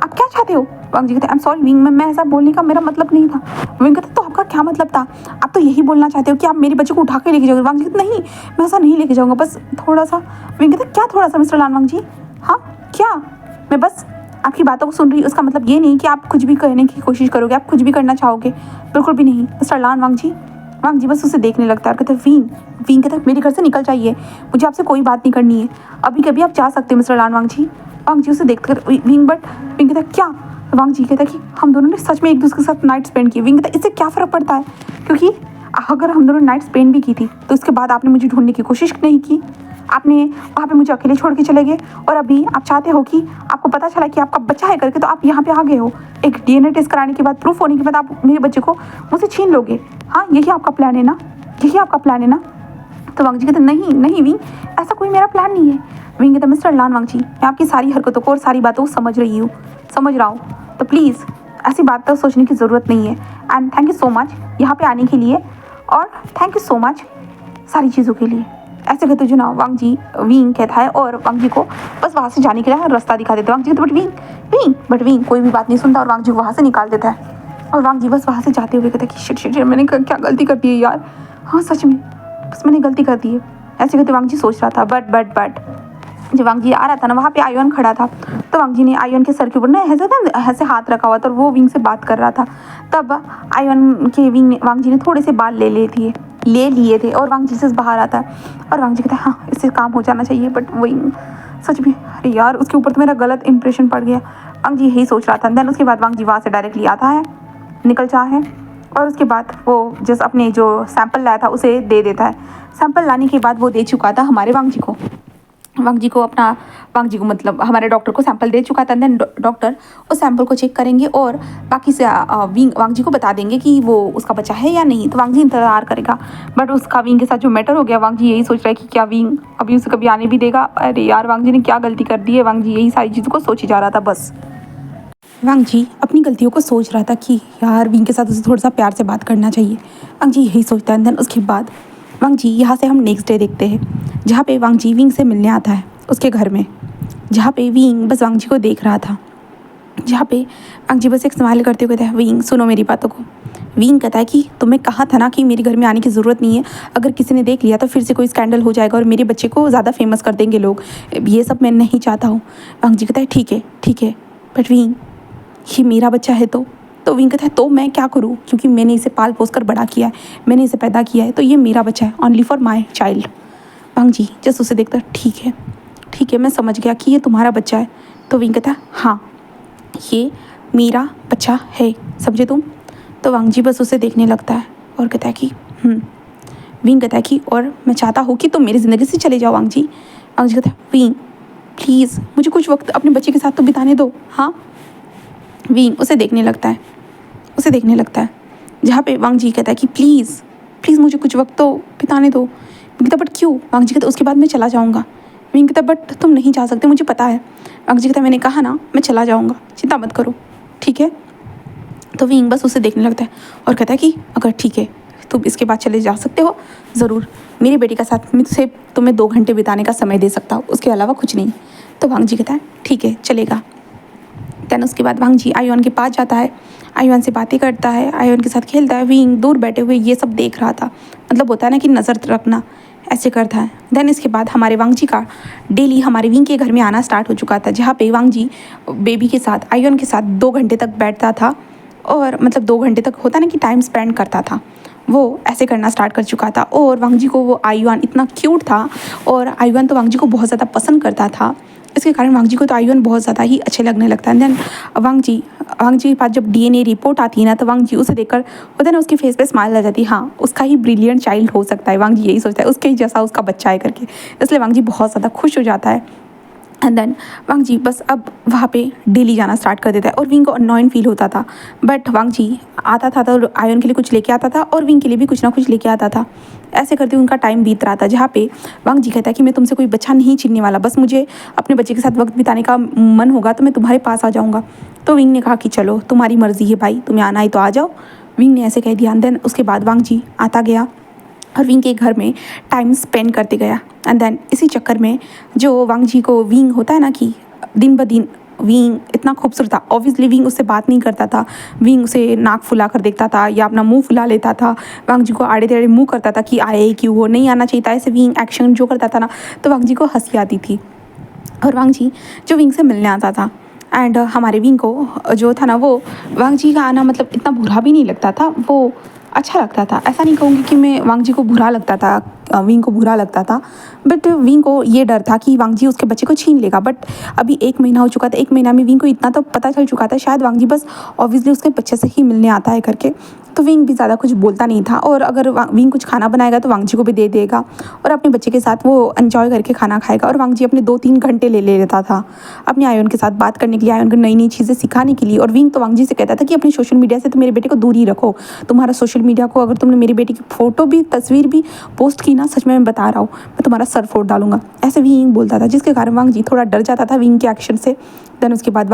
आप क्या चाहते हो? वांगजी कहते आई एम सॉरी विंग, मैं ऐसा बोलने का मेरा मतलब नहीं था। विंग कहता तो आपका क्या मतलब था? आप तो यही बोलना चाहते हो कि आप मेरे बच्चे को उठा के लेके जाओगे। वांगजी कहते नहीं, मैं ऐसा नहीं लेके जाऊँगा, बस थोड़ा सा। विंग कहता क्या थोड़ा सा मिस्टर लान वांगजी? हाँ क्या? मैं बस आपकी बातों को सुन रही हूँ, उसका मतलब ये नहीं कि आप कुछ भी कहने की कोशिश करोगे, आप कुछ भी करना चाहोगे, बिल्कुल भी नहीं मिस्टर लान वांगजी। वांगजी बस उसे देखने लगता है और कहते विंग कहता मेरे घर से निकल जाइए, मुझे आपसे कोई बात नहीं करनी है, अभी कभी आप जा सकते हैं मिस्टर लान वांगजी। वांगजी उसे देखकर विंग कहता क्या? वांगजी कहता कि हम दोनों ने सच में एक दूसरे के साथ नाइट स्पेंड की। विंग कहता इससे क्या फ़र्क पड़ता है, क्योंकि अगर हम दोनों नाइट स्पेंड भी की थी तो उसके बाद आपने मुझे ढूंढने की कोशिश नहीं की, आपने वहाँ पे मुझे अकेले छोड़ के चले गए, और अभी आप चाहते हो कि आपको पता चला कि आपका बच्चा है करके तो आप यहाँ पे आ गए हो। एक डीएनए टेस्ट कराने के बाद, प्रूफ होने के बाद आप मेरे बच्चे को मुझसे छीन लोगे। हाँ, यही आपका प्लान है ना? यही आपका प्लान है ना? तो वांगजी कहते नहीं विंग, ऐसा कोई मेरा प्लान नहीं है। विंग कहता मिस्टर लान वांगजी, मैं आपकी सारी हरकतों को और सारी बातों को समझ रहा हूँ, तो प्लीज़ ऐसी बात तो सोचने की ज़रूरत नहीं है। And thank you so much यहाँ पे आने के लिए, और थैंक यू सो मच सारी चीज़ों के लिए। ऐसे कहते जो ना विंग कहता है, और वांगजी को बस वहाँ से जाने के लिए रास्ता दिखा देता है। वांगजी कहते बट विंग कोई भी बात नहीं सुनता, और वांगजी को वहाँ से निकाल देता है। और वांगजी बस वहाँ से जाते हुए कहता है कि शिट मैंने क्या गलती कर दी है यार। हाँ सच में बस मैंने गलती कर दी है। ऐसे कहते वांगजी सोच रहा था, बट जब वांगजी आ रहा था ना, वहाँ पे आयुन खड़ा था, तो वांगजी ने आयुन के सर के ऊपर ना ऐसे हाथ रखा हुआ था, और वो विंग से बात कर रहा था। तब आयुन के वांगजी ने थोड़े से बाल ले लिए थे, और वांगजी से बाहर आता है, और वांगजी कहता है हाँ इससे काम हो जाना चाहिए, बट विंग सच में अरे यार उसके ऊपर तो मेरा गलत इंप्रेशन पड़ गया। वांगजी यही सोच रहा था। देन उसके बाद वांगजी वहाँ से डायरेक्टली आता है, निकलता है, और उसके बाद वो जिस अपने जो सैंपल लाया था उसे दे देता है। सैंपल लाने के बाद वो दे चुका था हमारे वांगजी को मतलब हमारे डॉक्टर को सैंपल दे चुका था। देन डॉक्टर उस सैंपल को चेक करेंगे और बाकी से वांगजी को बता देंगे कि वो उसका बच्चा है या नहीं। तो वांगजी इंतज़ार करेगा, बट उसका विंग के साथ जो मैटर हो गया, वांगजी यही सोच रहा है कि क्या विंग अभी उसे कभी आने भी देगा। अरे यार वांगजी ने क्या गलती कर दी है। वांगजी यही सारी चीज़ों को सोची जा रहा था। बस वांगजी अपनी गलतियों को सोच रहा था कि यार विंग के साथ उसे थोड़ा सा प्यार से बात करना चाहिए। वांगजी यही सोचता है। देन उसके बाद वांगजी यहाँ से हम नेक्स्ट डे देखते हैं, जहाँ पे वांगजी विंग से मिलने आता है उसके घर में, जहाँ पे विंग बस वांगजी को देख रहा था, जहाँ पे वांगजी बस एक स्माइल करते हुए कहता है विंग सुनो मेरी बातों को। विंग कहता है कि तुम्हें कहा था ना कि मेरे घर में आने की ज़रूरत नहीं है, अगर किसी ने देख लिया तो फिर से कोई स्कैंडल हो जाएगा और मेरे बच्चे को ज़्यादा फेमस कर देंगे लोग, ये सब मैं नहीं चाहता हूँ। वांगजी कहता है ठीक है बट विंग ये मेरा बच्चा है तो विंग कहता है तो मैं क्या करूँ, क्योंकि मैंने इसे पाल पोस कर बड़ा किया है, मैंने इसे पैदा किया है, तो ये मेरा बच्चा है, only for my child. Wang ji just उसे देखता ठीक है मैं समझ गया कि ये तुम्हारा बच्चा है। तो विंग कहता है हाँ ये मेरा बच्चा है, समझे तुम। तो वांग जी बस उसे देखने लगता है और कहता है कि विंग कहता है कि और मैं चाहता हूँ कि तुम मेरी ज़िंदगी से चले जाओ वांग जी। वांग जी कहता है विंग प्लीज़ मुझे कुछ वक्त अपने बच्चे के साथ तो बिताने दो। हाँ विंग उसे देखने लगता है जहाँ पे वांग जी कहता है कि प्लीज़ मुझे कुछ वक्त तो बिताने दो। विंग कहता बट क्यों। वांग जी कहता उसके बाद मैं चला जाऊँगा। विंग कहता बट तुम नहीं जा सकते मुझे पता है। वांग जी कहता मैंने कहा ना मैं चला जाऊँगा, चिंता मत करो, ठीक है। तो विंग बस उसे देखने लगता है और कहता है कि अगर ठीक है तुम इसके बाद चले जा सकते हो, ज़रूर मेरी बेटी का साथ मुझसे तुम्हें 2 घंटे बिताने का समय दे सकता हूँ, उसके अलावा कुछ नहीं। तो वांग जी कहता है ठीक है चलेगा। दैन उसके बाद वांग जी आयुआन के पास जाता है, आयुआन से बातें करता है, आयुआन के साथ खेलता है। विंग दूर बैठे हुए ये सब देख रहा था, मतलब होता है ना कि नज़र रखना, ऐसे करता है। देन इसके बाद हमारे वांग जी का डेली हमारे विंग के घर में आना स्टार्ट हो चुका था, जहाँ पे वांग जी बेबी के साथ आयुआन के साथ 2 घंटे तक बैठता था और मतलब 2 घंटे तक होता ना कि टाइम स्पेंड करता था, वो ऐसे करना स्टार्ट कर चुका था। और वांग जी को वो आयुआन इतना क्यूट था और आयुआन तो वांग जी को बहुत ज़्यादा पसंद करता था, इसके कारण वांग जी को तो आयुआन बहुत ज़्यादा ही अच्छे लगने लगता है। देन वांग जी के पास जब डीएनए रिपोर्ट आती है ना, तो वांग जी उसे देखकर होता है ना उसके फेस पे स्माइल आ जाती है, हाँ उसका ही ब्रिलियंट चाइल्ड हो सकता है, वांग जी यही सोचता है उसके ही जैसा उसका बच्चा है करके, इसलिए वांग जी बहुत ज़्यादा खुश हो जाता है। एंड देन वांग जी बस अब वहाँ पे डेली जाना स्टार्ट कर देता है और विंग को अननोइंग फील होता था, बट वांग जी आता था तो आयुन के लिए कुछ लेके आता था और विंग के लिए भी कुछ ना कुछ लेके आता था। ऐसे करते उनका टाइम बीत रहा था, जहाँ पे वांग जी कहता है कि मैं तुमसे कोई बच्चा नहीं छीनने वाला, बस मुझे अपने बच्चे के साथ वक्त बिताने का मन होगा तो मैं तुम्हारे पास आ जाऊँगा। तो विंग ने कहा कि चलो तुम्हारी मर्ज़ी है भाई, तुम्हें आना है तो आ जाओ। विंग ने ऐसे कह दिया। देन उसके बाद वांग जी आता गया और विंग के घर में टाइम स्पेंड करते गया। एंड देन इसी चक्कर में जो वांग जी को विंग होता है ना कि दिन ब दिन विंग इतना खूबसूरत था, ऑब्वियसली विंग उससे बात नहीं करता था, विंग उसे नाक फुला कर देखता था या अपना मुंह फुला लेता था, वांग जी को आड़े टेढ़े मुंह करता था कि आए क्यों हो, नहीं आना चाहिए था, ऐसे विंग एक्शन जो करता था ना, तो वांग जी को हंसी आती थी। और वांग जी जो विंग से मिलने आता था एंड हमारे विंग को जो था ना वो वांग जी का आना मतलब इतना बुरा भी नहीं लगता था, वो अच्छा लगता था। ऐसा नहीं कहूँगी कि मैं वांग जी को बुरा लगता था, विंग को बुरा लगता था, बट विंग को ये डर था कि वांग जी उसके बच्चे को छीन लेगा। बट अभी 1 महीना हो चुका था, 1 महीना में विंग को इतना तो पता चल चुका था शायद वांग जी बस ऑब्वियसली उसके बच्चे से ही मिलने आता है करके, तो विंग भी ज़्यादा कुछ बोलता नहीं था। और अगर विंग कुछ खाना बनाएगा तो वांग जी को भी दे देगा और अपने बच्चे के साथ वो एंजॉय करके खाना खाएगा। और वांग जी अपने 2-3 घंटे ले लेता था अपने आयुन के साथ बात करने के लिए, आयुन को नई नई चीज़ें सिखाने के लिए। और विंग तो वांग जी से कहता था कि अपने सोशल मीडिया से तो मेरे बेटे को दूर ही रखो, तुम्हारा सोशल मीडिया को अगर तुमने मेरी बेटी की फ़ोटो भी तस्वीर भी पोस्ट की ना, सच में मैं बता रहा हूँ मैं तुम्हारा सर फोड़ डालूंगा, ऐसे विंग बोलता था, जिसके कारण वांग जी थोड़ा डर जाता था विंग के एक्शन से। देन उसके बाद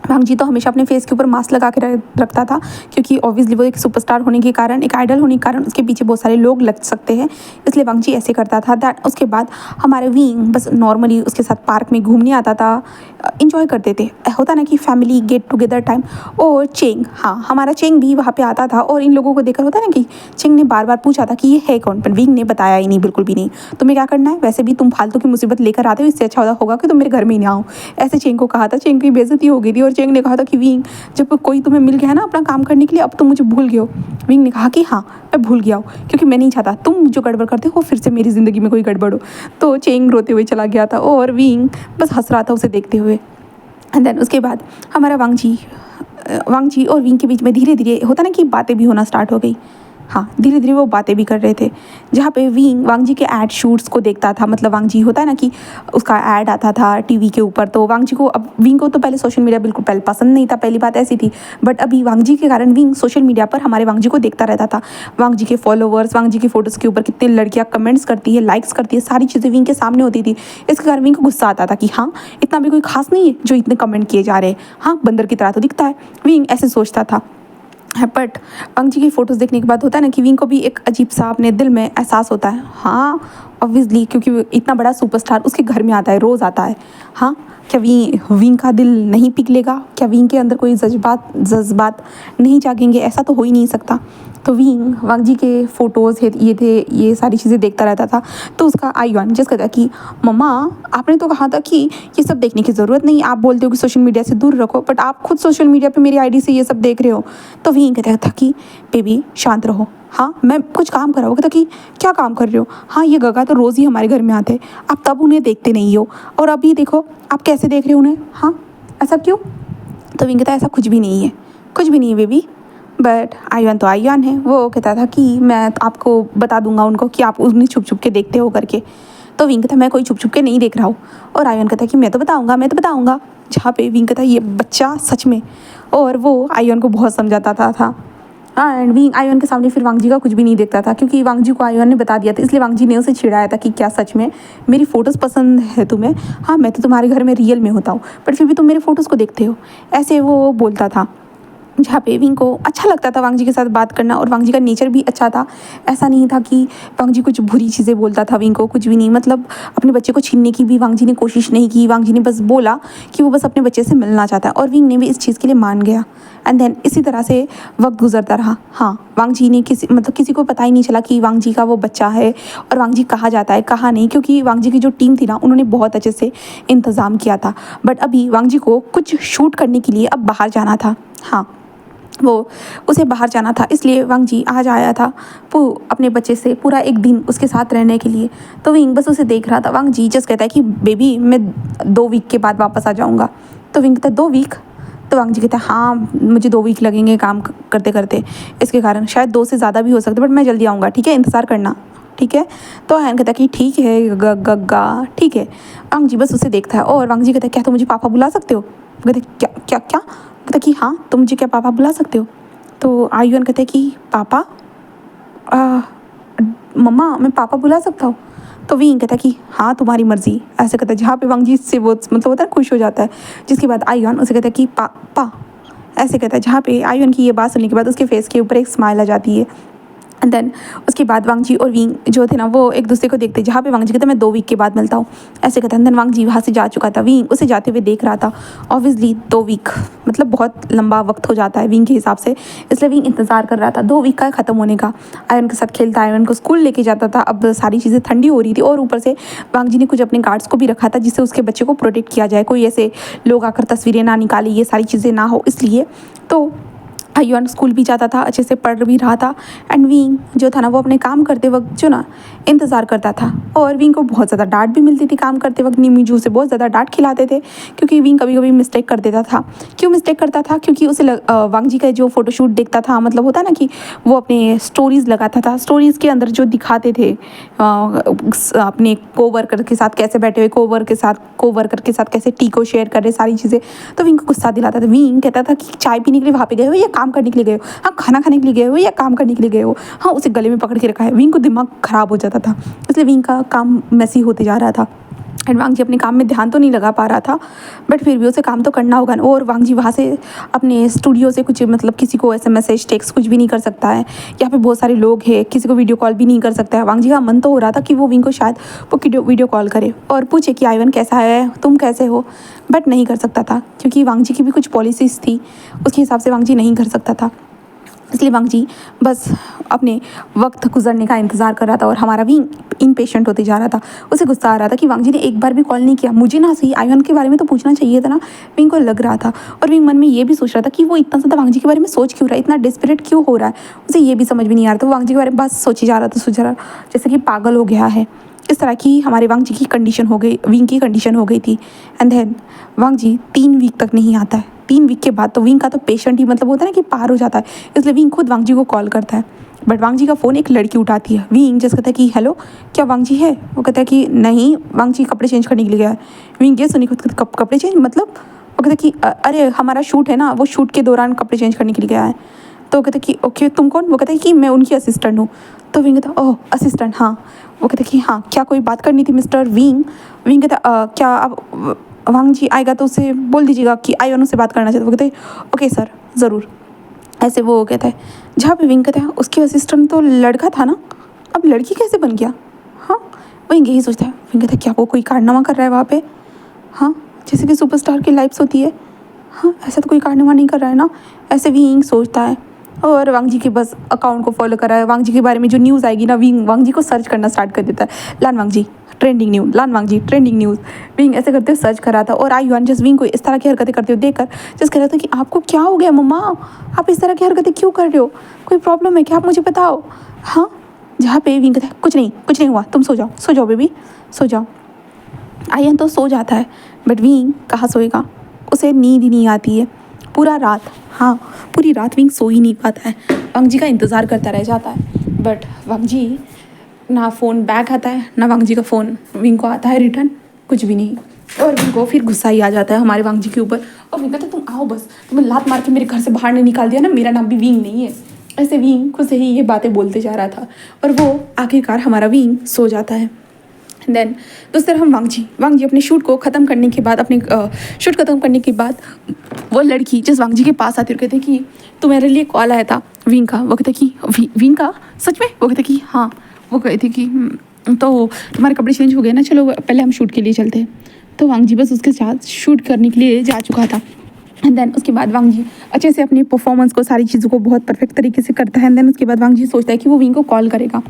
वांग जी तो हमेशा अपने फेस के ऊपर मास्क लगा के रखता था, क्योंकि ऑब्वियसली वो एक सुपरस्टार होने के कारण, एक आइडल होने के कारण उसके पीछे बहुत सारे लोग लग सकते हैं, इसलिए वांग जी ऐसे करता था। दैट उसके बाद हमारे विंग बस नॉर्मली उसके साथ पार्क में घूमने आता था, इंजॉय करते थे, होता ना कि फैमिली गेट टुगेदर टाइम। और चेंग, हाँ हमारा चेंग भी वहाँ पे आता था और इन लोगों को देखकर होता है ना कि चेंग ने बार बार पूछा था कि ये है कौन, पर विंग ने बताया ही नहीं, बिल्कुल भी नहीं। तुम्हें क्या करना है, वैसे भी तुम फालतू की मुसीबत लेकर आते हो, इससे अच्छा होगा कि तुम मेरे घर में ही ना आओ, ऐसे चेंग को कहा था। चेंग की बेइज्जती हो गई थी और चेंग ने कहा था कि विंग जब कोई तुम्हें मिल गया है ना अपना काम करने के लिए, अब तुम मुझे भूल गए हो। विंग ने कहा कि हाँ मैं भूल गया हूँ, क्योंकि मैं नहीं चाहता तुम जो गड़बड़ करते हो फिर से मेरी ज़िंदगी में कोई गड़बड़ हो। तो चेंग रोते हुए चला गया था और विंग बस हंस रहा था उसे देखते हुए। एंड देन उसके बाद हमारा वांग जी और विंग के बीच में धीरे धीरे होता ना कि बातें भी होना स्टार्ट हो गई। हाँ धीरे धीरे वो बातें भी कर रहे थे, जहाँ पे वांग जी के ऐड शूट्स को देखता था, मतलब वांग जी होता है ना कि उसका ऐड आता था टीवी के ऊपर, तो वांग जी को अब विंग को तो पहले सोशल मीडिया बिल्कुल पहले पसंद नहीं था, पहली बात ऐसी थी। बट अभी वांग जी के कारण विंग सोशल मीडिया पर हमारे वांग जी को देखता रहता था, वांग जी के फॉलोवर्स, वांग जी की फोटोज़ के ऊपर कितनी लड़कियाँ कमेंट्स करती है, लाइक्स करती है, सारी चीज़ें विंग के सामने होती थी। इसके कारण विंग को गुस्सा आता था कि हाँ इतना भी कोई खास नहीं है जो इतने कमेंट किए जा रहे हैं, हाँ बंदर की तरह तो दिखता है, विंग ऐसे सोचता था। बट वांग जी की फ़ोटोज़ देखने के बाद होता है ना कि विंग को भी एक अजीब सा अपने दिल में एहसास होता है। हाँ ऑब्वियसली क्योंकि वो इतना बड़ा सुपरस्टार उसके घर में आता है, रोज़ आता है। हाँ क्या विंग का दिल नहीं पिघलेगा, क्या विंग के अंदर कोई जज्बात नहीं जागेंगे, ऐसा तो हो ही नहीं सकता। तो वांग जी के फ़ोटोज़ ये सारी चीज़ें देखता रहता था। तो उसका आयुआन जिस कहता कि मम्मा आपने तो कहा था कि ये सब देखने की ज़रूरत नहीं, आप बोलते हो कि सोशल मीडिया से दूर रखो, बट आप खुद सोशल मीडिया पे मेरी आईडी से ये सब देख रहे हो। तो विंग कहता था कि बेबी शांत रहो, हाँ मैं कुछ काम कर रहा हूँ। कहता कि क्या काम कर रहे हो? हाँ ये गगा तो रोज़ ही हमारे घर में आते हैं, आप तब उन्हें देखते नहीं हो और अभी देखो आप कैसे देख रहे हो उन्हें। हाँ ऐसा क्यों? तो विंग कहता ऐसा कुछ भी नहीं है, कुछ भी नहीं है बेबी। बट आयुन तो आयुन है, वो कहता था कि मैं आपको बता दूंगा उनको कि आप उन्हें छुप छुप के देखते हो करके। तो विंग कहता मैं कोई छुप छुप के नहीं देख रहा हूँ। और आयुन कहता कि मैं तो बताऊंगा, मैं तो बताऊंगा। जहाँ पे विंग कहता ये बच्चा सच में, और वो आयुन को बहुत समझाता था। एंड विंग आयुन के सामने फिर वांगजी का कुछ भी नहीं देखता था, क्योंकि वांगजी को आयुन ने बता दिया था, इसलिए वांगजी ने उसे चिढ़ाया था कि क्या सच में मेरी फ़ोटोज़ पसंद है तुम्हें? हाँ मैं तो तुम्हारे घर में रियल में होता हूँ, बट फिर भी तुम मेरे फ़ोटोज़ को देखते हो, ऐसे वो बोलता था। जहाँ पे विंग को अच्छा लगता था वांगजी के साथ बात करना, और वांगजी का नेचर भी अच्छा था। ऐसा नहीं था कि वांगजी कुछ बुरी चीज़ें बोलता था विंग को, कुछ भी नहीं। मतलब अपने बच्चे को छीनने की भी वांगजी ने कोशिश नहीं की। वांगजी ने बस बोला कि वो बस अपने बच्चे से मिलना चाहता है, और विंग ने भी इस चीज़ के लिए मान गया। एंड देन इसी तरह से वक्त गुजरता रहा। हाँ वांगजी ने किसी को पता ही नहीं चला कि वांगजी का वो बच्चा है और वांगजी कहाँ जाता है कहाँ नहीं, क्योंकि वांगजी की जो टीम थी ना उन्होंने बहुत अच्छे से इंतज़ाम किया था। बट अभी वांगजी को कुछ शूट करने के लिए अब बाहर जाना था। हाँ वो उसे बाहर जाना था, इसलिए वांगजी आज आया था वो अपने बच्चे से पूरा एक दिन उसके साथ रहने के लिए। तो विंग बस उसे देख रहा था। वांगजी जस्ट कहता है कि बेबी मैं 2 वीक के बाद वापस आ जाऊँगा। तो विंग कहता है 2 वीक? तो वांगजी कहता है हाँ मुझे 2 वीक लगेंगे काम करते करते, इसके कारण शायद 2 से ज़्यादा भी हो सकता है, बट मैं जल्दी आऊँगा, ठीक है इंतज़ार करना, ठीक है। तो आयन कहता है कि ठीक है गग्गा ठीक है। वांगजी बस उसे देखता है, और वांगजी कहता है क्या तुम मुझे पापा बुला सकते हो? वो कहते क्या क्या क्या? कहता कि हाँ तुम मुझे क्या पापा बुला सकते हो? तो आयुन कहते कि पापा मम्मा मैं पापा बुला सकता हूँ? तो विंग कहता कि हाँ तुम्हारी मर्जी, ऐसे कहता है। जहाँ पे वांगजी से वो मतलब होता है खुश हो जाता है, जिसके बाद आयुन उसे कहता है कि पापा, ऐसे कहता है। जहाँ पे आयुन की ये बात सुनने के बाद उसके फेस के ऊपर एक स्माइल आ जाती है। एंड देन उसके बाद वांगजी और विंग जो थे ना वो एक दूसरे को देखते, जहाँ पे वांगजी कहता मैं 2 वीक के बाद मिलता हूँ, ऐसे कहता है। देन वांगजी वहाँ से जा चुका था, विंग उसे जाते हुए देख रहा था। ऑब्वियसली 2 वीक मतलब बहुत लंबा वक्त हो जाता है विंग के हिसाब से, इसलिए विंग इंतज़ार कर रहा था 2 वीक का ख़त्म होने का। आयन के साथ खेलता, आयन को स्कूल लेके जाता था। अब सारी चीज़ें ठंडी हो रही थी, और ऊपर से वांगजी ने कुछ अपने गार्ड्स को भी रखा था जिससे उसके बच्चे को प्रोटेक्ट किया जाए, कोई ऐसे लोग आकर तस्वीरें ना निकाले, ये सारी चीज़ें ना हो इसलिए। तो आयुन स्कूल भी जाता था, अच्छे से पढ़ भी रहा था। एंड विंग जो था ना वो अपने काम करते वक्त जो ना इंतज़ार करता था, और विंग को बहुत ज़्यादा डांट भी मिलती थी काम करते वक्त। नीमीजू से बहुत ज़्यादा डांट खिलाते थे, क्योंकि विंग कभी कभी मिस्टेक कर देता था। क्यों मिस्टेक करता था? क्योंकि उसे वांगजी का जो फोटोशूट देखता था, मतलब होता ना कि वो अपने स्टोरीज़ लगाता था, स्टोरीज़ के अंदर जो दिखाते थे अपने कोवर्कर के साथ कैसे बैठे हुए, कोवर्कर के साथ कैसे टी को शेयर कर रहे, सारी चीज़ें। तो विंग को गुस्सा दिलाता था। विंग कहता था कि चाय पीने के लिए वहाँ पे गए हो या काम करने के लिए गए हो? हाँ खाना खाने के लिए गए हो या काम करने के लिए गए हो? हाँ उसे गले में पकड़ के रखा है। विंग को दिमाग ख़राब हो जाता था, इसलिए विंग का काम मैसी होते जा रहा था। एंड वांगजी अपने काम में ध्यान तो नहीं लगा पा रहा था, बट फिर भी उसे काम तो करना होगा ना। और वांगजी वहाँ से अपने स्टूडियो से कुछ मतलब किसी को ऐसे मैसेज टेक्स्ट कुछ भी नहीं कर सकता है। यहाँ पे बहुत सारे लोग हैं, किसी को वीडियो कॉल भी नहीं कर सकता है। वांगजी का मन तो हो रहा था कि वो विंग को शायद वो वीडियो कॉल करे और पूछे कि आयुन कैसा है, तुम कैसे हो, बट नहीं कर सकता था, क्योंकि वांगजी की भी कुछ पॉलिसीज़ थी, उसके हिसाब से वांगजी नहीं कर सकता था। इसलिए वांगजी बस अपने वक्त गुजरने का इंतज़ार कर रहा था, और हमारा भी इम्पेशेंट होते जा रहा था। उसे गुस्सा आ रहा था कि वांगजी ने एक बार भी कॉल नहीं किया। मुझे ना सही आयुन के बारे में तो पूछना चाहिए था ना, विंग को लग रहा था। और विंग मन में ये भी सोच रहा था कि वो इतना ज़्यादा वांगजी के बारे में सोच क्यों रहा है, इतना डिस्परेट क्यों हो रहा है, उसे ये भी समझ में नहीं आ रहा था। वो वांगजी के बारे में बस सोची जा रहा था, सोच रहा जैसे कि पागल हो गया है। इस तरह की हमारे वांगजी की कंडीशन हो गई, विंग की कंडीशन हो गई थी। एंड देन वांगजी 3 वीक तक नहीं आता है। 3 वीक के बाद तो विंग का तो पेशेंट ही मतलब होता है ना कि पार हो जाता है, इसलिए विंग खुद वांगजी को कॉल करता है। बट वांगजी का फ़ोन एक लड़की उठाती है। विंग जस्ट कहता है कि हेलो क्या वांगजी है? वो कहता है कि नहीं, वांगजी कपड़े चेंज करने के लिए गया है। विंग ये सुनी खुद कपड़े चेंज मतलब? वो कहता है कि अरे हमारा शूट है ना, वो शूट के दौरान कपड़े चेंज करने के लिए गया है। तो वो कहता है कि ओके तुम कौन? वो कहता है कि मैं उनकी असिस्टेंट हूँ। तो विंग कहता ओह असिस्टेंट, हाँ। वो कहता है कि हाँ क्या कोई बात करनी थी मिस्टर विंग? विंग कहता क्या आप वांगजी आएगा तो उसे बोल दीजिएगा कि आयुन से बात करना चाहते। वो कहते हैं ओके सर ज़रूर, ऐसे वो कहता है। जहाँ पे विंग कहता है उसकी असिस्टेंट तो लड़का था ना, अब लड़की कैसे बन गया? हाँ विंग यही सोचता है। विंग कहता है क्या वो कोई कारनामा कर रहा है वहाँ पे? हाँ जैसे कि सुपरस्टार की लाइफ्स होती है। हाँ ऐसा तो कोई कारनामा नहीं कर रहा है ना, ऐसे विंग सोचता है। और वांगजी के बस अकाउंट को फॉलो कर रहा है। वांगजी के बारे में जो न्यूज़ आएगी ना, विंग वांगजी को सर्च करना स्टार्ट कर देता है। लान वांगजी ट्रेंडिंग न्यूज़, लान वांगजी ट्रेंडिंग न्यूज़। विंग ऐसे करते हुए सर्च कर रहा था और आई युआन जस्ट विंग को इस तरह की हरकतें करते हुए देखकर जस्ट कह रहा था कि आपको क्या हो गया मम्मा, आप इस तरह की हरकतें क्यों कर रहे हो, कोई प्रॉब्लम है क्या, आप मुझे बताओ। हाँ, जहाँ पे विंग कहता है कुछ नहीं हुआ, तुम सो जाओ बेबी, सो जाओ। आयन तो सो जाता है बट विंग कहाँ सोएगा, उसे नींद ही नहीं आती है पूरा रात। हाँ, पूरी रात विंग सो ही नहीं पाता है, वांगजी का इंतज़ार करता रह जाता है। बट वांगजी ना फ़ोन बैक आता है ना वांगजी का फ़ोन विंग को आता है रिटर्न, कुछ भी नहीं। और विंग को फिर गुस्सा ही आ जाता है हमारे वांगजी के ऊपर और विंग कहता है तुम आओ बस, तुम्हें लात मार के मेरे घर से बाहर नहीं निकाल दिया ना, मेरा नाम भी विंग नहीं है। ऐसे विंग खुद से ही ये बातें बोलते जा रहा था और वो आखिरकार हमारा विंग सो जाता है। देन दूसरी तरफ हम वांगजी अपने शूट को ख़त्म करने के बाद शूट ख़त्म करने के बाद वो लड़की जिस वांगजी के पास आती है कहते कि तुम्हारे लिए कॉल आया था विंग का। वो कहते कि विंग का सच में? वो कहते कि हाँ। वो कहती कि तो तुम्हारे कपड़े चेंज हो गए ना, चलो पहले हम शूट के लिए चलते हैं। तो वांगजी बस उसके साथ शूट करने के लिए जा चुका था। एंड देन उसके बाद वांगजी अच्छे से अपनी परफॉर्मेंस को, सारी चीज़ों को बहुत परफेक्ट तरीके से करता है। एंड देन उसके बाद वांगजी सोचता है कि वो विंग को कॉल करेगा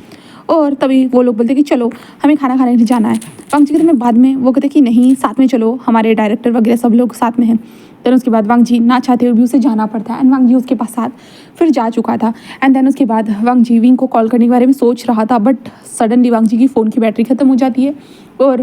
और तभी वो लोग बोलते हैं कि चलो हमें खाना खाने के लिए जाना है। वांगजी कहते मैं बाद में, वो कहते कि नहीं साथ में चलो, हमारे डायरेक्टर वगैरह सब लोग साथ में हैं। देन उसके बाद वांगजी ना चाहते हुए भी उसे जाना पड़ता है एंड वांगजी उसके पास साथ फिर जा चुका था। एंड देन उसके बाद वांगजी विंग को कॉल करने के बारे में सोच रहा था बट सडनली वांगजी की फ़ोन की बैटरी ख़त्म हो जाती है और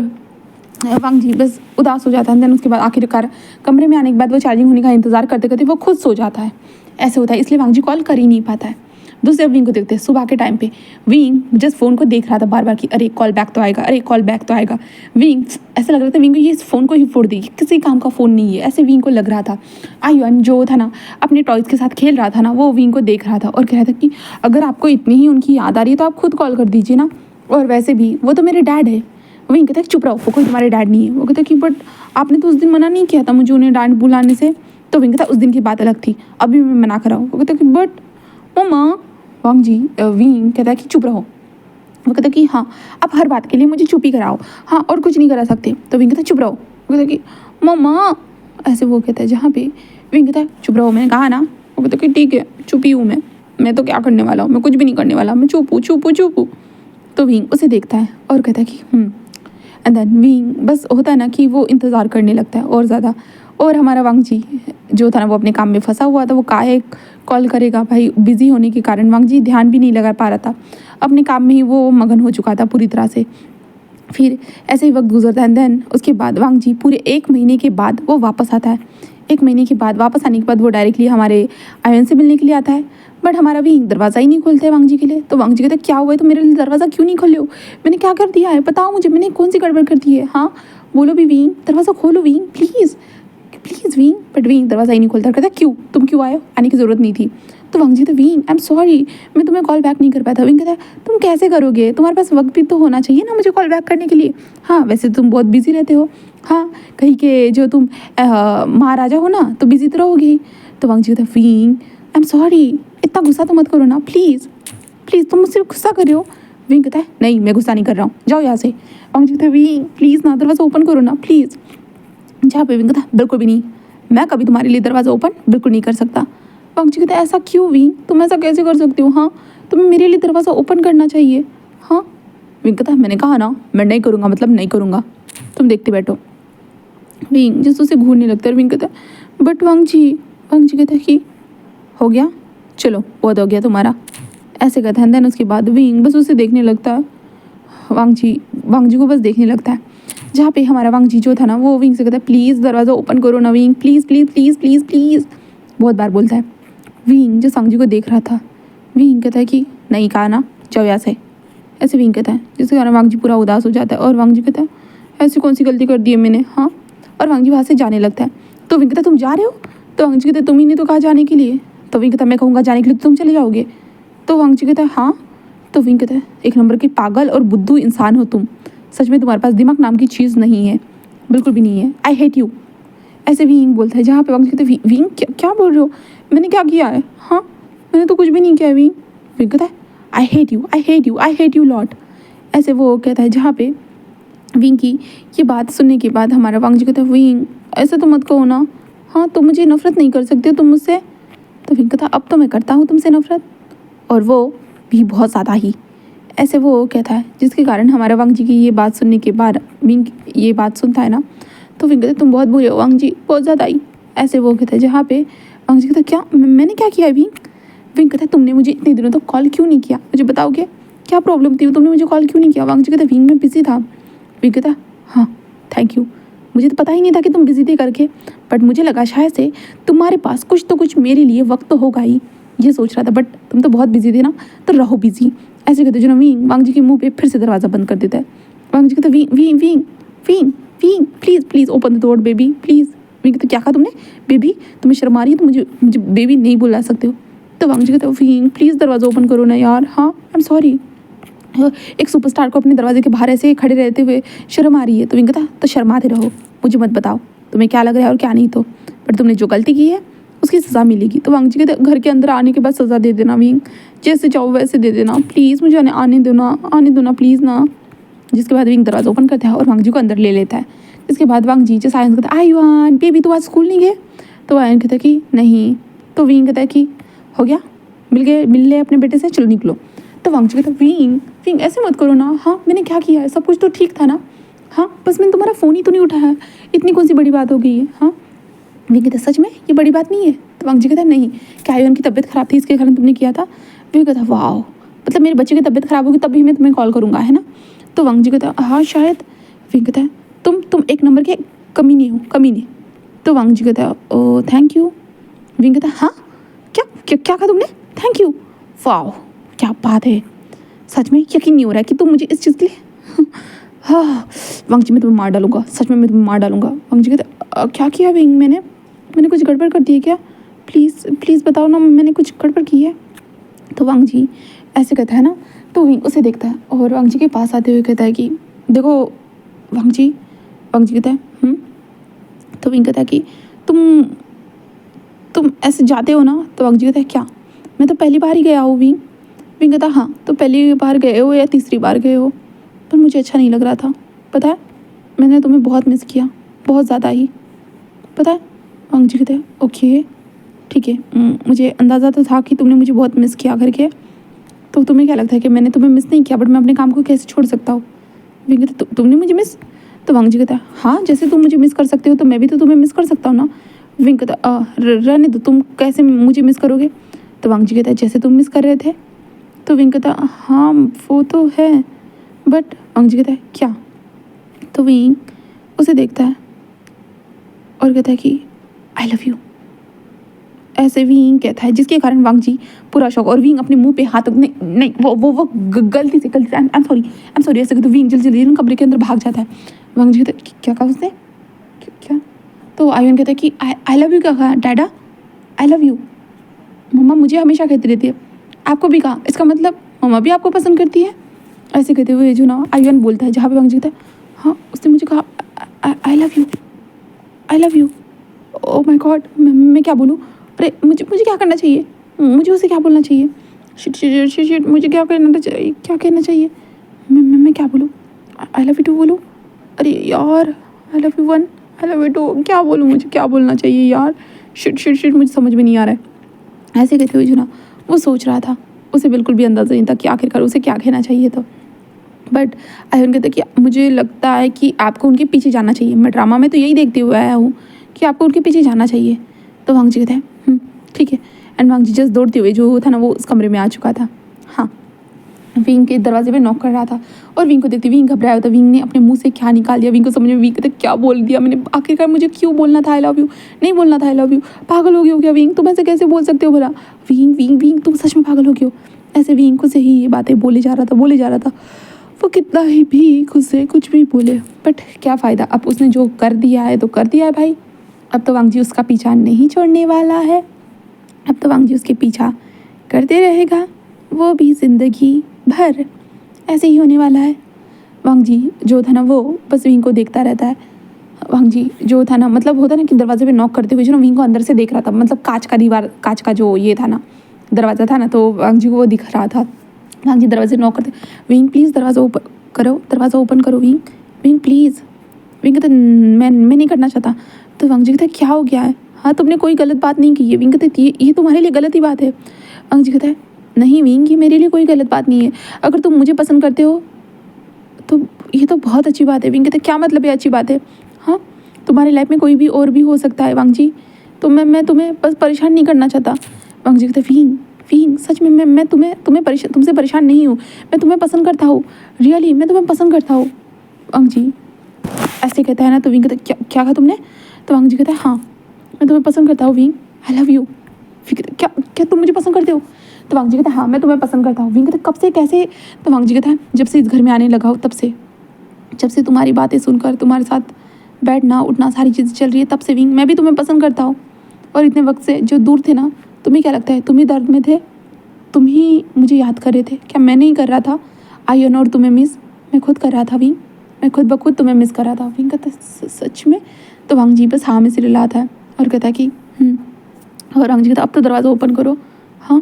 वांगजी बस उदास हो जाता है। देन उसके बाद आखिरकार कमरे में आने के बाद वो चार्जिंग होने का इंतज़ार करते करते वो खुद सो जाता है। ऐसे होता है, इसलिए वांगजी कॉल कर ही नहीं पाता है। दूसरे विंग को देखते हैं सुबह के टाइम पे विंग जस्ट फ़ोन को देख रहा था बार बार कि अरे कॉल बैक तो आएगा, अरे कॉल बैक तो आएगा। विंग ऐसा लग रहा था विंग को ये इस फ़ोन को ही फोड़ देगी, किसी काम का फ़ोन नहीं है, ऐसे विंग को लग रहा था। आयुआन जो था ना अपने टॉयज़ के साथ खेल रहा था ना, वो विंग को देख रहा था और कह रहा था कि अगर आपको इतनी ही उनकी याद आ रही है तो आप खुद कॉल कर दीजिए ना, और वैसे भी वो तो मेरे डैड है। विंग कहता है चुप रहो, वो कोई तुम्हारे डैड नहीं है। वो कहता है कि बट आपने तो उस दिन मना नहीं किया था मुझे उन्हें डांट बुलाने से। तो विंग कहता है उस दिन की बात अलग थी, अभी मैं मना कर रहा हूँ। वो कहता है कि बट मम्मा, वांगजी विंग कहता है कि चुप रहो। वो कहता है कि हाँ आप हर बात के लिए मुझे चुप ही कराओ, हाँ और कुछ नहीं करा सकते। तो विंग कहता है चुप रहो। वो कहता है कि मम्मा, ऐसे वो कहता है जहाँ पे विंग कहता है चुप रहो, मैंने कहा ना। वो कहता है कि ठीक है चुप ही हूँ मैं तो क्या करने वाला हूँ, मैं कुछ भी नहीं करने वाला, मैं चुप हूँ। तो विंग उसे देखता है और कहता है कि एंड देन विंग बस होता है ना कि वो इंतज़ार करने लगता है और ज़्यादा। और हमारा वांगजी जो था ना वो अपने काम में फंसा हुआ था, वो काहे कॉल करेगा भाई, बिज़ी होने के कारण वांगजी ध्यान भी नहीं लगा पा रहा था, अपने काम में ही वो मगन हो चुका था पूरी तरह से। फिर ऐसे ही वक्त गुजरता है। देन उसके बाद वांगजी पूरे 1 महीने के बाद वो वापस आता है। 1 महीने के बाद वापस आने के बाद वो डायरेक्टली हमारे आयन से मिलने के लिए आता है बट हमारा भी दरवाज़ा ही नहीं खोलता है वांगजी के लिए। तो वांगजी कहते क्या हुआ है, तो मेरे लिए दरवाज़ा क्यों नहीं खोले हो, मैंने क्या कर दिया है, बताओ मुझे, मैंने कौन सी गड़बड़ कर दी है, हाँ बोलो भी विंग, दरवाज़ा खोलो wing please wing. But wing दरवाज़ा ही नहीं खोलता, कहता क्यों, तुम क्यों आए हो, आने की ज़रूरत नहीं थी। तो वांगजी तो विंग आई एम सॉरी, मैं तुम्हें कॉल बैक नहीं कर पाया था। विंग कहता है तुम कैसे करोगे, तुम्हारे पास वक्त भी तो होना चाहिए ना मुझे कॉल बैक करने के लिए। हाँ वैसे तुम बहुत बिजी रहते हो, हाँ कहीं के जो तुम महाराजा हो ना तो बिजी तो रहोगे ही। तो वांगजी कहता है विंग आई एम सॉरी, इतना गुस्सा तो मत करो ना प्लीज़ तुम मुझसे गुस्सा कर रहे हो। विंग कहता है नहीं मैं गुस्सा नहीं कर रहा हूँ, जाओ यहाँ से। वांगजी कहता है विंग प्लीज़ ना दरवाज़ा ओपन करो ना प्लीज़। जहाँ पे विंग कहता है बिल्कुल भी नहीं, मैं कभी तुम्हारे लिए दरवाज़ा ओपन बिल्कुल नहीं कर सकता। वांगजी कहता है ऐसा क्यों विंग, तुम ऐसा कैसे कर सकते हो, हाँ तुम्हें मेरे लिए दरवाज़ा ओपन करना चाहिए। हाँ विंग कहता है मैंने कहा ना मैं नहीं करूँगा, मतलब नहीं करूँगा, तुम देखते बैठो। विंग जैसे उसे घूरने लगता है। विंग कहता है बट वांगजी कहता है कि हो गया, चलो बहुत हो गया तुम्हारा, ऐसे कहता है। देन उसके बाद विंग बस उसे देखने लगता है, वांगजी को बस देखने लगता है। जहाँ पे हमारा वांगजी जो था ना वो विंग से कहता है प्लीज़ दरवाज़ा ओपन करो ना विंग, प्लीज़ बहुत बार बोलता है। विंग जो वांगजी को देख रहा था, विंग कहता है कि नहीं कहा ना, जाओ यहाँ से, ऐसे विंग कहता है, जिसके कारण वांगजी पूरा उदास हो जाता है। और वांगजी कहता है ऐसी कौन सी गलती कर दी है मैंने, हाँ, और वांगजी वहाँ से जाने लगता है। तो विंग कहता है तुम जा रहे हो, तो वांगजी कहता है तुम ही ने तो कहा जाने के लिए। तो विंग कहता है मैं कहूँगा जाने के लिए तो तुम चले जाओगे। तो वांगजी कहता है हाँ। तो विंग कहता है एक नंबर के पागल और बुद्धू इंसान हो तुम, सच में तुम्हारे पास दिमाग नाम की चीज़ नहीं है, बिल्कुल भी नहीं है, आई हेट यू, ऐसे विंग बोलता है। जहाँ पे वांगजी कहते हैं विंग क्या बोल रहे हो, मैंने क्या किया है, हाँ मैंने तो कुछ भी नहीं किया। विंग कहता है आई हेट यू लॉट, ऐसे वो कहता है। जहाँ पे विंग की ये बात सुनने के बाद हमारा वांगजी कहता है विंग ऐसा तो मत कहो ना, हाँ तुम मुझे नफरत नहीं कर सकते हो तुम मुझसे। तो विंग कहता है अब तो मैं करता हूँ तुमसे नफरत, और वो भी बहुत ज़्यादा ही। ऐसे वो कहता है, जिसके कारण हमारा वांग जी की ये बात सुनने के बाद विंग ये बात सुनता है ना, तो विंग कहता है तुम बहुत बुरे हो वांग जी, बहुत ज़्यादा ही। ऐसे वो कहता है, जहाँ पे वांग जी कहता है क्या मैंने क्या किया है विंग? विंग कहता है तुमने मुझे इतने दिनों तक कॉल क्यों नहीं किया, मुझे बताओगे क्या प्रॉब्लम थी, तुमने मुझे कॉल क्यों नहीं किया? वांग जी कहता है विंग मैं बिजी था। विंग कहता है हाँ थैंक यू, मुझे तो पता ही नहीं था कि तुम बिजी थे करके, बट मुझे लगा शायद से तुम्हारे पास कुछ तो कुछ मेरे लिए वक्त तो होगा ही, ये सोच रहा था, बट तुम तो बहुत बिजी थे ना, तो रहो बिजी। ऐसे कहते जो ना विंग वांग जी के मुंह पे फिर से दरवाज़ा बंद कर देता है। वांग जी कहते wing wing wing wing wing please please open the door baby please. Wing कहते क्या कहा तुमने बेबी, तुम्हें शर्म आ रही है, तो मुझे मुझे बेबी नहीं बुला सकते हो। तो वांग जी कहते विंग प्लीज़ दरवाज़ा ओपन करो ना यार, हाँ आई एम सॉरी। एक सुपरस्टार को अपने दरवाजे के बाहर ऐसे खड़े रहते हुए शर्म आ रही है, तो विंग कहता तो शर्माते रहो, मुझे मत बताओ तुम्हें क्या लग रहा है और क्या नहीं, तो पर तुमने जो गलती की है उसकी सज़ा मिलेगी। तो वांग जी कहते घर के अंदर आने के बाद सज़ा दे देना विंग, जैसे चाहो वैसे दे देना प्लीज़, मुझे आने दो ना प्लीज़ ना। जिसके बाद विंग दरवाज़ा ओपन करता है और वांग जी को अंदर ले लेता है। इसके बाद वांग जी जो सायन कहता है आई वान बेबी तो आज स्कूल नहीं गए? तो आयन कहता है कि नहीं। तो विंग कहता है कि हो गया, मिल ले अपने बेटे से, चलो निकलो। तो वांग जी कहता है विंग विंग ऐसे मत करो ना, हाँ मैंने क्या किया है, सब कुछ तो ठीक था ना, हाँ बस मैंने तुम्हारा फ़ोन ही तो नहीं उठाया, इतनी कौन सी बड़ी बात हो गई है, हाँ। विंग कहता सच में ये बड़ी बात नहीं है? तो वांग जी कहता नहीं, क्या आयन की तबीयत ख़राब थी इसके कारण तुमने किया था? विंग कहता वाह, मतलब मेरे बच्चे की तबीयत ख़राब होगी तभी मैं तुम्हें कॉल करूँगा, है ना? तो वांग जी कहता हाँ शायद। विंग कहता है तुम एक नंबर के कमीने हो, कमीने। तो वांग जी कहता है ओ थैंक यू। विंग कहता हाँ क्या क्या क्या कहा तुमने, थैंक यू? वाह क्या बात है, सच में यकीन नहीं हो रहा है कि तुम मुझे इस चीज़ के लिए हाँ वांग जी मैं तुम्हें मार डालूंगा, सच में मैं तुम्हें मार डालूंगा। वांग जी कहते क्या किया विंग, मैंने कुछ गड़बड़ कर दी है क्या? प्लीज़ प्लीज़ बताओ ना, मैंने कुछ गड़बड़ की है? तो वांग जी ऐसे कहता है ना, तो विंग उसे देखता है और वांग जी के पास आते हुए कहता है कि देखो वांग जी कहता है तो विंग कहता है कि तुम ऐसे जाते हो ना? तो वांग जी कहता है क्या, मैं तो पहली बार ही गया हूँ विंग। विंग कहता हाँ तो पहली बार गए हो या तीसरी बार गए हो, पर मुझे अच्छा नहीं लग रहा था, पता है मैंने तुम्हें बहुत मिस किया, बहुत ज़्यादा ही, पता है। वांग जी कहते हैं ओके ठीक है, मुझे अंदाज़ा तो था कि तुमने मुझे बहुत मिस किया करके, तो तुम्हें क्या लगता है कि मैंने तुम्हें मिस नहीं किया, बट मैं अपने काम को कैसे छोड़ सकता हूँ? विंग कहते तुमने मुझे मिस? तो वांग जी कहता है हाँ जैसे तुम मुझे मिस कर सकते हो तो मैं भी तो तुम्हें मिस कर सकता हूँ ना। विंग कहता रहने दो, तुम कैसे मुझे मिस करोगे? तो वांग जी कहता है जैसे तुम मिस कर रहे थे। तो विंग कहता हाँ वो तो है, बट वांग जी कहता है क्या? तो विंग उसे देखता है और कहता है कि आई लव यू। ऐसे विंग कहता है, जिसके कारण वांग जी पूरा शौक, और विंग अपने मुंह पे हाथ नहीं नहीं वो गलती से आई एम सॉरी ऐसे कहते विंग जल्दी कमरे के अंदर भाग जाता है। वांग जी कहता है क्या कहा उसने, क्या? तो आयन कहता है कि आई लव यू क्या कहा डैडा, आई लव यू। मम्मा मुझे हमेशा कहती रहती है, आपको भी कहा, इसका मतलब मम्मा भी आपको पसंद करती है? ऐसे कहते हुए जो ना आयन बोलता है, जहाँ पे वांग जी कहता है हाँ उसने मुझे कहा आई love you. Oh my God मैं क्या बोलूँ, अरे मुझे क्या करना चाहिए, मुझे उसे क्या बोलना चाहिए, शिट मुझे क्या कहना चाहिए, मैं क्या बोलूँ, आई लव यू टू बोलूँ, अरे यार I love you one, I love you too, क्या बोलूँ, मुझे क्या बोलना चाहिए यार, शिट मुझे समझ में नहीं आ रहा है। ऐसे कहते हुए जो ना वो सोच रहा था, उसे बिल्कुल भी अंदाज़ा नहीं था कि आखिरकार उसे क्या कहना चाहिए था। बट आयन कहता कि मुझे लगता है कि आपको उनके पीछे जाना चाहिए, मैं ड्रामा में तो यही देखते हुए आया हूँ कि आपको उनके पीछे जाना चाहिए। तो वांग जी कहता है ठीक है, एंड वांग जी जस्ट दौड़ते हुए जो था ना वो उस कमरे में आ चुका था। हाँ विंग के दरवाजे पे नॉक कर रहा था और विंग को देखते विंग घबराया होता, विंग ने अपने मुंह से क्या निकाल दिया, विंग को समझ में, विंग कहते क्या बोल दिया मैंने, आखिरकार मुझे क्यों बोलना था आई लव यू, नहीं बोलना था आई लव यू, पागल हो गई हो क्या विंग, तुम ऐसे कैसे बोल सकते हो भला, विंग तुम सच में पागल हो गए हो। ऐसे विंग को से ही ये बातें बोले जा रहा था, वो कितना ही भी खुद से कुछ भी बोले, बट क्या फ़ायदा, अब उसने जो कर दिया है तो कर दिया है भाई, अब तो वांग जी उसका पीछा नहीं छोड़ने वाला है, अब तो वांग जी उसके पीछा करते रहेगा, वो भी ज़िंदगी भर ऐसे ही होने वाला है। वांग जी जो था ना वो बस विंग को देखता रहता है। वांग जी जो था ना, मतलब होता ना कि दरवाजे पे नॉक करते हुए जो ना विंग को अंदर से देख रहा था, मतलब कांच का जो ये था ना दरवाज़ा था ना, तो वांग जी को वो दिख रहा था। वांग जी दरवाजे नॉक करते, विंग प्लीज़ दरवाज़ा ओपन करो विंग प्लीज़। विंग कहते मैं नहीं करना चाहता। तो वांग जी कहते क्या हो गया है, हाँ तुमने कोई गलत बात नहीं की है। विंग कहते ये तुम्हारे लिए गलत ही बात है। वांग जी कहता है नहीं विंग, ये मेरे लिए कोई गलत बात नहीं है। अगर तुम मुझे पसंद करते हो तो ये तो बहुत अच्छी बात है। विंग कहता है क्या मतलब है अच्छी बात है? हाँ, तुम्हारी लाइफ में कोई भी और भी हो सकता है वांग जी, तो मैं तुम्हें बस परेशान नहीं करना चाहता। वांग जी कहते हैं विंग, विंग सच में मैं तुमसे परेशान नहीं हूँ, मैं तुम्हें पसंद करता हूँ, रियली मैं तुम्हें पसंद करता हूँ। वांग जी ऐसे कहता है ना, तो विंग कहता है क्या क्या कहा तुमने? तो वांग जी कहता है हाँ मैं तुम्हें पसंद करता हूँ विंग, आई लव यू। फिर क्या क्या तुम मुझे पसंद करते हो? तो वांग जी कहता है हाँ मैं तुम्हें पसंद करता हूँ। विंग कहता है कब से कैसे? तो वांग जी कहता है जब से इस घर में आने लगा हो तब से, जब से तुम्हारी बातें सुनकर तुम्हारे साथ बैठना उठना सारी चीज़ें चल रही है तब से विंग मैं भी तुम्हें पसंद करता हूँ। और इतने वक्त से जो दूर थे ना, तुम्हें क्या लगता है तुम ही दर्द में थे, तुम ही मुझे याद कर रहे थे क्या? मैं नहीं कर रहा था आयन और तुम्हें मिस, मैं खुद कर रहा था विंग, मैं खुद ब खुद तुम्हें मिस कर रहा था। विंग कहता है सच में? तो वांग जी बस हाँ में सिर हिलाता है और कहता है कि और वांग जी कहता है अब तो दरवाज़ा ओपन करो। हाँ,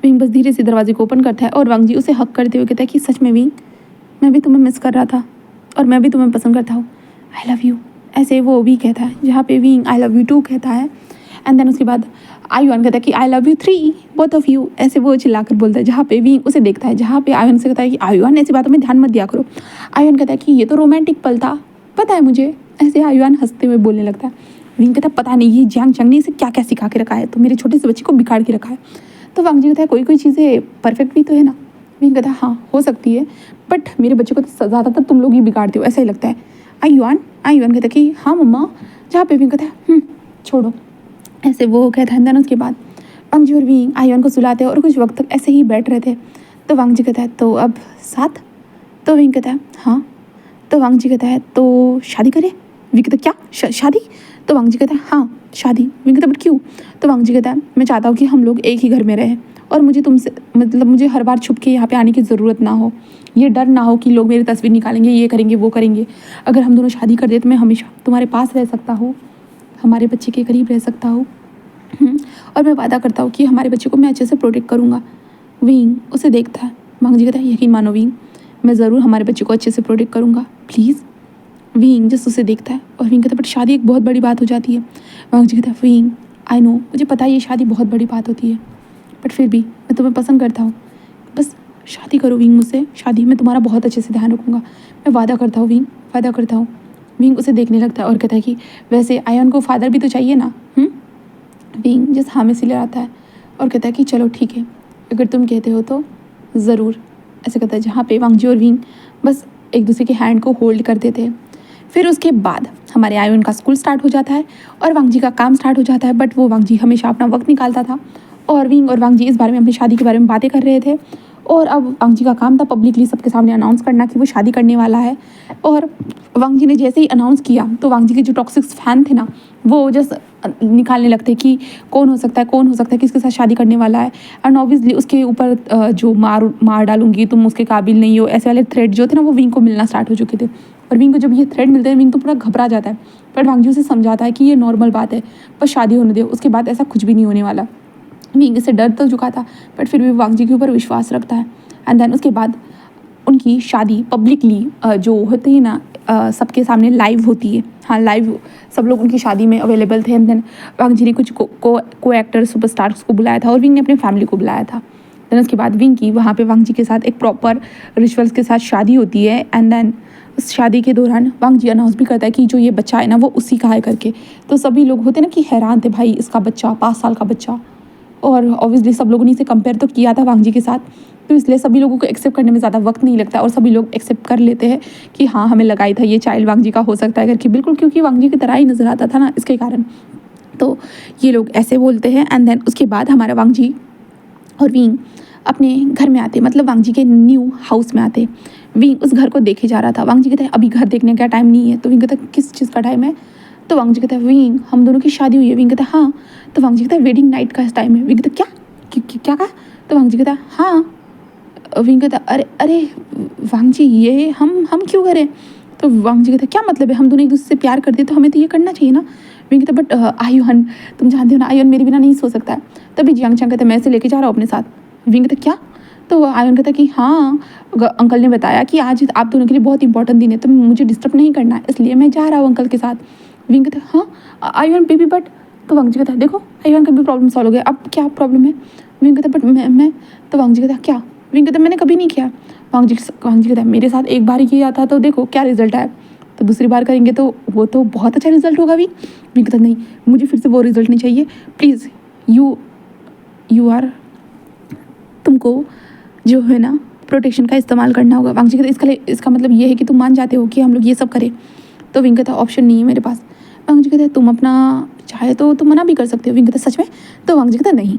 विंग बस धीरे से दरवाजे को ओपन करता है और वांग जी उसे हक करते हुए कहता है कि सच में विंग मैं भी तुम्हें मिस कर रहा था और मैं भी तुम्हें पसंद करता हूँ, आई लव यू। ऐसे वो भी कहता है जहाँ पे विंग आई लव यू टू कहता है। एंड देन उसके बाद आयुन कहता है कि आई love you three both of you, ऐसे वो चिल्लाकर बोलता है। जहाँ पे विंग उसे देखता है, जहाँ पे आयुन से कहता है कि आयुन ऐसी बातों में ध्यान मत दिया करो। आयुन कहता है कि ये तो रोमांटिक पल था, पता है मुझे, ऐसे आयुन हंसते हुए बोलने लगता है। विंग कहता है पता नहीं ये जैंग चंग ने इसे क्या क्या सिखा के रखा है, तो मेरे छोटे से बच्चे को बिगाड़ के रखा है। तो वांग जी कहता है कोई कोई चीज़ें परफेक्ट भी तो है ना। विंग कहता है हाँ हो सकती है, बट मेरे बच्चे को तो ज़्यादातर तुम लोग ही बिगाड़ते हो ऐसा ही लगता है। आयुन आयुन कहता है कि हाँ मम्मा। जहाँ पे विंग कहता है छोड़ो, ऐसे वो कहता है। देन उसके बाद वांग जी और विंग आयुन को सुलाते हैं और कुछ वक्त तक ऐसे ही बैठ रहे थे। तो वांग जी कहता है तो अब साथ? तो विंग कहता है हाँ। तो वांग जी कहता है तो शादी करें? विंग कहता है क्या शादी? तो वांग जी कहता है हाँ शादी। विंग कहता है बट क्यों? तो वांग जी कहता है मैं चाहता हूँ कि हम लोग एक ही घर में रहें और मुझे तुमसे मतलब मुझे हर बार छुप के यहाँ पे आने की ज़रूरत ना हो, ये डर ना हो कि लोग मेरी तस्वीर निकालेंगे, ये करेंगे वो करेंगे। अगर हम दोनों शादी कर दे तो मैं हमेशा तुम्हारे पास रह सकता हूँ, हमारे बच्चे के करीब रह सकता हूँ। और मैं वादा करता हूँ कि हमारे बच्चे को मैं अच्छे से प्रोटेक्ट करूँगा। विंग उसे देखता है। वांग जी कहता है यकीन मानो विंग मैं ज़रूर हमारे बच्चे को अच्छे से प्रोटेक्ट करूँगा प्लीज़। विंग जस्ट उसे देखता है और विंग कहता है बट शादी एक बहुत बड़ी बात हो जाती है। वांग जी कहता है विंग आई नो मुझे पता है ये शादी बहुत बड़ी बात होती है, बट फिर भी मैं तुम्हें पसंद करता हूँ, बस शादी करो विंग मुझसे, शादी में तुम्हारा बहुत अच्छे से ध्यान रखूँगा, मैं वादा करता हूँ विंग, वादा करता हूँ। विंग उसे देखने लगता है और कहता है कि वैसे आयन को फादर भी तो चाहिए ना। विंग जस्ट हाँ में सिले आता है और कहता है कि चलो ठीक है अगर तुम कहते हो तो ज़रूर, ऐसे कहता है। जहाँ पे वांग जी और विंग बस एक दूसरे के हैंड को होल्ड करते थे। फिर उसके बाद हमारे आयुन का स्कूल स्टार्ट हो जाता है और वांग जी का काम स्टार्ट हो जाता है, बट वो वांग जी हमेशा अपना वक्त निकालता था और विंग और वांग जी इस बारे में अपनी शादी के बारे में बातें कर रहे थे। और अब वांग जी का काम था पब्लिकली सबके सामने अनाउंस करना कि वो शादी करने वाला है। और वांग जी ने जैसे ही अनाउंस किया तो वांग जी के जो टॉक्सिक फैन थे ना वो जस्ट निकालने लगते कि कौन हो सकता है, कौन हो सकता है, किसके साथ शादी करने वाला है। एंड ऑब्वियसली उसके ऊपर जो मार डालूंगी, तुम उसके काबिल नहीं हो, ऐसे वाले थ्रेड जो थे ना वो विंग को मिलना स्टार्ट हो चुके थे। और विंग को जब ये थ्रेड मिलते हैं विंग तो पूरा घबरा जाता है, बट वांग जी उसे समझाता है कि ये नॉर्मल बात है, बस शादी होने दे, उसके बाद ऐसा कुछ भी नहीं होने वाला। विंग से डर तो चुका था बट फिर भी वांग जी के ऊपर विश्वास रखता है। एंड देन उसके बाद उनकी शादी पब्लिकली जो होती है ना सबके सामने लाइव होती है। हाँ लाइव सब लोग उनकी शादी में अवेलेबल थे। एंड देन वांग जी ने कुछ को एक्टर सुपरस्टार्स को बुलाया था और विंग ने अपने फैमिली को बुलाया था। देन उसके बाद विंग की वहाँ पे वांग जी के साथ एक प्रॉपर रिचुअल्स के साथ शादी होती है। एंड देन उस शादी के दौरान वांग जी अनाउंस भी करता है कि जो ये बच्चा है ना वो उसी का है करके। तो सभी लोग होते ना कि हैरान थे, भाई इसका बच्चा 5 साल का बच्चा। और ऑब्वियसली सब लोगों ने इसे कंपेयर तो किया था वांग जी के साथ, तो इसलिए सभी लोगों को एक्सेप्ट करने में ज़्यादा वक्त नहीं लगता और सभी लोग एक्सेप्ट कर लेते हैं कि हाँ हमें लगाई था ये चाइल्ड वांग जी का हो सकता है करके, बिल्कुल क्योंकि वांग जी की तरह ही नज़र आता था ना इसके कारण। तो ये लोग ऐसे बोलते हैं। एंड देन उसके बाद हमारा वांग जी और विंग अपने घर में आते, मतलब वांग जी के न्यू हाउस में आते। विंग उस घर को देखे जा रहा था। वांग जी कहते हैं अभी घर देखने का टाइम नहीं है। तो विंग कहता है किस चीज़ का टाइम है? तो वांग जी कहता है विंग हम दोनों की शादी हुई है। विंग कहता है हाँ। तो वांग जी कहता है वेडिंग नाइट का टाइम है। विंग कहता है क्या कहा? तो वांग जी कहता है हाँ। विंग कहता है अरे अरे वांग जी ये हम क्यों करें? तो वांग जी कहता है क्या मतलब है, हम दोनों एक दूसरे से प्यार करते तो हमें तो ये करना चाहिए ना। विंग कहता है बट आयुन तुम जानते हो ना आयुन मेरे बिना नहीं सो सकता है। तभी जियांग चंग कहता है मैं इसे लेके जा रहा हूँ अपने साथ। विंग कहता है क्या? तो आयुन कहता है कि हाँ अंकल ने बताया कि आज आप दोनों के लिए बहुत इंपॉर्टेंट दिन है तो मुझे डिस्टर्ब नहीं करना है इसलिए मैं जा रहा हूँ अंकल के साथ। विंग कहता है हाँ आयुन बेबी बट। तो वांग जी कहता है देखो आयुन का भी प्रॉब्लम सॉल्व हो गया, अब क्या प्रॉब्लम है? विंग कहता बट मैं तो वांग जी कहता क्या? विंग कहता मैंने कभी नहीं किया। वांग जी कहता मेरे साथ एक बार ही किया था तो देखो क्या रिजल्ट आया, तो दूसरी बार करेंगे तो वो तो बहुत अच्छा रिजल्ट होगा। विंग कहता नहीं, मुझे फिर से वो रिजल्ट नहीं चाहिए, प्लीज़ यू आर, तुमको जो है ना प्रोटेक्शन का इस्तेमाल करना होगा। वांग जी कहता इसका मतलब ये है कि तुम मान जाते हो कि हम लोग ये सब करें? तो विंग कहता ऑप्शन नहीं है मेरे पास। वांग जी कहता तुम अपना चाहे तो तुम मना भी कर सकते हो। विंग कहता सच में? तो वांग जी कहता नहीं।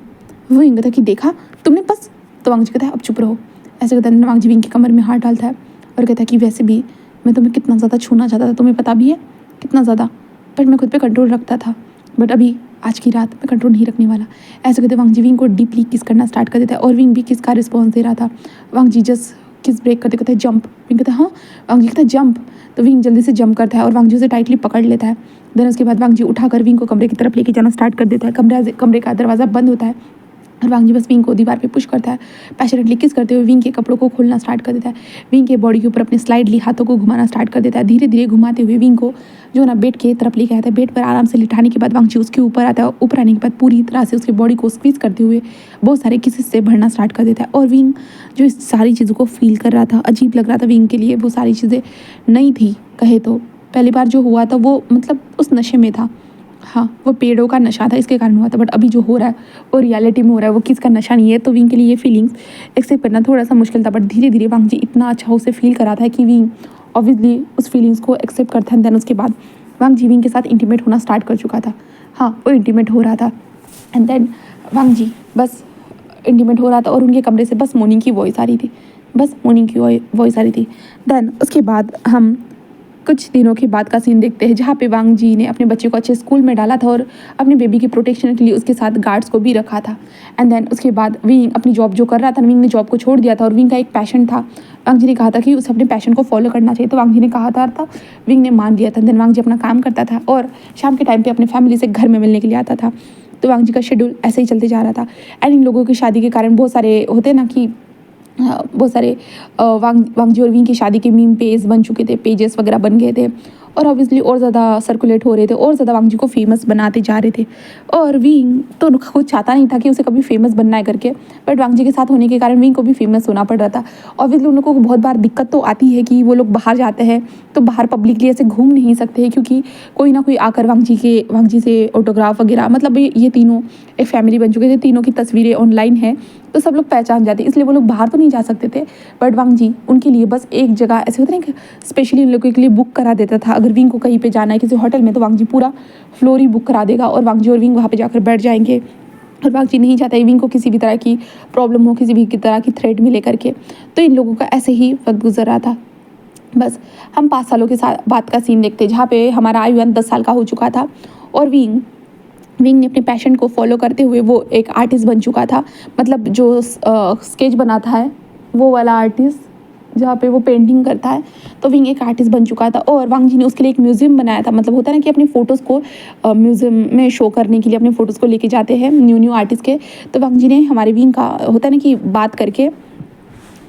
वो विंग कहता कि देखा तुमने बस। तो वांग जी कहता है अब चुप रहो। ऐसे कहता वांग जी विंग की कमर में हाथ डालता है और कहता है कि वैसे भी मैं तुम्हें कितना ज़्यादा छूना चाहता था, तुम्हें पता भी है कितना ज़्यादा, बट मैं खुद पे कंट्रोल रखता था, बट अभी आज की रात मैं कंट्रोल नहीं रखने वाला। ऐसे कहते वांग जी विंग को डीपली किस करना स्टार्ट कर देता है और विंग भी किस का रिस्पॉन्स दे रहा था। वांग जी जस्ट किस ब्रेक करते कहते हैं जंप। विंग कहता है हाँ। वांग जी कहता है जंप। तो विंग जल्दी से जंप करता है और वांग जी उसे टाइटली पकड़ लेता है। देन उसके बाद वांग जी उठाकर विंग को कमरे की तरफ लेके जाना स्टार्ट कर देता है। कमरे का दरवाज़ा बंद होता है और वांग जी बस विंग को दीवार पे पुश करता है। पैशनेटली किस करते हुए विंग के कपड़ों को खोलना स्टार्ट कर देता है। विंग के बॉडी के ऊपर अपने स्लाइडली हाथों को घुमाना स्टार्ट कर देता है। धीरे धीरे घुमाते हुए विंग को जो ना बेड के तरफ लेके आता है। बेड पर आराम से लिटाने के बाद वांग जी उसके ऊपर आता है। ऊपर आने के बाद पूरी तरह से उसके बॉडी को स्क्वीज करते हुए बहुत सारे किसेस से भरना स्टार्ट कर देता है। और विंग जो इस सारी चीज़ों को फील कर रहा था, अजीब लग रहा था विंग के लिए, वो सारी चीज़ें नई थी कहे तो। पहली बार जो हुआ था वो मतलब उस नशे में था, हाँ वो पेड़ों का नशा था इसके कारण हुआ था, बट अभी जो हो रहा है वो रियलिटी में हो रहा है, वो किसका नशा नहीं है। तो विंग के लिए ये फीलिंग्स एक्सेप्ट करना थोड़ा सा मुश्किल था, बट धीरे धीरे वांग जी इतना अच्छा उसे फील करा था कि विंग ऑब्वियसली उस फीलिंग्स को एक्सेप्ट करता है। देन उसके बाद वांग जी विंग के साथ इंटीमेट होना स्टार्ट कर चुका था। हाँ वो इंटीमेट हो रहा था एंड देन वांग जी बस इंटीमेट हो रहा था और उनके कमरे से बस मॉर्निंग की वॉइस आ रही थी, बस मॉर्निंग की वॉइस आ रही थी। देन उसके बाद हम कुछ दिनों के बाद का सीन देखते हैं जहाँ पे वांग जी ने अपने बच्चे को अच्छे स्कूल में डाला था और अपने बेबी की प्रोटेक्शन के लिए उसके साथ गार्ड्स को भी रखा था। एंड देन उसके बाद विंग अपनी जॉब जो कर रहा था, विंग ने जॉब को छोड़ दिया था और विंग का एक पैशन था। वांग जी ने कहा था कि उसे अपने पैशन को फॉलो करना चाहिए, तो वांग जी ने कहा था विंग ने मान लिया था। देन वांग जी अपना काम करता था और शाम के टाइम पर अपने फैमिली से घर में मिलने के लिए आता था। तो वांग जी का शेड्यूल ऐसे ही चलते जा रहा था। एंड इन लोगों की शादी के कारण बहुत सारे होते हैं ना कि बहुत सारे वांग जी और विंग की शादी के मीम पेज बन चुके थे, पेजेस वगैरह बन गए थे और ऑब्वियसली और ज़्यादा सर्कुलेट हो रहे थे और ज़्यादा वांग जी को फेमस बनाते जा रहे थे। और विंग तो खुद चाहता नहीं था कि उसे कभी फेमस बनना है करके, बट वांग जी के साथ होने के कारण विंग को भी फेमस होना पड़ रहा था। ऑब्वियसली उन लोगों को बहुत बार दिक्कत तो आती है कि वो लोग बाहर जाते हैं तो बाहर पब्लिकली ऐसे घूम नहीं सकते हैं, क्योंकि कोई ना कोई आकर वांग जी से ऑटोग्राफ वगैरह, मतलब ये तीनों एक फैमिली बन चुके थे, तीनों की तस्वीरें ऑनलाइन है तो सब लोग पहचान जाते, इसलिए वो लोग बाहर तो नहीं जा सकते थे। बट वांग जी उनके लिए बस एक जगह ऐसे होता है कि स्पेशली उन लोगों के लिए बुक करा देता था। अगर विंग को कहीं पे जाना है किसी होटल में तो वांग जी पूरा फ्लोर ही बुक करा देगा और वांग जी और विंग वहाँ पे जाकर बैठ जाएंगे। और वांग जी नहीं चाहता विंग को किसी भी तरह की प्रॉब्लम हो, किसी भी तरह की थ्रेट मिले करके। तो इन लोगों का ऐसे ही वक्त गुजर रहा था। बस हम 5 सालों के साथ बाद का सीन देखते जहाँ पे हमारा आयुन 10 साल का हो चुका था और विंग ने अपने पैशन को फॉलो करते हुए वो एक आर्टिस्ट बन चुका था। मतलब जो स्केच बनाता है वो वाला आर्टिस्ट जहाँ पे वो पेंटिंग करता है, तो विंग एक आर्टिस्ट बन चुका था। और वांग जी ने उसके लिए एक म्यूज़ियम बनाया था। मतलब होता है ना कि अपने फ़ोटोज़ को म्यूज़ियम में शो करने के लिए अपने फ़ोटोज़ को लेके जाते हैं न्यू आर्टिस्ट के। तो वांग जी ने हमारे विंग का होता है ना कि बात करके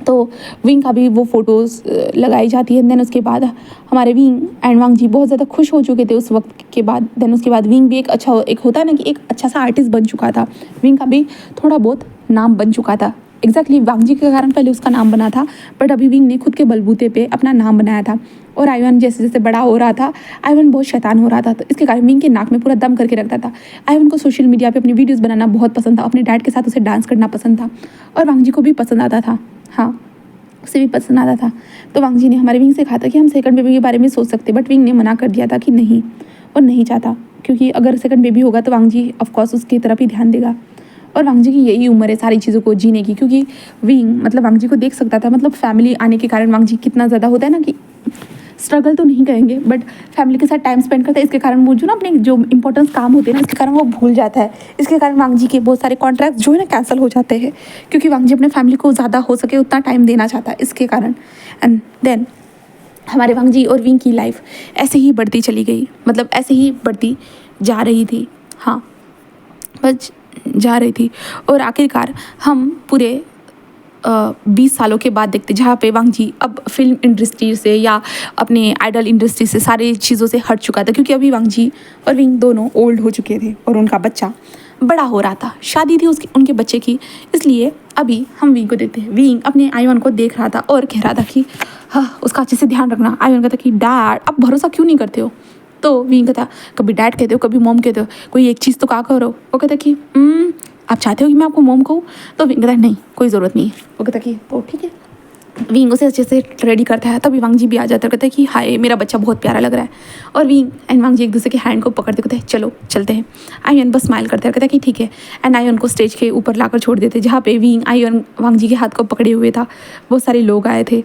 तो विंग का भी वो फ़ोटोज़ लगाई जाती है। देन उसके बाद हमारे विंग एंड वांग जी बहुत ज़्यादा खुश हो चुके थे उस वक्त के बाद। देन उसके बाद विंग भी एक होता है ना कि एक अच्छा सा आर्टिस्ट बन चुका था। विंग का भी थोड़ा बहुत नाम बन चुका था। एग्जैक्टली वांग जी के कारण पहले उसका नाम बना था, बट अभी विंग ने खुद के बलबूते पे अपना नाम बनाया था। और आयुन जैसे जैसे बड़ा हो रहा था, आयुन बहुत शैतान हो रहा था, तो इसके कारण विंग के नाक में पूरा दम करके रखता था। आयुन को सोशल मीडिया पे अपनी वीडियोस बनाना बहुत पसंद था, अपने डैड के साथ उसे डांस करना पसंद था और वांग जी को भी पसंद आता था। हाँ उसे भी पसंद आता था। तो वांग जी ने हमारे विंग से कहा था कि हम सेकंड बेबी के बारे में सोच सकते, बट विंग ने मना कर दिया था कि नहीं, और नहीं चाहता, क्योंकि अगर सेकंड बेबी होगा तो वांग जी ऑफकोर्स उसकी तरफ ही ध्यान देगा। और वांग जी की यही उम्र है सारी चीज़ों को जीने की, क्योंकि विंग मतलब वांग जी को देख सकता था। मतलब फैमिली आने के कारण वांग जी कितना ज़्यादा होता है ना कि स्ट्रगल तो नहीं करेंगे, बट फैमिली के साथ टाइम स्पेंड करता है। इसके कारण वो जो ना अपने जो इंपॉर्टेंस काम होते हैं ना, इसके कारण वो भूल जाता है। इसके कारण वांग जी के बहुत सारे कॉन्ट्रैक्ट जो है ना कैंसिल हो जाते हैं, क्योंकि वांग जी अपने फैमिली को ज़्यादा हो सके उतना टाइम देना चाहता है इसके कारण। एंड देन हमारे वांग जी और विंग की लाइफ ऐसे ही बढ़ती चली गई, मतलब ऐसे ही बढ़ती जा रही थी। हाँ बस जा रही थी और आखिरकार हम पूरे 20 सालों के बाद देखते जहाँ पे वांग जी अब फिल्म इंडस्ट्री से या अपने आइडल इंडस्ट्री से सारी चीज़ों से हट चुका था, क्योंकि अभी वांग जी और विंग दोनों ओल्ड हो चुके थे और उनका बच्चा बड़ा हो रहा था, शादी थी उसकी उनके बच्चे की। इसलिए अभी हम विंग को देखते हैं। विंग अपने आयुन को देख रहा था और कह रहा था कि हाँ उसका अच्छे से ध्यान रखना। आयुन कहता कि डैड आप भरोसा क्यों नहीं करते हो? तो विंग कहता कभी डैड कहते हो कभी मॉम कहते हो, कोई एक चीज़ तो कहा करो। वो कहता कि आप चाहते हो कि मैं आपको मॉम कहूँ? तो विंग कहता नहीं कोई ज़रूरत नहीं है। वो कहता कि तो ठीक है। विंग उसे अच्छे से रेडी करता है। तभी वांग जी भी आ जाता है, कहता है कि हाय मेरा बच्चा बहुत प्यारा लग रहा है। और विंग एंड वांग जी एक दूसरे के हैंड को पकड़ते कहते हैं चलो चलते हैं। आयुन बस स्माइल करता है, कहता है कि ठीक है। एंड आयुन को स्टेज के ऊपर लाकर छोड़ देते जहाँ पे विंग आयुन वांग जी के हाथ को पकड़े हुए था। बहुत सारे लोग आए थे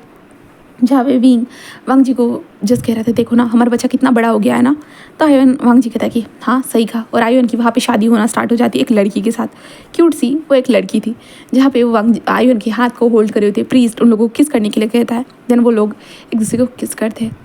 जहाँ पे विंग वांग जी को जस्ट कह रहे थे देखो ना हमारा बच्चा कितना बड़ा हो गया है ना। तो आयुन वांग जी कहता है कि हाँ सही कहा। और आयुन की वहाँ पे शादी होना स्टार्ट हो जाती है एक लड़की के साथ। क्यूट सी वो एक लड़की थी जहाँ पे वो आयुन के हाथ को होल्ड करे हुए थे। प्रीस्ट उन लोगों को किस करने के लिए कहता है। देन वो लोग एक दूसरे को किस करते हैं।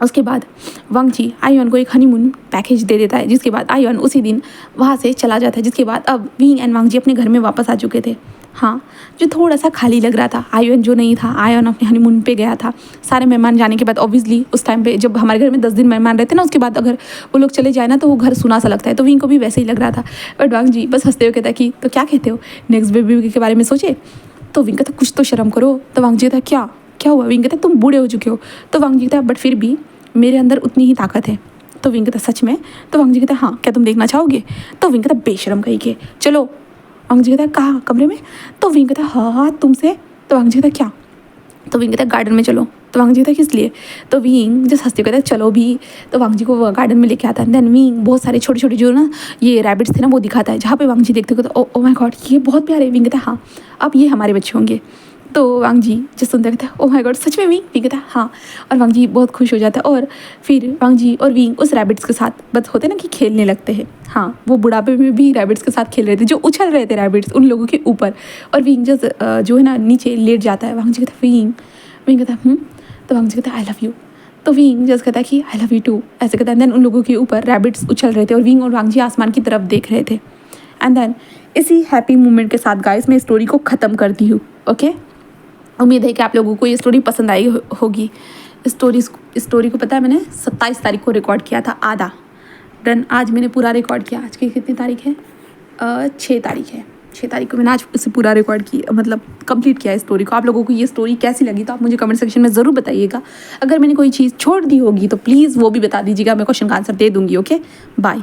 उसके बाद वांग जी आयुन को एक हनीमून पैकेज दे देता है, जिसके बाद आयुन उसी दिन वहाँ से चला जाता है। जिसके बाद अब विंग एंड वांग जी अपने घर में वापस आ चुके थे। हाँ जो थोड़ा सा खाली लग रहा था। आयुन जो नहीं था, आयुन अपने हनीमून पे गया था। सारे मेहमान जाने के बाद ऑब्वियसली उस टाइम पे जब हमारे घर में 10 दिन मेहमान रहते ना, उसके बाद अगर वो लोग चले जाए ना तो वो घर सुना सा लगता है। तो विंग को भी वैसे ही लग रहा था। बट वांग जी बस हंसते हुए कहता कि तो क्या कहते हो नेक्स्ट बेबी के बारे में सोचे? तो विंग कहता कुछ तो शर्म करो। तो वांग जी कहता क्या क्या हुआ? विंग कहता तुम बूढ़े हो चुके हो। तो वांग जी कहता बट फिर भी मेरे अंदर उतनी ही ताकत है। तो विंग कहता सच में? तो वांग जी कहता हाँ क्या तुम देखना चाहोगे? तो विंग कहता बेशरम कहीं के चलो। वांग जी कहता कहाँ कमरे में? तो विंग कहता हाँ तुमसे। तो वांग जी कहता क्या? तो विंग कहता गार्डन में चलो। तो वांग जी कहता किस लिए? तो विंग जस्ट हंसते कहता चलो भी। तो वांग जी को गार्डन में लेके आता है। देन विंग बहुत सारे छोटे छोटे जो ना ये रैबिट्स थे ना वो दिखाता है, जहाँ पे वांग जी देखते हो तो ओ माय गॉड ये बहुत प्यारे। विंग कहता हाँ अब ये हमारे बच्चे होंगे। तो वांग जी जस्ट सुनते कहता है ओ माय गॉड सच में विंग? विंग कहता है हाँ। और वांग जी बहुत खुश हो जाता है। और फिर वांग जी और विंग उस रैबिट्स के साथ बस होते ना कि खेलने लगते हैं। हाँ वो बुढ़ापे में भी रैबिट्स के साथ खेल रहे थे, जो उछल रहे थे रैबिट्स उन लोगों के ऊपर। और विंग जस्ट जो है ना नीचे लेट जाता है। वांग जी कहता है विंग। विंग कहता है तो वांग जी कहता है आई लव यू। तो विंग जस्ट कहता है कि आई लव यू टू ऐसे कहता है। देन उन लोगों के ऊपर रैबिट्स उछल रहे थे और विंग और वांग जी आसमान की तरफ देख रहे थे। एंड देन इसी हैप्पी मोमेंट के साथ गाइस मैं स्टोरी को ख़त्म करती हूँ। ओके उम्मीद है कि आप लोगों को ये स्टोरी पसंद आई होगी। स्टोरी को पता है मैंने 27 तारीख को रिकॉर्ड किया था आधा। डन आज मैंने पूरा रिकॉर्ड किया। आज की कितनी तारीख है? 6 तारीख है। 6 तारीख को मैंने आज इसे पूरा रिकॉर्ड किया, मतलब कंप्लीट किया है स्टोरी को। आप लोगों को ये स्टोरी कैसी लगी तो आप मुझे कमेंट सेक्शन में ज़रूर बताइएगा। अगर मैंने कोई चीज़ छोड़ दी होगी तो प्लीज़ वो भी बता दीजिएगा, मैं क्वेश्चन का आंसर दे दूँगी। Okay bye.